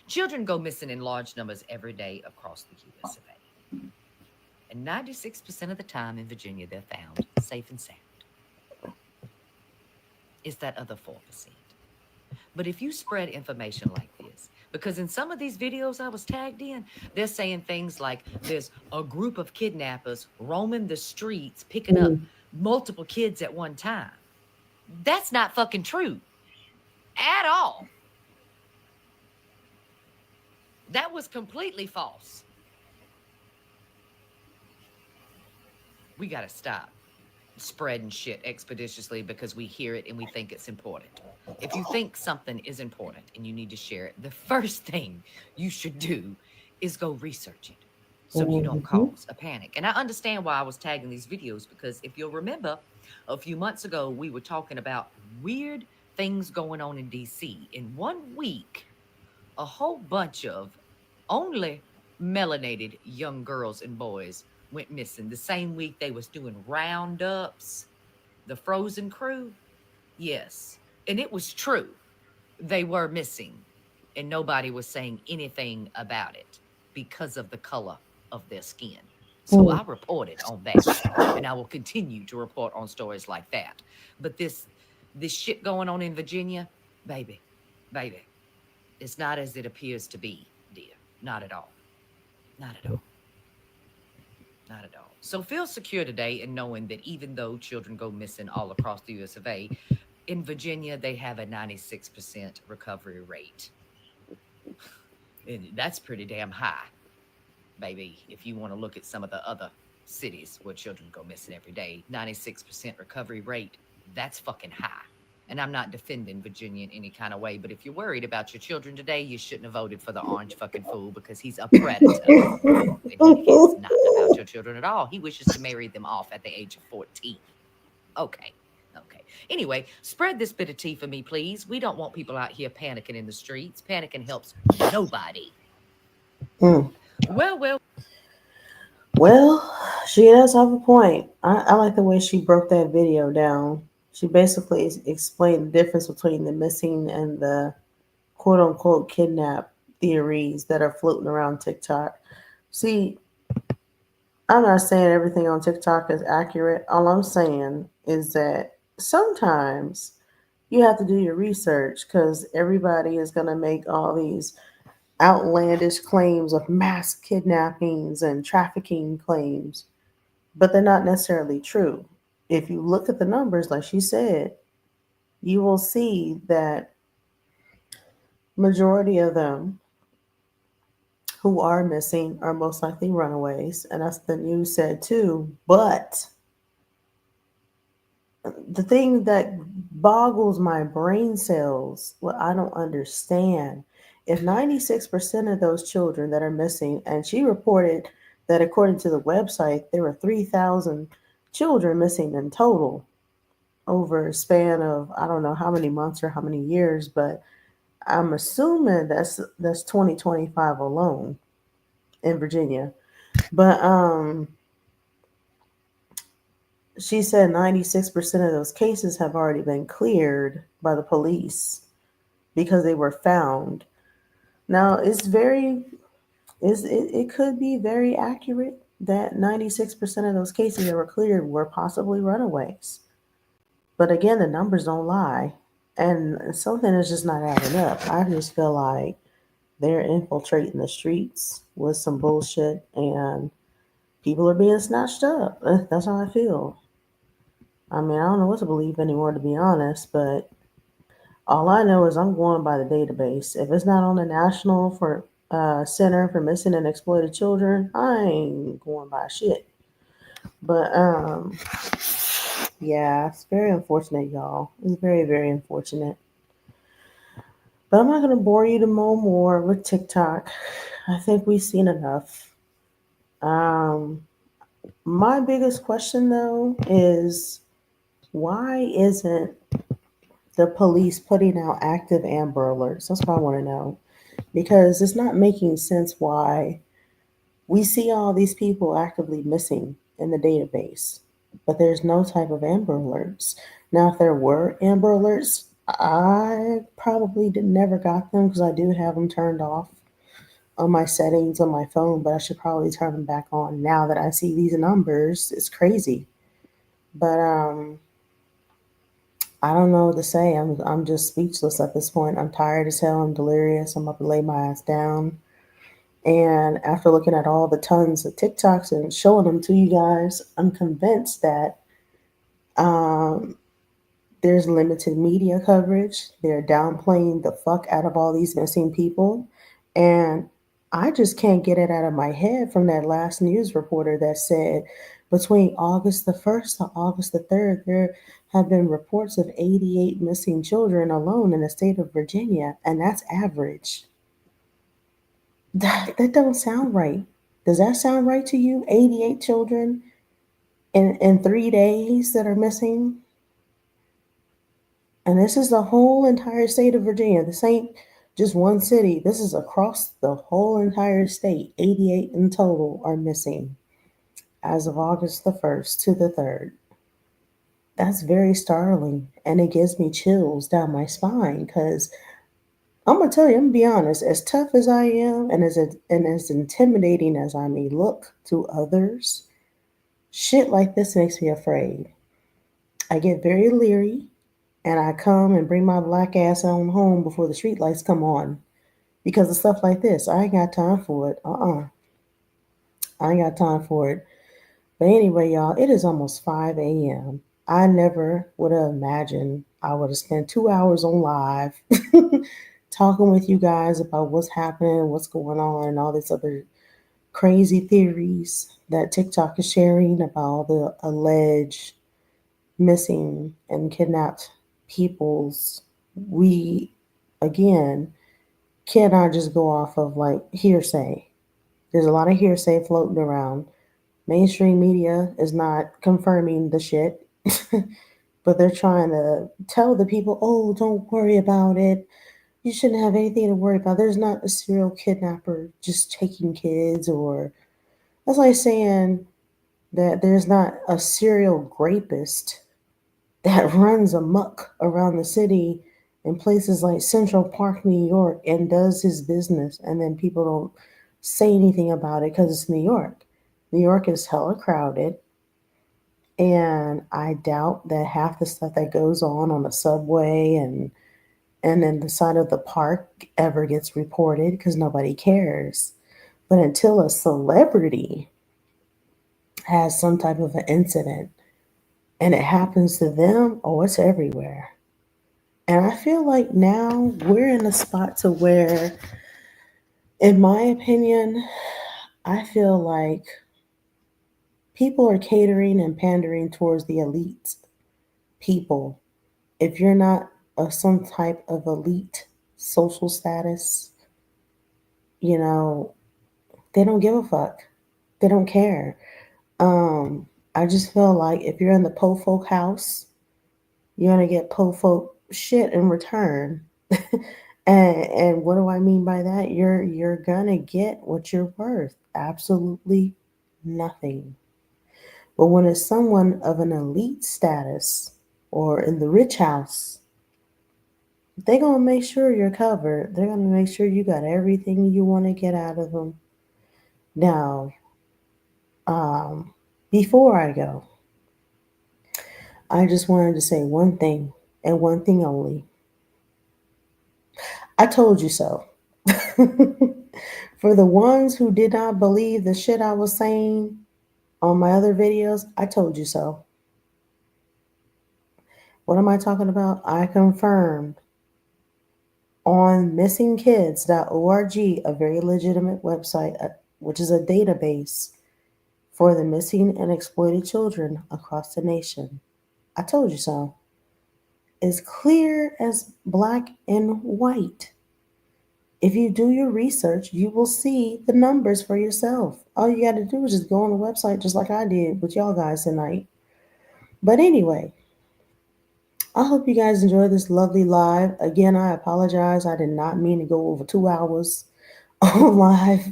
Children go missing in large numbers every day across the US of A. And 96% of the time in Virginia, they're found safe and sound. It's that other 4%. But if you spread information like this, because in some of these videos I was tagged in, they're saying things like there's a group of kidnappers roaming the streets, picking up multiple kids at one time. That's not fucking true at all. That was completely false. We got to stop spreading shit expeditiously because we hear it and we think it's important. If you think something is important and you need to share it, the first thing you should do is go research it so you don't cause a panic. And I understand why I was tagging these videos because if you'll remember, a few months ago, we were talking about weird things going on in DC. In 1 week, a whole bunch of only melanated young girls and boys went missing. The same week they was doing roundups, the Frozen crew. Yes. And it was true. They were missing and nobody was saying anything about it because of the color of their skin. So I reported on that and I will continue to report on stories like that. But this shit going on in Virginia, baby, baby, it's not as it appears to be, dear. Not at all. Not at all. Not at all. So feel secure today in knowing that even though children go missing all across the US of A, in Virginia, they have a 96% recovery rate. And that's pretty damn high, baby. If you want to look at some of the other cities where children go missing every day, 96% recovery rate, that's fucking high. And I'm not defending Virginia in any kind of way, but if you're worried about your children today, you shouldn't have voted for the orange fucking fool because he's a predator. And he cares not about your children at all. He wishes to marry them off at the age of 14. Okay. Okay. Anyway, spread this bit of tea for me, please. We don't want people out here panicking in the streets. Panicking helps nobody. Well, well.
Well, she does have a point. I like the way she broke that video down. She basically explained the difference between the missing and the quote unquote kidnap theories that are floating around TikTok. See, I'm not saying everything on TikTok is accurate. All I'm saying is that sometimes you have to do your research because everybody is going to make all these outlandish claims of mass kidnappings and trafficking claims, but they're not necessarily true. If you look at the numbers, like she said, you will see that majority of them who are missing are most likely runaways, and that's the news said too. But the thing that boggles my brain cells, what I don't understand, if 96% of those children that are missing, and she reported that according to the website, there were 3,000 children missing in total over a span of I don't know how many months or how many years, but I'm assuming that's 2025 alone in Virginia. But she said 96% of those cases have already been cleared by the police because they were found. Now, it could be very accurate that 96% of those cases that were cleared were possibly runaways. But again, the numbers don't lie. And something is just not adding up. I just feel like they're infiltrating the streets with some bullshit and people are being snatched up. That's how I feel. I mean, I don't know what to believe anymore, to be honest, but all I know is I'm going by the database. If it's not on the National for Center for Missing and Exploited Children, I ain't going by shit. But Yeah, it's very unfortunate, y'all. It's very, very unfortunate. But I'm not going to bore you to more with TikTok. I think we've seen enough. Um, my biggest question, though, is why isn't the police putting out active Amber Alerts? That's what I want to know. Because it's not making sense why we see all these people actively missing in the database, but there's no type of Amber Alerts. Now, if there were Amber Alerts, I probably never got them because I do have them turned off on my settings on my phone, but I should probably turn them back on now that I see these numbers. It's crazy. But I don't know what to say. I'm just speechless at this point. I'm tired as hell. I'm delirious. I'm about to lay my ass down. And after looking at all the tons of TikToks and showing them to you guys, I'm convinced that um, there's limited media coverage. They're downplaying the fuck out of all these missing people. And I just can't get it out of my head from that last news reporter that said between August the 1st to August the 3rd, there have been reports of 88 missing children alone in the state of Virginia, and that's average. That don't sound right. Does that sound right to you? 88 children in 3 days that are missing? And this is the whole entire state of Virginia. This ain't just one city. This is across the whole entire state. 88 in total are missing as of August the 1st to the 3rd. That's very startling. And it gives me chills down my spine because I'm going to tell you, I'm going to be honest, as tough as I am and as intimidating as I may look to others, shit like this makes me afraid. I get very leery and I come and bring my black ass on home before the street lights come on because of stuff like this. I ain't got time for it. I ain't got time for it. But anyway, y'all, it is almost 5 a.m. I never would have imagined I would have spent 2 hours on live talking with you guys about what's happening, what's going on, and all this other crazy theories that TikTok is sharing about the alleged missing and kidnapped peoples. We, again, cannot just go off of like hearsay. There's a lot of hearsay floating around. Mainstream media is not confirming the shit, but they're trying to tell the people, oh, don't worry about it. You shouldn't have anything to worry about. There's not a serial kidnapper just taking kids, or that's like saying that there's not a serial rapist that runs amok around the city in places like Central Park, New York, and does his business, and then people don't say anything about it because it's New York. New York is hella crowded, and I doubt that half the stuff that goes on the subway and then the side of the park ever gets reported because nobody cares. But until a celebrity has some type of an incident and it happens to them, oh, it's everywhere. And I feel like now we're in a spot to where, in my opinion, I feel like people are catering and pandering towards the elite people. If you're not of some type of elite social status, you know, they don't give a fuck. They don't care. Um, I just feel like if you're in the po folk house, you're gonna get po folk shit in return. And what do I mean by that? You're gonna get what you're worth. Absolutely nothing. But when it's someone of an elite status or in the rich house, they're gonna make sure you're covered. They're gonna make sure you got everything you want to get out of them. Now, um, before I go, I just wanted to say one thing and one thing only. I told you so. For the ones who did not believe the shit I was saying on my other videos, I told you so. What am I talking about? I confirmed on missingkids.org, a very legitimate website, which is a database for the missing and exploited children across the nation. I told you so. It's clear as black and white. If you do your research, you will see the numbers for yourself. All you got to do is just go on the website, just like I did with y'all guys tonight. But anyway, I hope you guys enjoy this lovely live. Again, I apologize. I did not mean to go over 2 hours on live,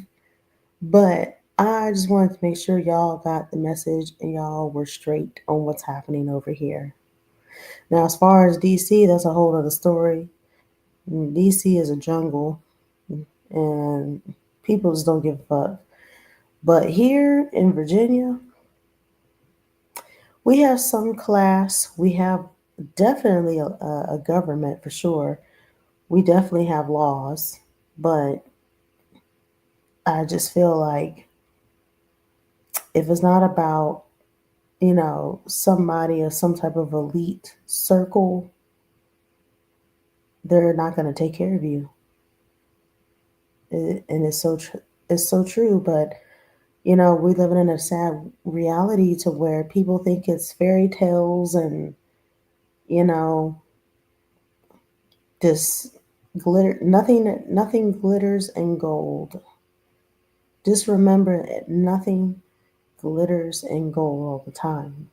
but I just wanted to make sure y'all got the message and y'all were straight on what's happening over here. Now, as far as DC, that's a whole other story. DC is a jungle, and people just don't give a fuck. But here in Virginia, we have some class. We have definitely a government for sure. We definitely have laws, but I just feel like if it's not about, somebody or some type of elite circle, they're not going to take care of you. And it's so true, but we're living in a sad reality to where people think it's fairy tales and, you know, this glitter, nothing glitters in gold. Just remember that nothing glitters in gold all the time.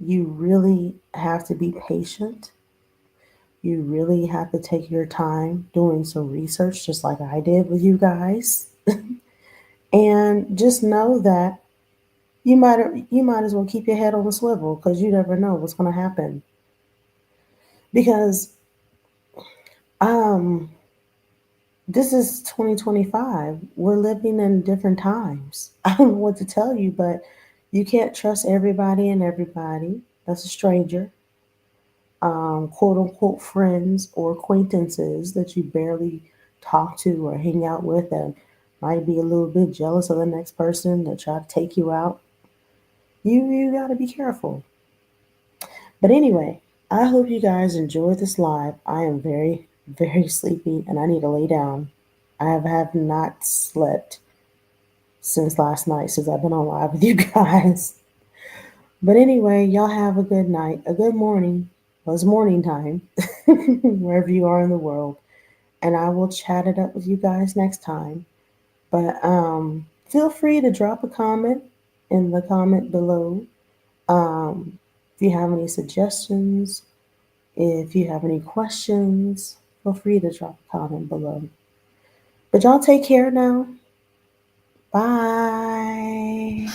You really have to be patient. You really have to take your time doing some research, just like I did with you guys. And just know that you might as well keep your head on the swivel because you never know what's going to happen. Because um, this is 2025. We're living in different times. I don't know what to tell you, but you can't trust everybody and everybody. That's a stranger. Quote unquote friends or acquaintances that you barely talk to or hang out with and might be a little bit jealous of the next person that try to take you out. You got to be careful. But anyway, I hope you guys enjoyed this live. I am very, very sleepy and I need to lay down. I have not slept since last night, since I've been on live with you guys. But anyway, y'all have a good night, a good morning. Well, it's morning time, wherever you are in the world. And I will chat it up with you guys next time. But feel free to drop a comment in the comment below. If you have any suggestions, if you have any questions, feel free to drop a comment below. But y'all take care now. Bye.